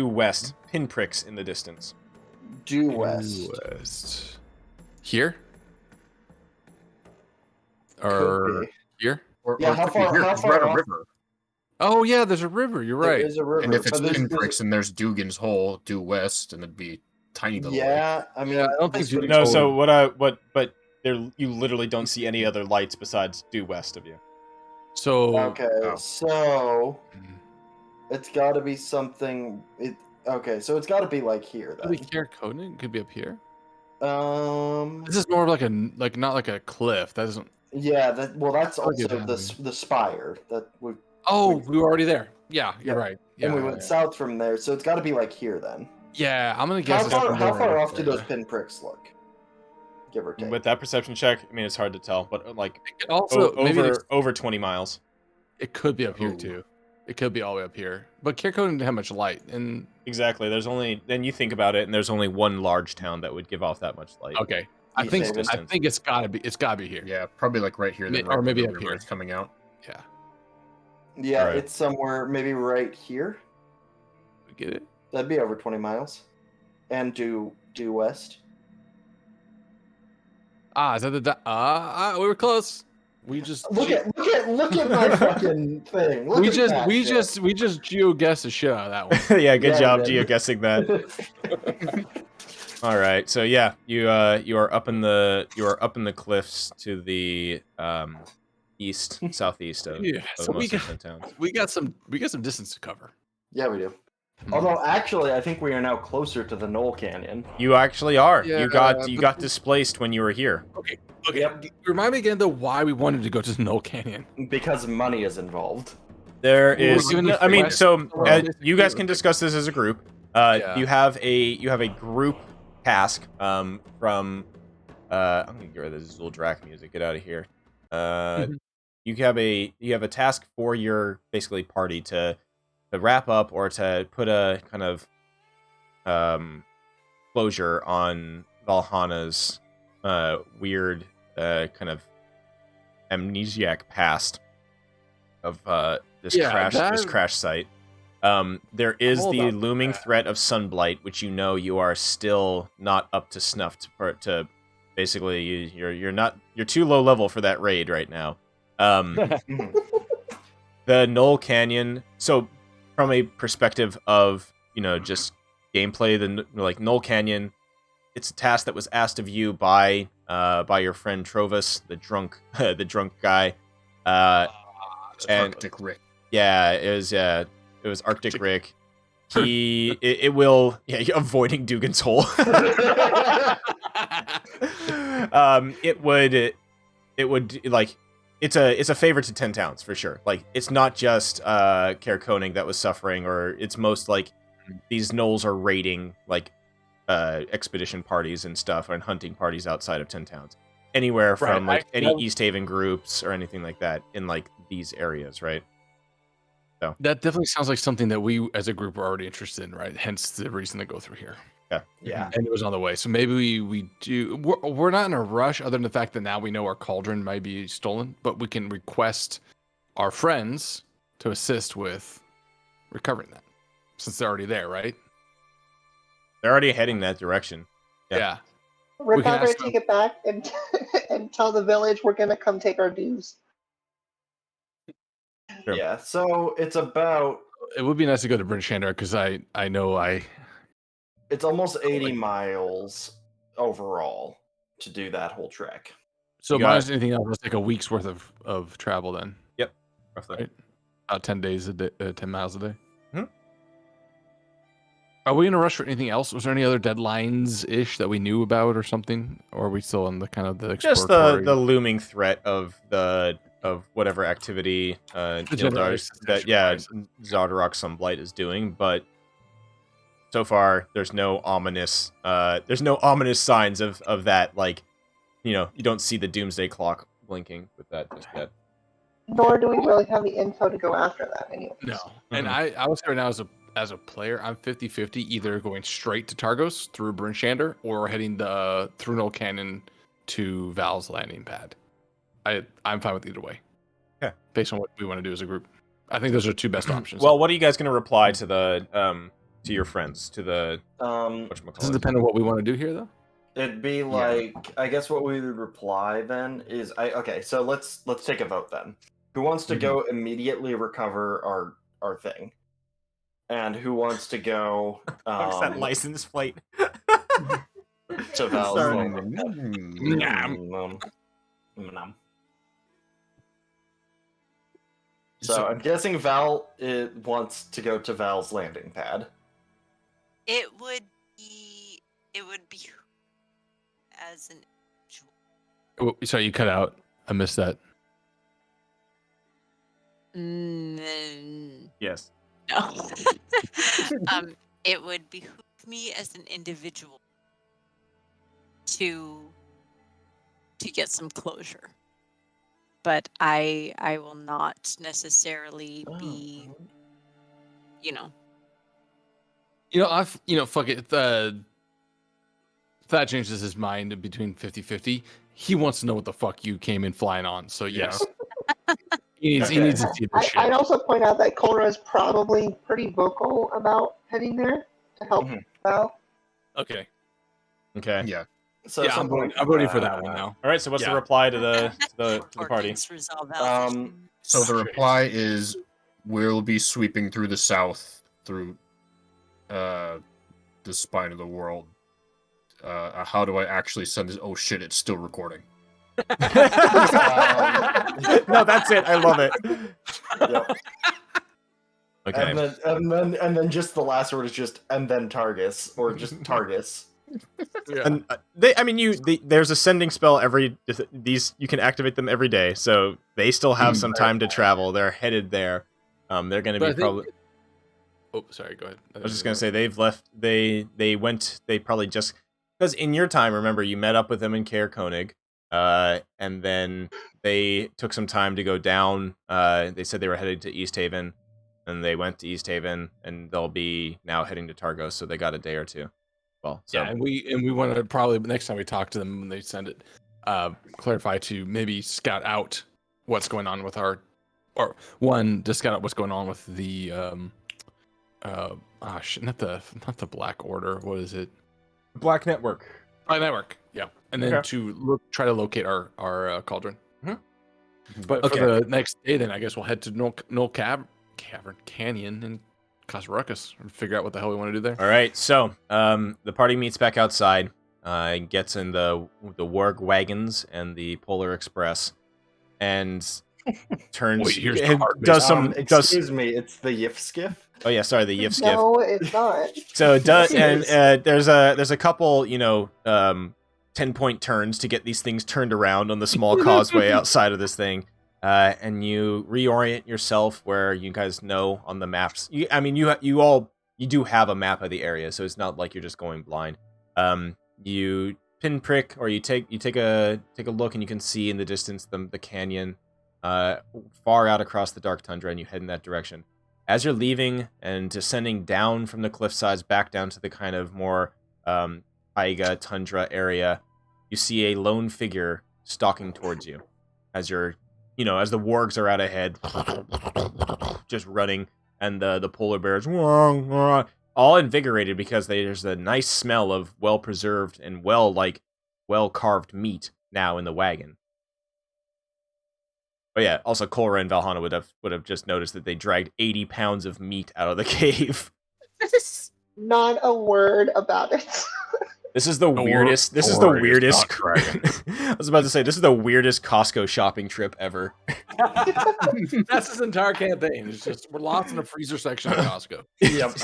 west, pinpricks in the distance. Due west. West. Here? Could Or be. here? Yeah, how it could be far- here, how 'cause we're far at a off? river. Oh yeah, there's a river. You're There right. is a river. And if it's but there's- pinpricks and there's Dugan's Hole due west, and it'd be tiny little lake. Yeah, I mean, I don't think this Dugan's would- No, Hole- so but there you literally don't see any other lights besides due west of you. So Okay, Oh. so it's got to be something. Okay, so it's got to be like here could be then. here, Conan. Could be up here. Um, This is more of like not like a cliff. That doesn't. yeah, that's I'll give also that the spire that we Oh, we were already there. Yeah, you're Yeah. right. Yeah, and we went south from there, so it's got to be like here then. Yeah, I'm gonna guess. it's somewhere How far right off do those there. pinpricks look? Give or take. With that perception check, I mean it's hard to tell, but like It also, maybe over 20 miles. it could be up here Ooh. too. It could be all the way up here. But Kirkcode didn't have much light, and Exactly. Then you think about it, and there's only one large town that would give off that much light. okay, I You think say I think it's gotta be here. Yeah, probably like right here. Then Or right maybe where up the here. river's coming out. Yeah, Yeah, Alright. it's somewhere maybe right here. we get it. That'd be over 20 miles. And due west. Is that the? We were close. We just Look at my fucking thing. Look we at just that we shit. just we just geo-guessed the shit out of that one. Yeah, good Yeah, job man. geo-guessing that. All right, so yeah, you are up in the cliffs to the southeast of So we most of got 10 towns. we got some distance to cover. Yeah, we do. Although actually, I think we are now closer to the Knoll Canyon. You actually are. Yeah, you got but- displaced when you were here. Okay. Yep. Remind me again though why we wanted to go to the Knoll Canyon. Because money is involved. There Well, is. given the I mean, quest- so well, you guys can discuss this as a group. Yeah. You have a group task from. I'm gonna get rid of this Zuldrak music. Get out of here. You have a task for your basically party to wrap up or to put a kind of closure on Valhana's weird kind of amnesiac past of this crash site. There is Hold the up. looming threat of Sunblight, which you are still not up to snuff to basically you're too low level for that raid right now. The Knoll Canyon. So from a perspective of just gameplay, Knoll Canyon, it's a task that was asked of you by your friend Trovis, the drunk guy. Arctic Rick. Yeah, it was Arctic Rick. It will avoiding Dugan's hole. It would like it's a favor to 10 towns for sure. Like it's not just Kaer Koning that was suffering, or it's most like these gnolls are raiding like expedition parties and stuff and hunting parties outside of 10 towns. Anywhere from any East Haven groups or anything like that in like these areas, right? So That definitely sounds like something that we as a group are already interested in, right? Hence the reason to go through here. Yeah. And it was on the way. So maybe we do. We're not in a rush, other than the fact that now we know our cauldron might be stolen, but we can request our friends to assist with recovering that, since they're already there, right? they're already heading that direction. Yeah. We're We can not going ask to take it back and and tell the village we're going to come take our dues. Sure. Yeah. So it's about. It would be nice to go to Bryn Shander because I know It's almost 80 miles overall to do that whole trek. So You got- minus anything else, it's like a week's worth of travel then. Roughly. Right. About 10 days a day, 10 miles a day. Mhm. Are we in a rush for anything else? Was there any other deadlines ish that we knew about or something? Or are we still in the kind of the Just exploratory? the looming threat of whatever activity generous Zardarok Sunblight is doing, but so far there's no ominous signs of that, like you don't see the doomsday clock blinking with that just yet. Nor do we really have the info to go after that anyway. No. And I would say right now as a player, I'm 50-50 either going straight to Targos through Bryn Shander or heading through Knoll Canyon to Val's landing pad. I'm fine with either way. Yeah. Based on what we want to do as a group. I think those are two best options. Well, what are you guys going to reply to the to your friends, to the Um, Does it whatchamacallit? depend on what we want to do here though? It'd be like, I guess what we would reply then is, okay, so let's take a vote then. Who wants to go immediately recover our thing, and who wants to go Fuck's that license plate? to Val's Sorry. landing pad? So I'm guessing Val wants to go to Val's landing pad. It would be as an individual. Oh, sorry, you cut out. I missed that. Yes. No. It would behoove me as an individual to get some closure. But I will not necessarily be, Fuck it. That changes his mind between 50-50. He wants to know what the fuck you came in flying on. So yes. He needs to see this shit. I'd also point out that Kolra is probably pretty vocal about heading there to help Val. Okay. Okay. Yeah. So Yeah, I'm voting for that one now. All right. So what's the Yeah. reply to the party? Ordnance resolve Alpha. So the reply is, we'll be sweeping through the south, through the spine of the world. How do I actually send this? Oh shit, it's still recording. No, that's it. I love it. Yep. Okay. And then just the last word is just and then Targus or just Targus. Yeah. And there's a sending spell these you can activate them every day, so they still have some time to travel. They're headed there. They're going to be probably. Oh, sorry. Go ahead. I was just going to say they've left. They went. They probably just because in your time, remember you met up with them in Caer Konig, and then they took some time to go down. They said they were headed to East Haven, and they went to East Haven, and they'll be now heading to Targos. So they got a day or two. Well, so. Yeah, and we want to probably next time we talk to them when they send it, clarify to maybe scout out what's going on with to scout out what's going on with the not the Black Order. What is it? Black Network. Black Network. Yeah, and then to try to locate our cauldron. Mm-hmm. But for the next day, then I guess we'll head to Knoll Cavern Canyon and Casa Ruckus and figure out what the hell we want to do there. All right, so the party meets back outside, gets in the Warg wagons and the Polar Express, and turns. Wait, here's the and part. Excuse me, it's the Yif Skiff. Oh yeah, sorry, the Yif Skiff. No, it's not. So there's a couple 10-point turns to get these things turned around on the small causeway outside of this thing. And you reorient yourself where you guys know on the maps. You do have a map of the area, so it's not like you're just going blind. You pinprick, or you take a look, and you can see in the distance the canyon, far out across the dark tundra, and you head in that direction. As you're leaving and descending down from the cliff sides back down to the kind of more taiga tundra area, you see a lone figure stalking towards you as you're. As the wargs are out ahead, just running, and the polar bears, all invigorated because there's a nice smell of well-preserved and well-carved meat now in the wagon. Oh yeah, also Cora and Valhalla would have just noticed that they dragged 80 pounds of meat out of the cave. Not a word about it. This is the weirdest. This is the weirdest. I was about to say this is the weirdest Costco shopping trip ever. That's his entire campaign. It's just we're lost in the freezer section of Costco. Yep.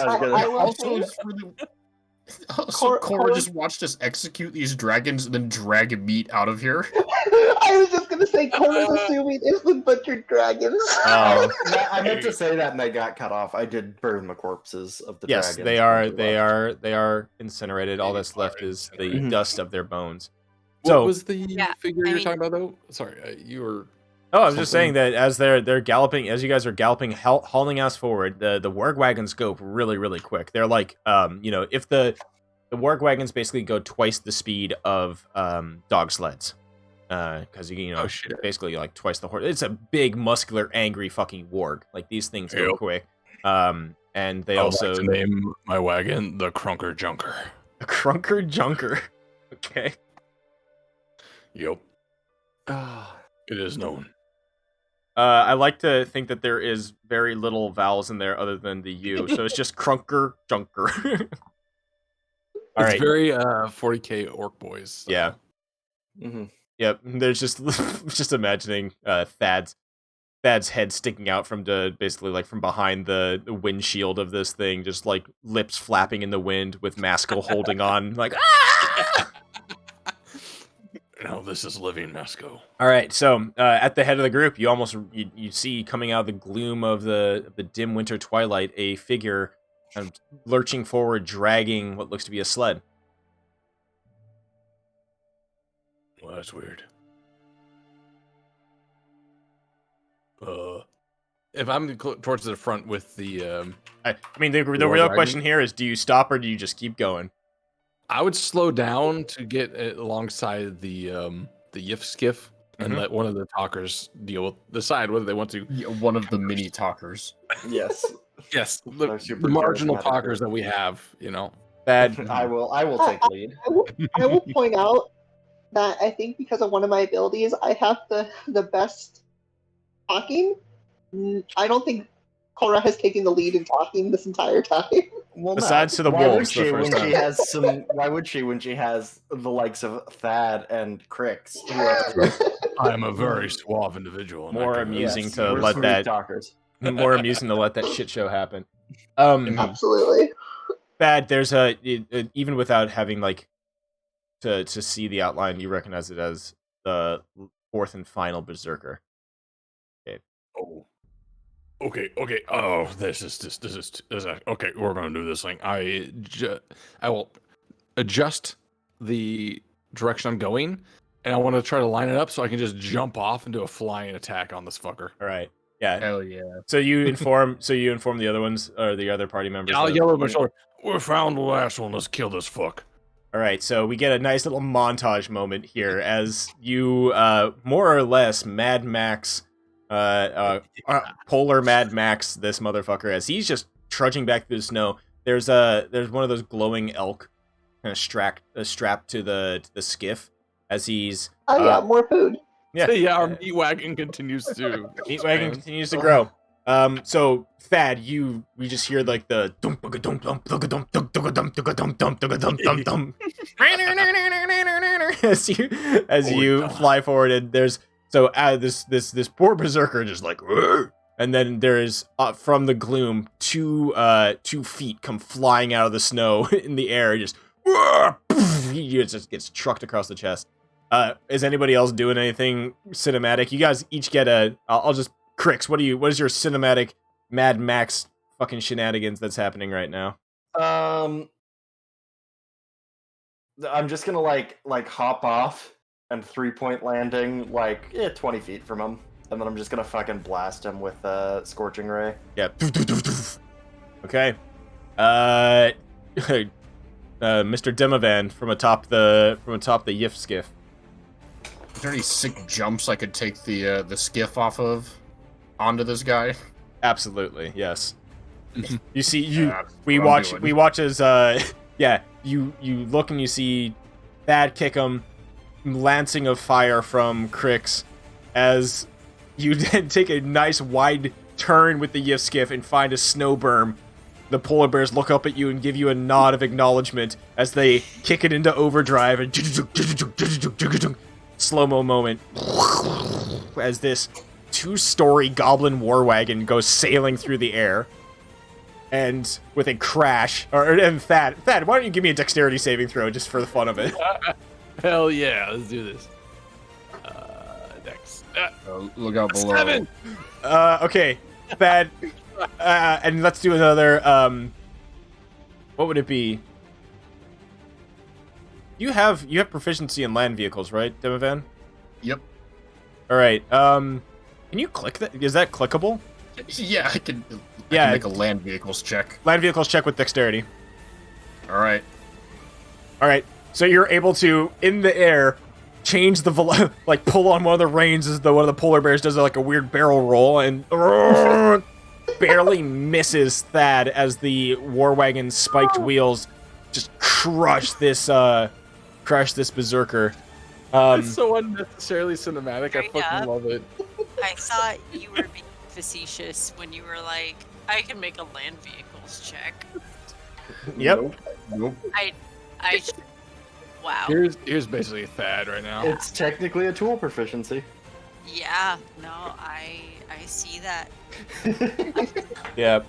Cora just watched us execute these dragons and then drag meat out of here. I was just gonna say, Cora's assuming it's the butchered dragons. I meant to say that and they got cut off. I did burn the corpses of the dragons. Yes, they are incinerated. All that's left is the dust of their bones. What was the figure you're talking about, though? Sorry, you were. Oh, I was just saying that as they're galloping, as you guys are galloping, hauling us forward, the warg wagons go really, really quick. They're like, if the warg wagons basically go twice the speed of dog sleds, because basically like twice the horse. It's a big, muscular, angry fucking warg. Like these things go quick. And they also like to name my wagon the Crunker Junker. The Crunker Junker. Okay. Yep. It is known. I like to think that there is very little vowels in there other than the U, so it's just Crunker Junker. All right. It's very 40k orc boys. So. Yeah. Mm-hmm. Yep. There's just imagining Thad's head sticking out from basically like from behind the windshield of this thing, just like lips flapping in the wind with Masco holding on, like ah! No, this is living Masco. All right, so at the head of the group, you see coming out of the gloom of the dim winter twilight a figure lurching forward, dragging what looks to be a sled. Well, that's weird. If I'm towards the front with the, I mean, the real question here is: do you stop or do you just keep going? I would slow down to get alongside the Yif Skiff and let one of the talkers decide whether they want to. Yeah, one of the mini talkers. Yes. Yes, the marginal talkers that we have, Thad. I will take lead. I will point out that I think because of one of my abilities, I have the best talking. I don't think Cora has taken the lead in talking this entire time. Well, Besides to the why would wolves the she first when she time. has some? Why would she when she has the likes of Thad and Crix? Who are I am a very suave individual. and I More can- amusing Yes, to we're let smooth that talkers. more amusing to let that shit show happen. Absolutely. Thad, there's even without having like to see the outline, you recognize it as the fourth and final berserker. Oh. Okay. Oh, this is okay. We're gonna do this thing. I will adjust the direction I'm going, and I want to try to line it up so I can just jump off and do a flying attack on this fucker. All right. Yeah. Hell yeah. So you inform the other ones or the other party members. I'll that- yell over my shoulder. We found the last one. Let's kill this fuck. All right, so we get a nice little montage moment here as you, more or less, Mad Max, Polar Mad Max, this motherfucker, as he's just trudging back through the snow. There's one of those glowing elk kind of strapped to the skiff as he's. Oh yeah, more food. Yeah, our meat wagon continues to. Meat wagon continues to grow. So Thad, we just hear like the dump dump dump dump dump dump dump dump dump dump as you fly forward, and there's this poor berserker just like, and then there's from the gloom 2 feet come flying out of the snow in the air, just he just gets trucked across the chest. Is anybody else doing anything cinematic? You guys each get I'll just Crix, what is your cinematic Mad Max fucking shenanigans that's happening right now? I'm just gonna like hop off and 3-point landing 20 feet from him, and then I'm just gonna fucking blast him with Scorching Ray. Yeah. Okay. Mr. Demovan from atop the Yif skiff. Is there any sick jumps I could take the skiff off of onto this guy? Absolutely, yes. You see, Yeah, we that's what I'm watch doing. as you look and you see Thad kick him, lancing of fire from Crix, as you then take a nice wide turn with the Yif skiff and find a snow berm. The polar bears look up at you and give you a nod of acknowledgement as they kick it into overdrive and slow-mo moment as this 2-story goblin war wagon goes sailing through the air, and with a crash, and Thad, why don't you give me a dexterity saving throw just for the fun of it? Hell yeah, let's do this. Dex. Look out below. 7. Okay, Thad, and let's do another. What would it be? You have proficiency in land vehicles, right, Demovan? Yep. All right. Can you click that? Is that clickable? Yeah, I can Yeah. make a land vehicles check. Land vehicles check with dexterity. All right. All right. So you're able to, in the air, change the like pull on one of the reins as one of the polar bears does like a weird barrel roll and barely misses Thad as the war wagon's spiked wheels just crush this berserker. It's so unnecessarily cinematic. I fucking Yeah. love it. I thought you were being facetious when you were like, I can make a land vehicles check. Yep. Nope. Wow. Here's basically a Thad right now. It's technically a tool proficiency. Yeah, no, I see that. Yeah.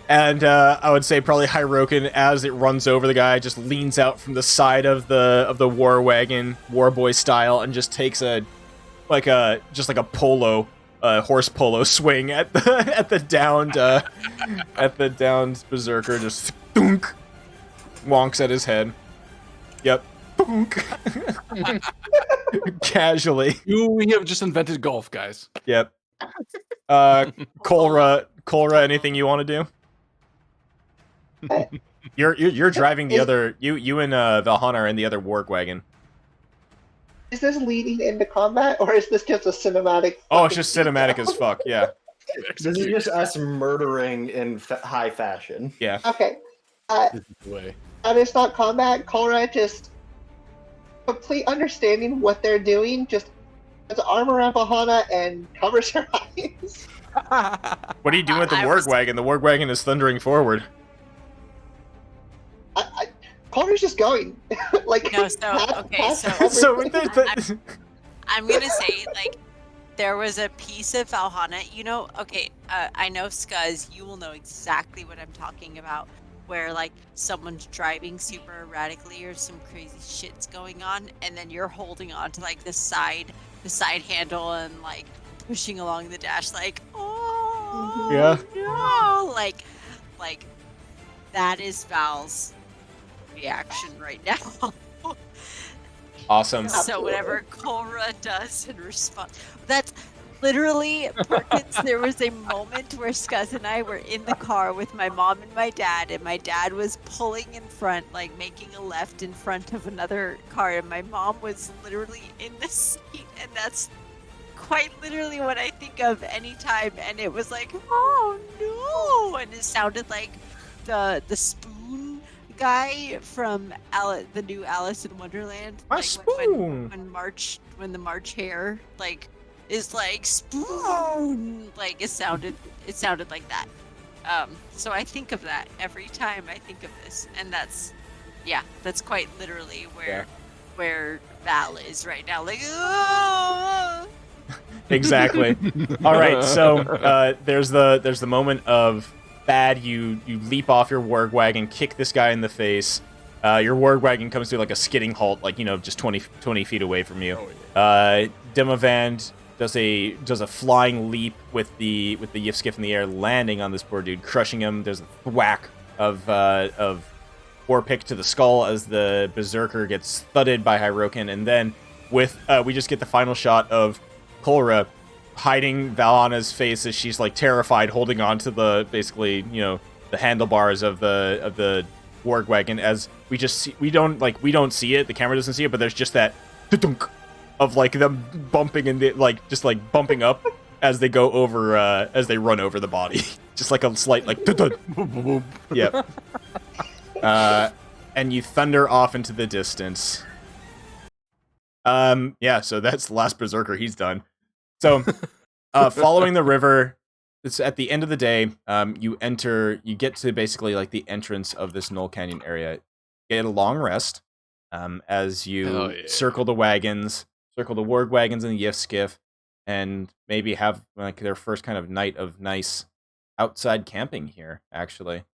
And I would say probably Hyrokin, as it runs over the guy, just leans out from the side of the war wagon, war boy style, and just takes a polo, horse polo swing at the downed berserker. Just thunk, wonks at his head. Yep. Thunk. Casually. We have just invented golf, guys. Yep. Kolra, anything you want to do? You're driving the other. You and Valhana are in the other warg wagon. Is this leading into combat, or is this just a cinematic? Oh, it's just cinematic as fuck. Yeah. This is just us murdering in high fashion. Yeah. Okay. This is the way. that is not combat. Cholera just complete understanding what they're doing, just puts arm around Bahana and covers her eyes. What are you doing with the warg wagon? The warg wagon is thundering forward. Cholera's just going. Like, No, so So I'm gonna say, like, there was a piece of Valhalla, I know Scuzz, you will know exactly what I'm talking about, where, like, someone's driving super erratically or some crazy shit's going on, and then you're holding on to, like, the side handle and, like, pushing along the dash, like, oh, Yeah. no, like, that is Val's reaction right now. Awesome. So whatever Cora does in response, that's literally, Perkins, there was a moment where Scuzz and I were in the car with my mom and my dad was pulling in front, like making a left in front of another car, and my mom was literally in the seat, and that's quite literally what I think of anytime, and it was like, oh no, and it sounded like the spoon guy from the new Alice in Wonderland. My like spoon. when the March Hare like is like spoon, like it sounded like that. So I think of that every time I think of this, and that's quite literally where Val is right now, like oh! Exactly. All right, so there's the moment of Thad. You leap off your warg wagon, kick this guy in the face. Your warg wagon comes to like a skidding halt, like just 20 feet away from you. Dimavand does a flying leap with the Yifskiff in the air, landing on this poor dude, crushing him. There's a whack of Warpick to the skull as the Berserker gets thudded by Hyrokin, and then we just get the final shot of Kolra hiding Valhana's face as she's like terrified, holding on to the the handlebars of the warg wagon. As we don't see it, the camera doesn't see it, but there's just that dunk of like them bumping and just bumping up as they go over as they run over the body, just like a slight like yep. And you thunder off into the distance. So that's the last Berserker. He's done. So, following the river, it's at the end of the day. You get to basically like the entrance of this Knoll Canyon area. Get a long rest, as you circle the warg wagons and the Yifskiff, and maybe have like their first kind of night of nice outside camping here, actually.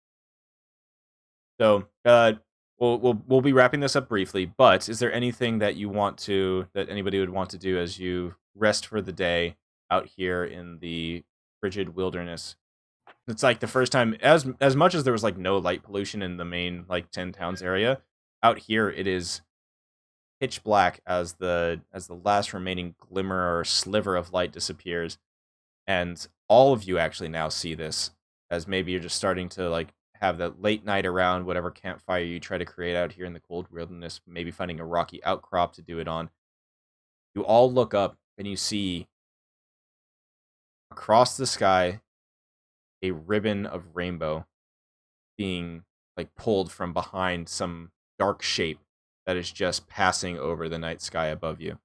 So, we'll be wrapping this up briefly, but is there anything that anybody would want to do as you rest for the day out here in the frigid wilderness? It's like the first time, as much as there was like no light pollution in the main like 10 towns area, out here it is pitch black as the last remaining glimmer or sliver of light disappears, and all of you actually now see this, as maybe you're just starting to like have that late night around whatever campfire you try to create out here in the cold wilderness, maybe finding a rocky outcrop to do it on. You all look up and you see across the sky a ribbon of rainbow being like pulled from behind some dark shape that is just passing over the night sky above you.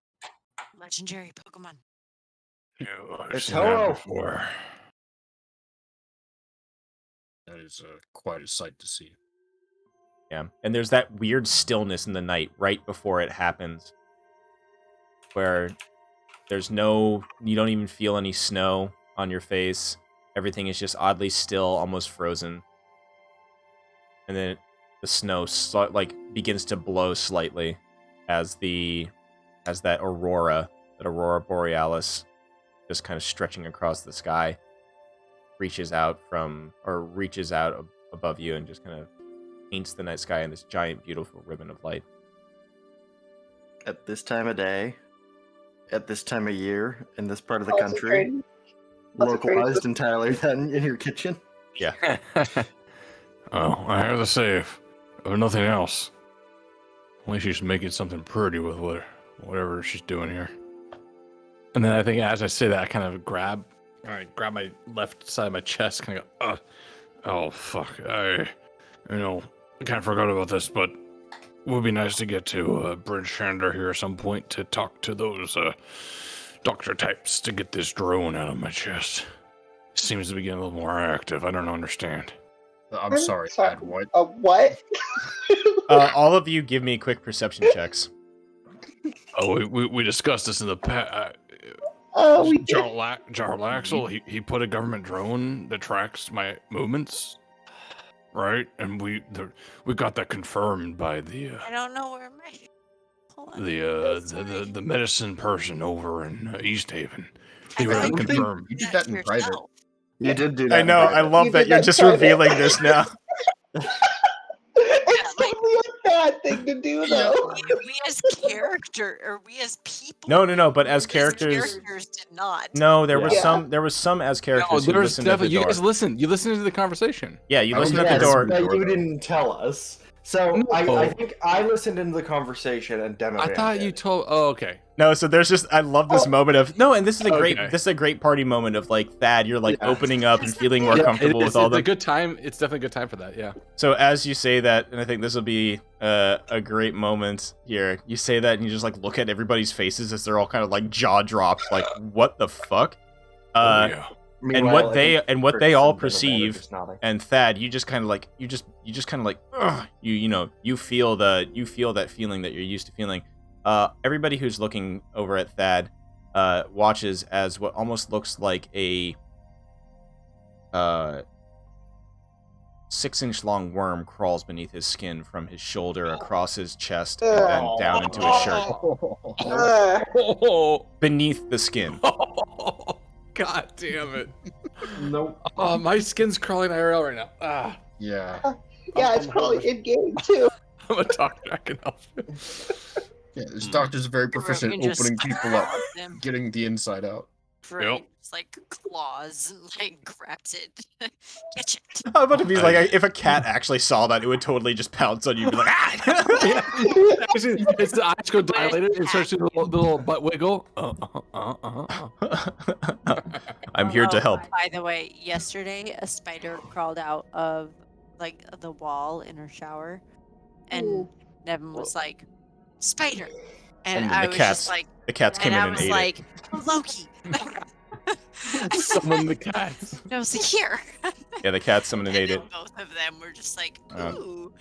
Legendary Pokemon. I've seen Toro. that before. That is quite a sight to see. Yeah, and there's that weird stillness in the night right before it happens, where you don't even feel any snow on your face. Everything is just oddly still, almost frozen. And then the snow begins to blow slightly as that aurora borealis, just kind of stretching across the sky, reaches out above you and just kind of paints the night sky in this giant, beautiful ribbon of light. At this time of day, at this time of year, in this part of the Lots of country, trade. Lots of trade. localized entirely then in your kitchen. Yeah. Oh, I have to say, if nothing else, at least she's making something pretty with whatever she's doing here. And then I think as I say that, I kind of grab my left side of my chest, kind of go, oh fuck, I kind of forgot about this, but it would be nice to get to Bridge Chandler here at some point to talk to those doctor types to get this drone out of my chest. Seems to be getting a little more active. I don't understand. I'm sorry, Thad, what? What? All of you give me quick perception checks. Oh, we discussed this in the past. We Jarl Axel, he put a government drone that tracks my movements, right? And we got that confirmed by the I don't know where my. Hold on. the medicine person over in East Haven. He I got thought it you did confirmed. You did that in private. yourself. You did do that. I know. I love You that did you're that just private. revealing this now. It's totally a bad thing to do, though. We as character, or we as people. No. But as we characters, did not. no, there was Yeah. some. There was some as characters who there's listened to the definitely. You door. guys listen. You listened to the conversation. Yeah, you I was listened at the Yes, door. but you didn't tell us. So I No. think I listened into the conversation and Demo. I thought you told. Oh, okay. No, so there's just I love this moment of no, and this is a great Okay. this is a great party moment of like Thad, you're like Yeah. opening up and feeling more Yeah, comfortable with all It's a the. good time. It's definitely a good time for that. Yeah. So as you say that, and I think this will be a great moment here. You say that, and you just like look at everybody's faces as they're all kind of like jaw dropped, like what the fuck. Oh, yeah. And what they all perceive, and Thad, you just kind of like you just kind of like ugh, you feel that feeling that you're used to feeling. Everybody who's looking over at Thad watches as what almost looks like a 6-inch long worm crawls beneath his skin from his shoulder across his chest and then down into his shirt. Uh, Beneath the skin. God damn it. Nope. My skin's crawling IRL right now. Ah, Yeah. yeah, it's probably in game too. I'm a doctor. I can help you. Yeah, this doctor's very proficient And at just opening people up, claws them. getting the inside out. Right. It's like claws and like grabs it. Catch it. I'm about to be like, if a cat actually saw that, it would totally just pounce on you and be like, ah! Actually, it's the eyes go dilated and starts to do the little butt wiggle. I'm here to help. By the way, yesterday a spider crawled out of like the wall in her shower, and Ooh. Nevin was like, "Spider," and And I the was cats just like, The cats came and in I and was ate like, it. "Loki." Summon the cats. I was like, "Here." Yeah, the cats summoned and ate it. Both of them were just like, Uh, "Ooh."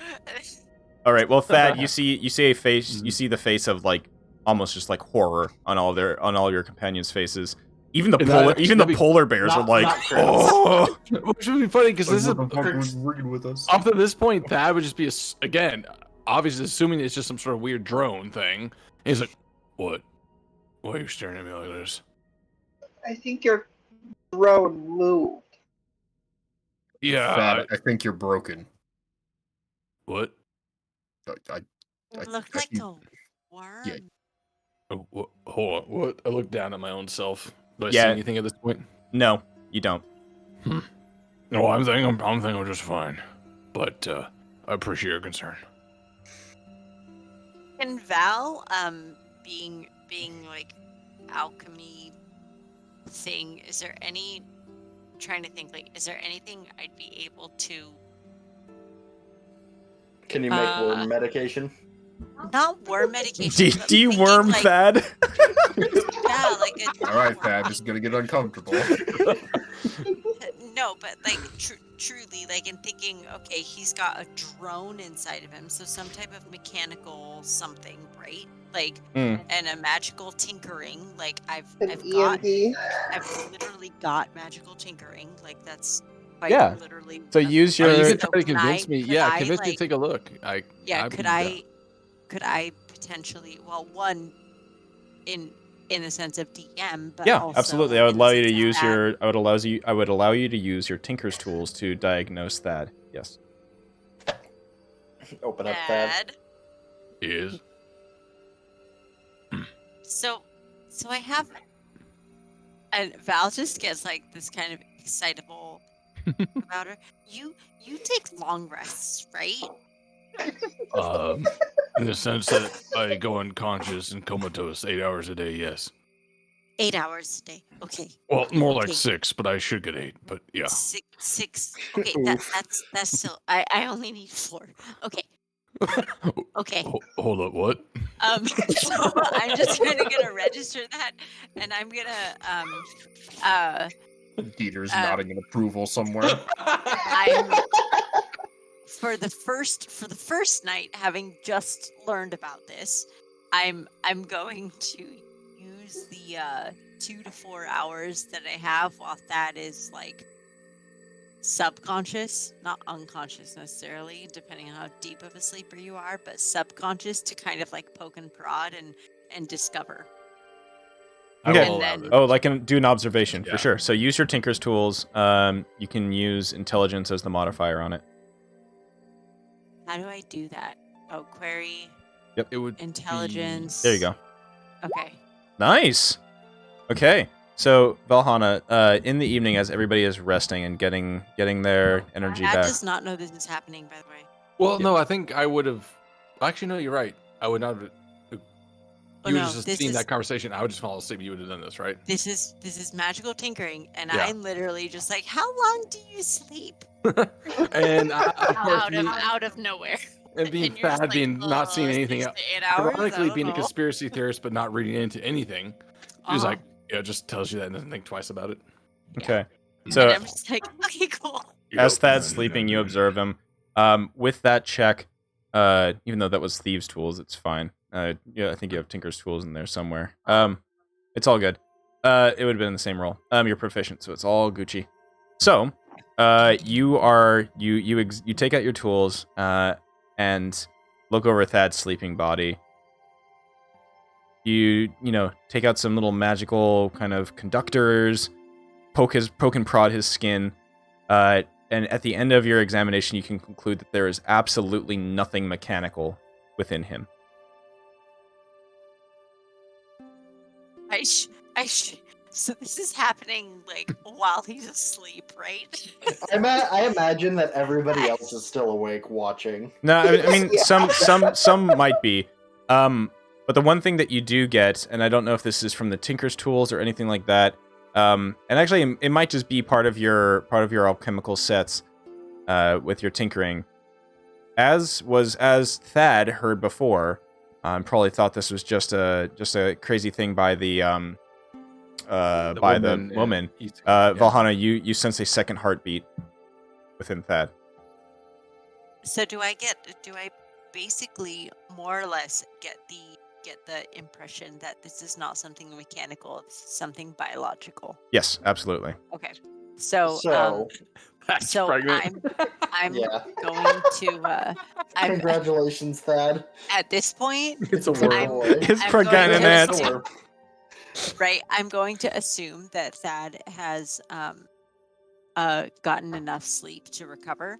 All right, well, Thad, you see a face. You see the face of like almost just like horror on all your companions' faces. Even the And that- polar bears are like, not Chris. oh. Which would be funny because this is What the fuck was rigged with us? up to this point. Thad would just be again, obviously assuming it's just some sort of weird drone thing. And he's like, "What? Why are you staring at me like this?" I think your drone moved. Yeah. Thad, I think you're broken. What? I It looked like a worm. Yeah. Oh, hold on. What? I look down at my own self. Do I see Yeah. anything at this point? No, you don't. No, I'm thinking I'm just fine. But I appreciate your concern. And Val, being like alchemy thing, is there any? I'm trying to think. Like, is there anything I'd be able to? Can you make worm medication? Not worm medication. but Do you thinking, worm like, Thad? Yeah, like a All right, Thad, this is gonna get uncomfortable. No, but like truly, like in thinking, okay, he's got a drone inside of him, so some type of mechanical something, right? Like, Mm. and a magical tinkering. Like I've An got, EMP. I've literally got magical tinkering. Like that's quite Yeah. literally. So a- use You your. can try to convince me. could Yeah, I, convince me like- to take a look. Yeah, would could do that. could I potentially? Well, one, in the sense of DM, but Yeah, also absolutely. I would in the allow you to sense of use that- your. I would allow you to use your Tinker's tools to diagnose Thad. Yes. Open up that. Bad. Is So I have, and Val just gets like this kind of excitable about her. You take long rests, right? in the sense that I go unconscious and comatose 8 hours a day. Yes. 8 hours a day. Okay. Well, more like Okay. 6, but I should get 8. But yeah. Six. Okay, that's still. I only need 4. Okay. Okay. Hold up, what? So I'm just gonna register that, and I'm gonna Dieter's Um, nodding in approval somewhere. I'm for the first night, having just learned about this, I'm going to use the 2 to 4 hours that I have while that is like subconscious, not unconscious necessarily, depending on how deep of a sleeper you are, but subconscious to kind of like poke and prod and discover. I Okay. will allow And this. then- Oh, like do an observation for Yeah. sure. So use your Tinker's tools. You can use intelligence as the modifier on it. How do I do that? Oh, query, It would intelligence. There you go. Okay. Nice. Okay. So Valhalla, in the evening, as everybody is resting and getting their energy Dad back. does not know this is happening, by the way. Well, no, I think I would have. Actually, no, you're right. I would not have. Oh, You would no, have just this seen is- that conversation. I would just fall asleep. You would have done this, right? This is magical tinkering, and Yeah. I'm literally just like, how long do you sleep? And of course, Out of nowhere. and being and you're just fat, like, being not seeing anything. 6 to 8 hours. Ironically, I being a don't know. conspiracy theorist, but not reading into anything. He was Uh-huh. like, yeah, it just tells you that and doesn't think twice about it. Okay. And So I'm just like, okay, cool. as Thad's sleeping, you observe him. With that check, even though that was Thieves' tools, it's fine. Yeah, I think you have Tinker's tools in there somewhere. It's all good. It would have been in the same roll. You're proficient, so it's all Gucci. So, you take out your tools, and look over Thad's sleeping body. You take out some little magical kind of conductors, poke and prod his skin, and at the end of your examination, you can conclude that there is absolutely nothing mechanical within him. So this is happening like while he's asleep, right? I imagine that everybody else is still awake watching. No, I mean Yeah. some might be, but the one thing that you do get, and I don't know if this is from the Tinker's tools or anything like that, and actually it might just be part of your alchemical sets, with your tinkering, as Thad heard before, probably thought this was just a crazy thing by the woman. Valhalla, you sense a second heartbeat within Thad. So do I basically more or less get the impression that this is not something mechanical, it's something biological? Yes, absolutely. Okay. So That's so pregnant. I'm Yeah. going to I'm Congratulations, Thad. at this point It's a I'm- worm. It's I'm pregnant. going It's to- a worm. right, I'm going to assume that Thad has gotten enough sleep to recover,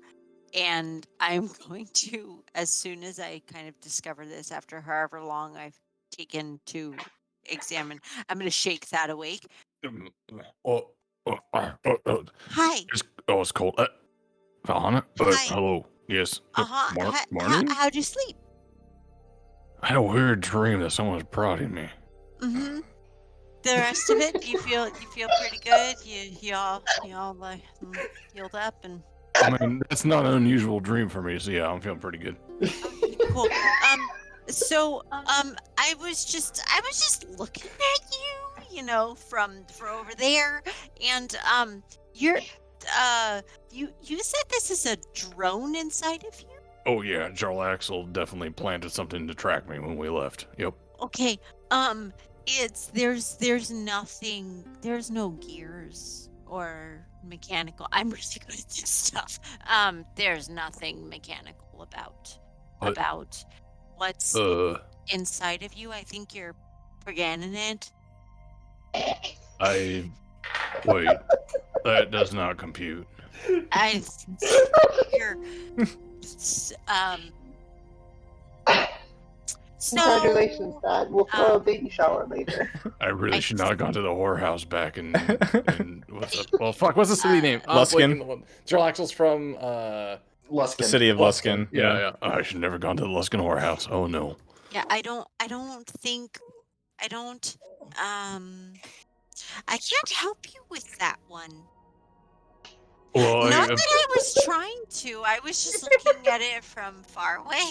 and I'm going to, as soon as I kind of discover this after however long I've taken to examine, I'm going to shake Thad awake. Hi. It's cold. Valhalla? Hi. Hello. Yes. Uh-huh. Morning? How'd you sleep? I had a weird dream that someone was prodding me. Mm-hmm. The rest of it, you feel pretty good. You all like healed up and I mean, that's not an unusual dream for me, so yeah, I'm feeling pretty good. cool. So I was just looking at you, from over there, and you said this is a drone inside of you. Oh yeah, Jarl Axel definitely planted something to track me when we left. Yep. Okay. There's nothing. There's no gears or mechanical. I'm really good at this stuff. There's nothing mechanical about what's inside of you. I think you're forgetting it. Wait, that does not compute. You're so Congratulations, Dad. We'll throw a baby shower later. I really should not have gone to the whorehouse back in what's up? Well, fuck, what's the city name? Luskin. Jarl Axel's from Luskin. The city of Luskin. Yeah. I should never gone to the Luskin whorehouse. Oh no. yeah. I don't I can't help you with that one. Well, Not that I was trying to. I was just looking at it from far away.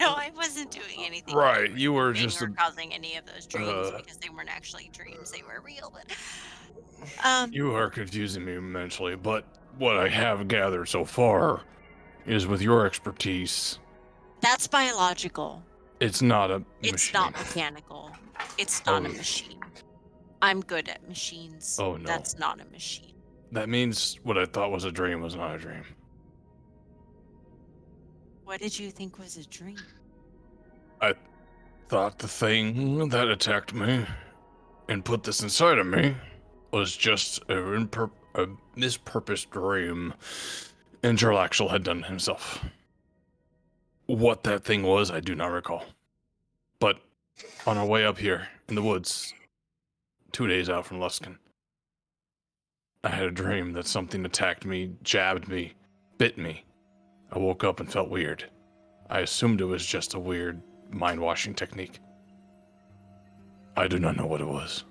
I wasn't doing anything. right, you were Being just or causing any of those dreams because they weren't actually dreams; they were real. But you are confusing me immensely. But what I have gathered so far is, with your expertise, that's biological. it's not a It's machine. not mechanical. It's not a Oh. machine. I'm good at machines. Oh, no. That's not a machine. That means what I thought was a dream was not a dream. What did you think was a dream? Thought the thing that attacked me and put this inside of me was just a mispurposed dream, and Jarlaxle had done himself. What that thing was, I do not recall. But on our way up here in the woods, 2 days out from Luskan, I had a dream that something attacked me, jabbed me, bit me. I woke up and felt weird. I assumed it was just a weird mind-washing technique. I do not know what it was.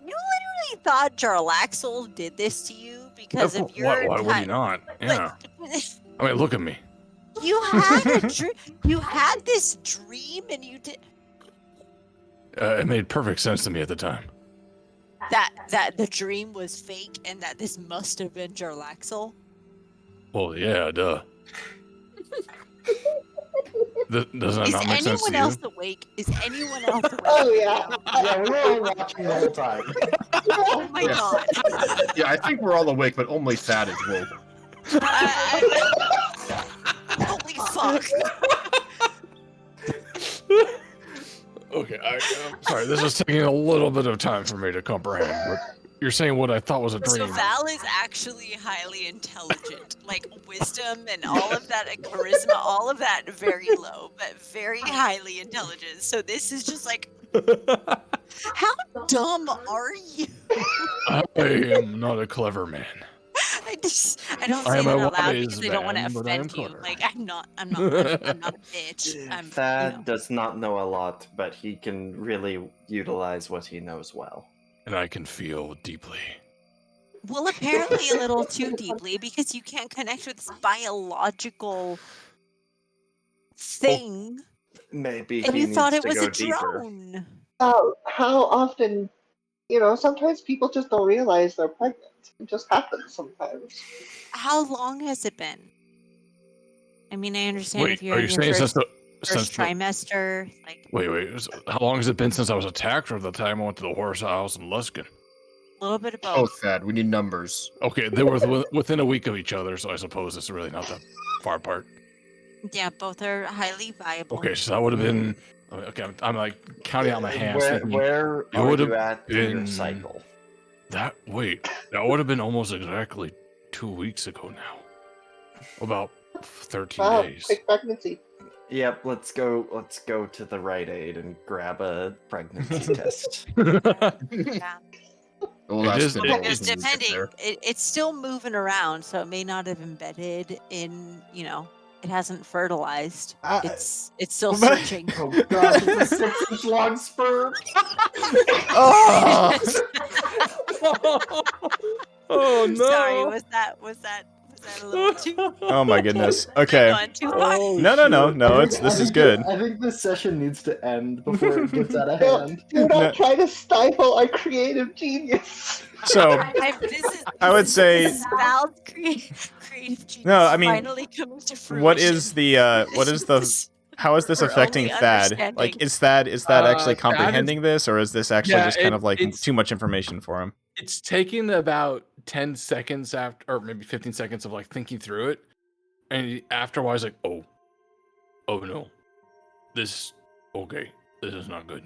You literally thought Jarlaxle did this to you because of your. Why would he not? Yeah. I mean, look at me. You had a dream. You had this dream, and you did It made perfect sense to me at the time. that the dream was fake, and that this must have been Jarlaxle. Well, yeah, duh. Does that Is not make sense to anyone you? else awake? Is anyone else awake? Oh yeah. Yeah, we were all watching the whole time. Oh my Yeah. god. Yeah, I think we're all awake, but only Thad is woke. Holy fuck. Okay, I'm sorry. This is taking a little bit of time for me to comprehend. But you're saying what I thought was a So dream. Val is actually highly intelligent. Like wisdom and all of that, and charisma, all of that very low, but very highly intelligent. So this is just like, how dumb are you? I am not a clever man. I don't I say am that a out loud wise because I don't want to man, but I am offend you. clever. Like I'm not a bitch. I'm Thad does not know a lot, but he can really utilize what he knows well. And I can feel deeply. Well, apparently a little too deeply because you can't connect with this biological thing, Maybe and he you needs thought it to was go a deeper. drone. How often, sometimes people just don't realize they're pregnant. It just happens sometimes. How long has it been? I mean, I understand Wait, if you're are in you your saying first since the, trimester, like wait, how long has it been since I was attacked, or the time I went to the horse house in Luskan? a little bit of Oh, both. Thad, we need numbers. Okay, they were within a week of each other, so I suppose it's really not that far apart. Yeah, both are highly viable. Okay, so that would have been. Okay, I'm like counting out my hands. thinking, Where it are would've you at in your been- cycle? that would have been almost exactly 2 weeks ago now. About 13 Wow, days. quick pregnancy. Yep, let's go to the Rite Aid and grab a pregnancy test. Yeah. Well, It that's is- been it long Because since we get depending, there. it's still moving around, so it may not have embedded in. It hasn't fertilized. It's still searching. Oh god, it's a 6-inch long sperm. Oh, Oh no! Sorry, was that a little too oh my goodness. Okay. gone too far? No. This is good. I think this session needs to end before it gets out of No, hand. do not No. try to stifle our creative genius. So I would say- this is Val's creative genius No, I mean, finally coming to fruition. what is the how is this We're affecting only Thad? understanding. Like, is Thad actually Thad comprehending this, or is this actually Yeah, just kind of like it's- too much information for him? It's taking about 10 seconds after, or maybe 15 seconds of like thinking through it, and afterwards, like, oh no, this is not good.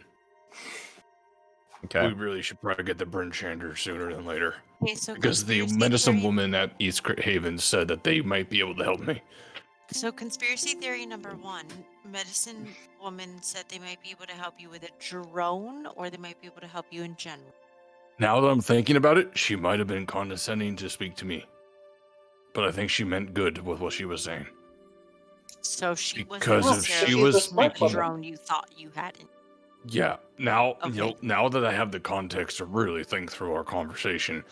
Okay. We really should probably get the Bryn Shander sooner than later, Okay, so because the conspiracy medicine theory- woman at East Haven said that they might be able to help me. So conspiracy theory number 1, medicine woman said they might be able to help you with a drone, or they might be able to help you in general. Now that I'm thinking about it, she might have been condescending to speak to me, but I think she meant good with what she was saying. So she wasn't Because if necessarily she the was smart speaking- drone you thought you had. Yeah. Now, Okay. now that I have the context to really think through our conversation,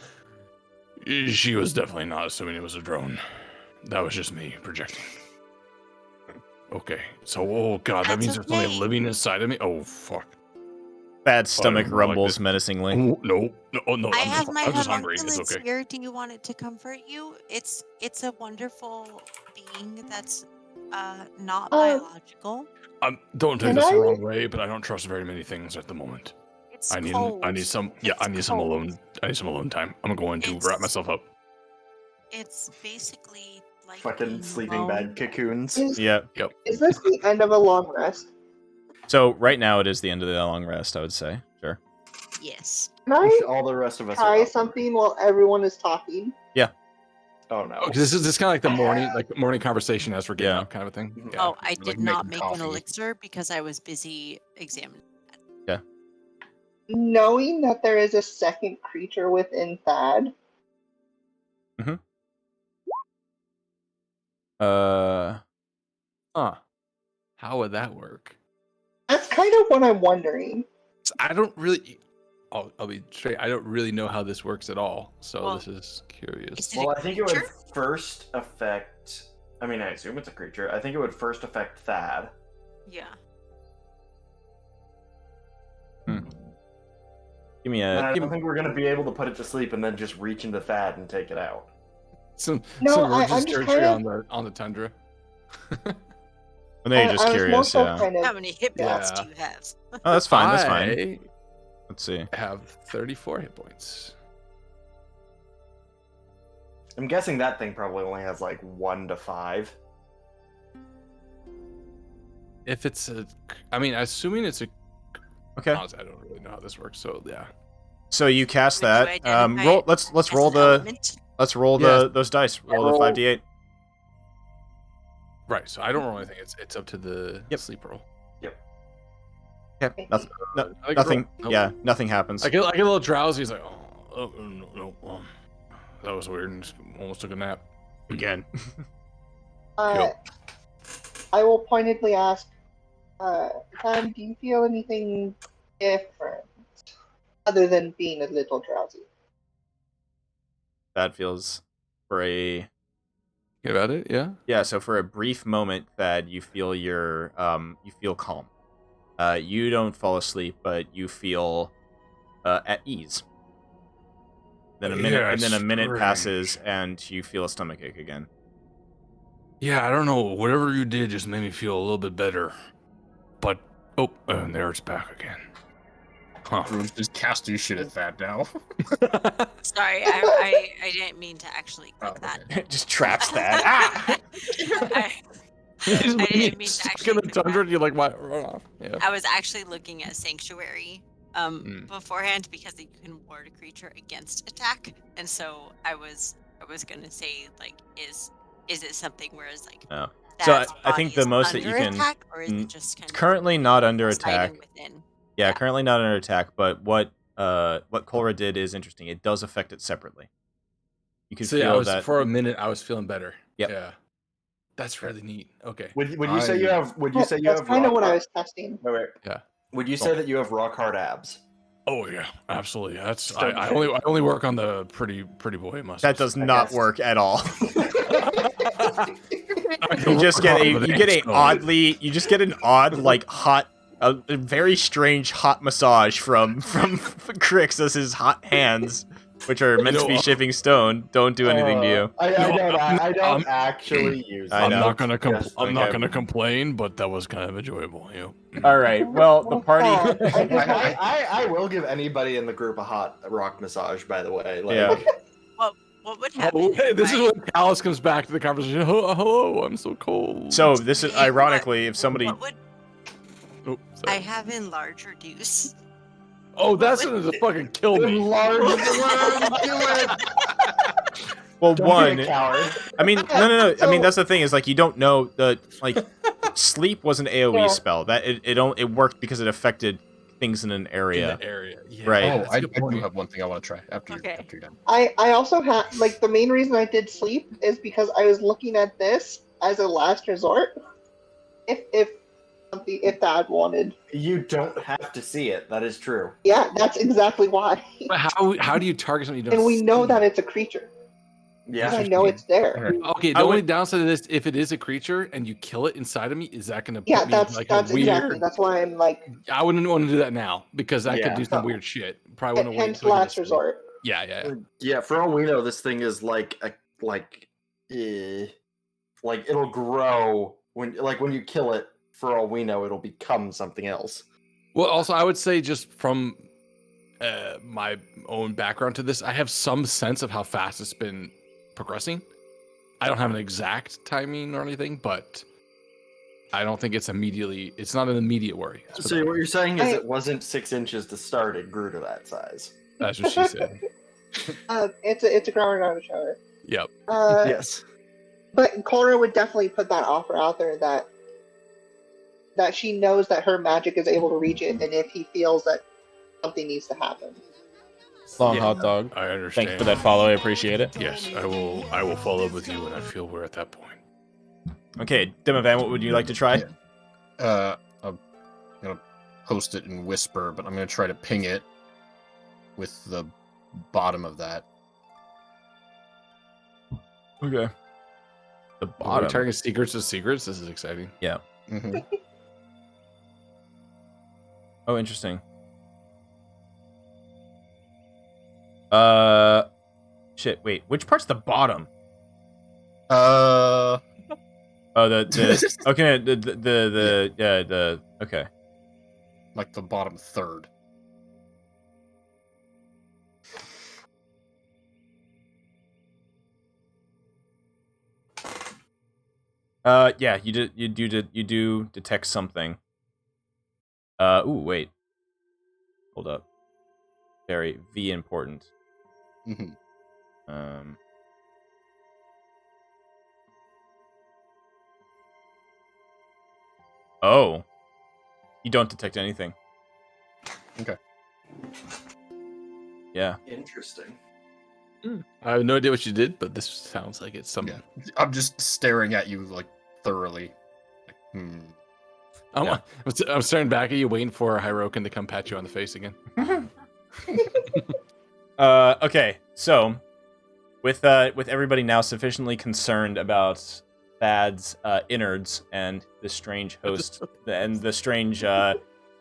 she was definitely not assuming it was a drone. That was just me projecting. Okay. So, oh god, that That's means there's something okay. living inside of me. Oh fuck. Bad stomach don't like rumbles this. menacingly. Oh, no, no, I I'm have just, my I'm just hungry. It's homunculus okay. here. Do you want it to comfort you? It's a wonderful being that's not biological. Don't take Can this the I- wrong way, but I don't trust very many things at the moment. It's I need cold. some It's I need some cold. alone time. I'm going to wrap It's- myself up. It's basically like Fucking being sleeping alone. bag cocoons. Yeah. Is this the end of a long rest? So right now it is the end of the long rest, I would say. Sure. Yes. Can I All the rest of us try are up. something while everyone is talking? Oh no. Oh, 'cause this is kind of like the morning conversation as we're getting Yeah. up kind of thing. Yeah. Oh, I Like did not making make an coffee. elixir because I was busy examining. Knowing that there is a second creature within Thad, Huh. How would that work? that's kind of what I'm wondering. I don't really. I'll be straight. I don't really know how this works at all. So Well, this is curious. is it Well, a I think it would creature? first affect. I mean, I assume it's a creature. I think it would first affect Thad. Yeah. Give me And a. I Give don't me, think we're gonna be able to put it to sleep and then just reach into Thad and take it out. Some No, I'm virgin just surgery kinda- on the tundra. well, now you're just I was more curious, so yeah. kind How of many hit points Yeah. do you have? Oh, that's fine. That's fine. I Let's see. have 34 hit points. I'm guessing that thing probably only has like 1 to 5. If it's assuming it's a. Okay. Honestly, I don't really know how this works. So yeah. So you cast Would you that. identify Roll. it Let's As roll an the. element? Let's roll Yes. those dice. Roll the Roll. 5d8. Right. So I don't roll anything. It's up to the Yep. sleep roll. Okay. Nothing. I can Nothing. roll. Nope. Yeah. Nothing happens. I get a little drowsy. He's like, no. That was weird. And just almost took a nap. Again. I will pointedly ask, Thad, do you feel anything different other than being a little drowsy? That feels for a. Get about it? Yeah. Yeah. So for a brief moment, Thad, you feel you feel calm. You don't fall asleep, but you feel at ease. Then a minute, Yeah, and then a minute strange. passes, and you feel a stomachache again. Yeah, I don't know. Whatever you did just made me feel a little bit better. But and there it's back again. Huh. Everyone's just casting shit at that now. Sorry, I didn't mean to actually click Oh, that. Just traps that. Ah! I, You just I made me didn't mean to stuck actually in the click that. tundra. And you're like, why? Run off. Yeah. I was actually looking at Sanctuary Mm. beforehand because you can ward a creature against attack, and so I was gonna say like, is it something where it's like Oh. So Thad's I think body the is most that you under can- attack, or is Mm, it just kind It's of currently not under subsiding attack. within? Yeah, Yeah. currently not under attack. But what Kolra did is interesting. It does affect it separately. You can So yeah, feel that. for a minute I was feeling better. Yep. Yeah. That's really neat. Okay. Would you say you have? Would you say you That's have? kind of rock what I hard- was testing. Wait, wait. Yeah. Would you say that you have rock hard abs? Oh yeah, absolutely. That's Stomach I only work on the pretty boy muscles. That does I not guess. work at all. I You just get a confidence. you just get an odd like hot a very strange hot massage from Crix as his hot hands, which are meant to be shipping stone, don't do anything to you. I don't I'm- actually use. I I'm know. not gonna Yes, I'm not okay. gonna complain, but that was kind of enjoyable. All right. Well, the party. I will give anybody in the group a hot rock massage. By the way, like, Yeah. What would happen? Oh, hey, if this is I- when Alice comes back to the conversation. Hello, I'm so cold. So this is Hey, ironically, if somebody. What would Oh, I sorry. have enlarge reduce? Oh, that's gonna just fucking kill me. enlarge the word. Do it. Well, Don't one. be a coward. I mean, no. I mean, So- that's the thing is like you don't know the like sleep was an AOE Yeah. spell that it worked because it affected things in an area. In the area. Yeah, Right. Oh, that's a I good do point. have one thing I want to try after Okay. you're done. I also had like the main reason I did sleep is because I was looking at this as a last resort. If something if Thad wanted. You don't have to see it. That is true. Yeah, that's exactly why. But how do you target something you don't And we know see? that it's a creature. Yeah. I know it's there. Okay, the only downside of this, if it is a creature and you kill it inside of me, is that going to put Yeah, me that's in like that's a weird... exactly. That's why I'm like. I wouldn't want to do that now because I could Yeah. do some weird shit. Probably want to wait Hence until you last sleep. resort. Yeah. Yeah, for all we know, this thing is like it'll grow when you kill it. For all we know, it'll become something else. Well, also, I would say just from my own background to this, I have some sense of how fast it's been progressing. I don't have an exact timing or anything, but I don't think it's not an immediate worry. So what you're saying is it wasn't 6 inches to start; it grew to that size. That's what she said. It's a grower, not a shower. Yep. Yes. But Cora would definitely put that offer out there that she knows that her magic is able to reach it, and if he feels that something needs to happen. Long hot dog. I understand. Thank you for that follow. I appreciate it. Yes, I will follow up with you when I feel we're at that point. Okay, Demovan, what would you like to try? I'm gonna post it in Whisper, but I'm gonna try to ping it with the bottom of that. Okay. The Are we bottom. targeting secrets of secrets? This is exciting. Yeah. Mm-hmm. Oh, interesting. Shit. Wait. Which part's the bottom? Oh, the okay. The okay. Like the bottom third. Yeah. You do detect something. Ooh, wait. Hold up. Very important. Mm-hmm. Oh. You don't detect anything. Okay. Yeah. Interesting. I have no idea what you did, but this sounds like it's something. Yeah. I'm just staring at you like thoroughly. Like, I'm staring back at you, waiting for Hyrokin to come pat you on the face again. Okay, so with everybody now sufficiently concerned about Thad's innards and the strange host and the strange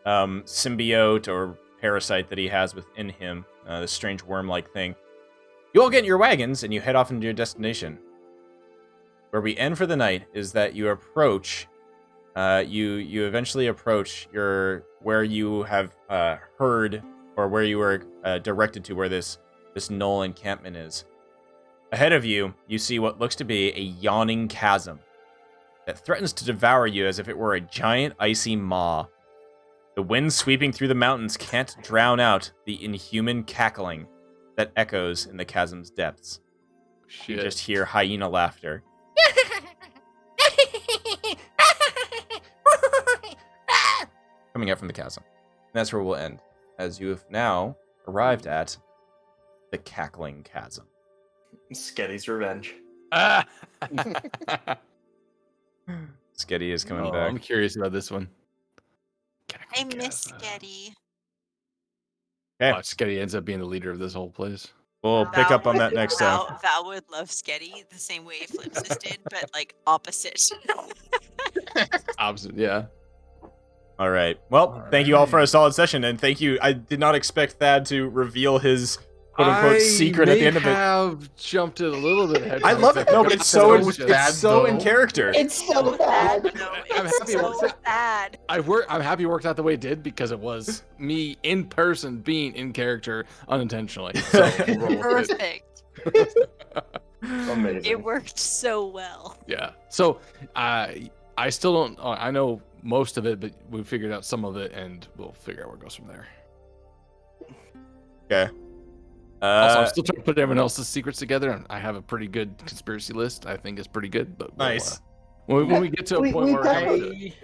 symbiote or parasite that he has within him, this strange worm-like thing, you all get in your wagons and you head off into your destination. Where we end for the night is that you approach, you eventually approach where you have heard or where you were directed to where this knoll encampment is. Ahead of you, you see what looks to be a yawning chasm that threatens to devour you as if it were a giant icy maw. The wind sweeping through the mountains can't drown out the inhuman cackling that echoes in the chasm's depths. Shit. You just hear hyena laughter. Coming out from the chasm. And that's where we'll end, as you have now arrived at the cackling chasm. Sketty's revenge. Ah! Sketty is coming Oh, back. I'm curious about this one. I miss Sketty. Okay, Sketty ends up being the leader of this whole place. we'll pick up on that next time. Val would love Sketty the same way Flipsis did, but like opposite. Opposite, yeah. All right. Well, thank you all for a solid session, and thank you. I did not expect Thad to reveal his quote-unquote secret at the end of it. I have jumped it a little bit ahead. I love it. No, but it's so though. in character. It's so bad. No, I'm it's happy it worked so out. bad. I'm happy it worked out the way it did because it was me in person being in character unintentionally. So we'll roll with it. Perfect. Amazing. It worked so well. Yeah. So I still don't. I know most of it, but we figured out some of it, and we'll figure out where it goes from there. Okay. Also, I'm still trying to put everyone else's secrets together, and I have a pretty good conspiracy list. I think it's pretty good, but Nice. When we get to a We point where definitely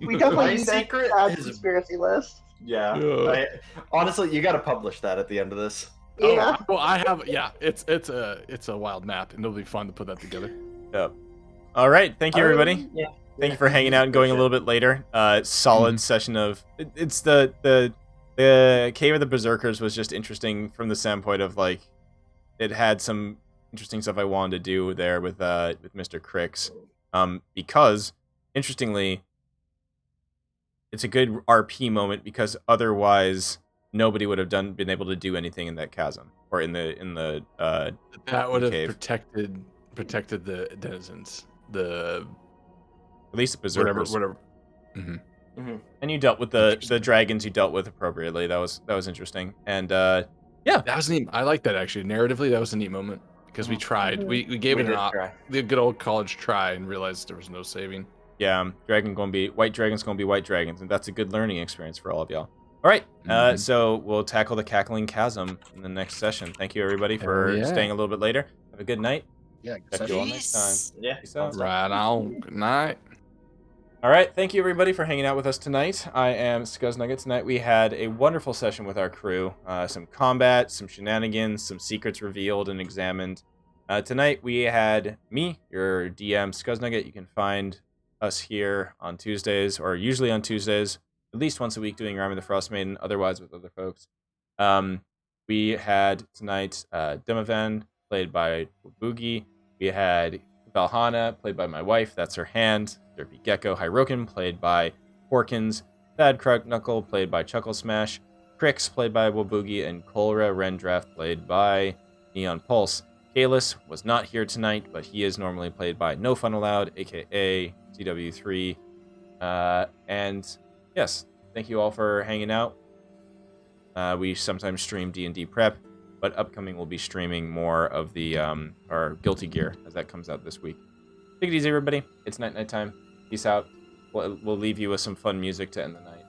My need secret that is- conspiracy list. Yeah. Yeah. Honestly, you got to publish that at the end of this. Yeah. well, I have. Yeah, it's a wild map, and it'll be fun to put that together. Yep. All right. Thank you, everybody. Yeah. thank you for hanging out and going a little bit later. Solid session of it's the Cave of the Berserkers was just interesting from the standpoint of like it had some interesting stuff I wanted to do there with Mr. Crix. Because interestingly, it's a good RP moment because otherwise nobody would have been able to do anything in that chasm or in the That would have cave. protected the denizens. At least the berserkers. Whatever. And you dealt with the dragons. You dealt with appropriately. That was interesting. And yeah, that was neat. I like that actually. Narratively, that was a neat moment because we tried. We gave We it did the good old college try and realized there was no saving. yeah. White dragon's gonna be white dragons, and that's a good learning experience for all of y'all. All right, so we'll tackle the cackling chasm in the next session. Thank you everybody for staying a little bit later. Have a good night. Yeah, Catch you all next time. Yeah. Peace out. Right on. Good night. All right, thank you everybody for hanging out with us tonight. I am Scuznugget. Tonight we had a wonderful session with our crew. Some combat, some shenanigans, some secrets revealed and examined. Tonight we had me, your DM, Scuznugget. You can find us here on Tuesdays, or usually on Tuesdays, at least once a week doing Rime of the Frostmaiden, otherwise with other folks. We had tonight Demovan, played by Boogie. We had Valhana, played by my wife, that's her hand. Derpy Gecko. Hyrokin, played by Porkins. Thad Krug Knuckle, played by Chuckle Smash. Crix, played by Waboogie. And Kolra Rendraft, played by Neon Pulse. Kalis was not here tonight, but he is normally played by No Fun Allowed, aka CW3. And yes, thank you all for hanging out. We sometimes stream D&D prep, but upcoming we'll be streaming more of the our Guilty Gear as that comes out this week. Take it easy, everybody. It's night time. Peace out. We'll leave you with some fun music to end the night.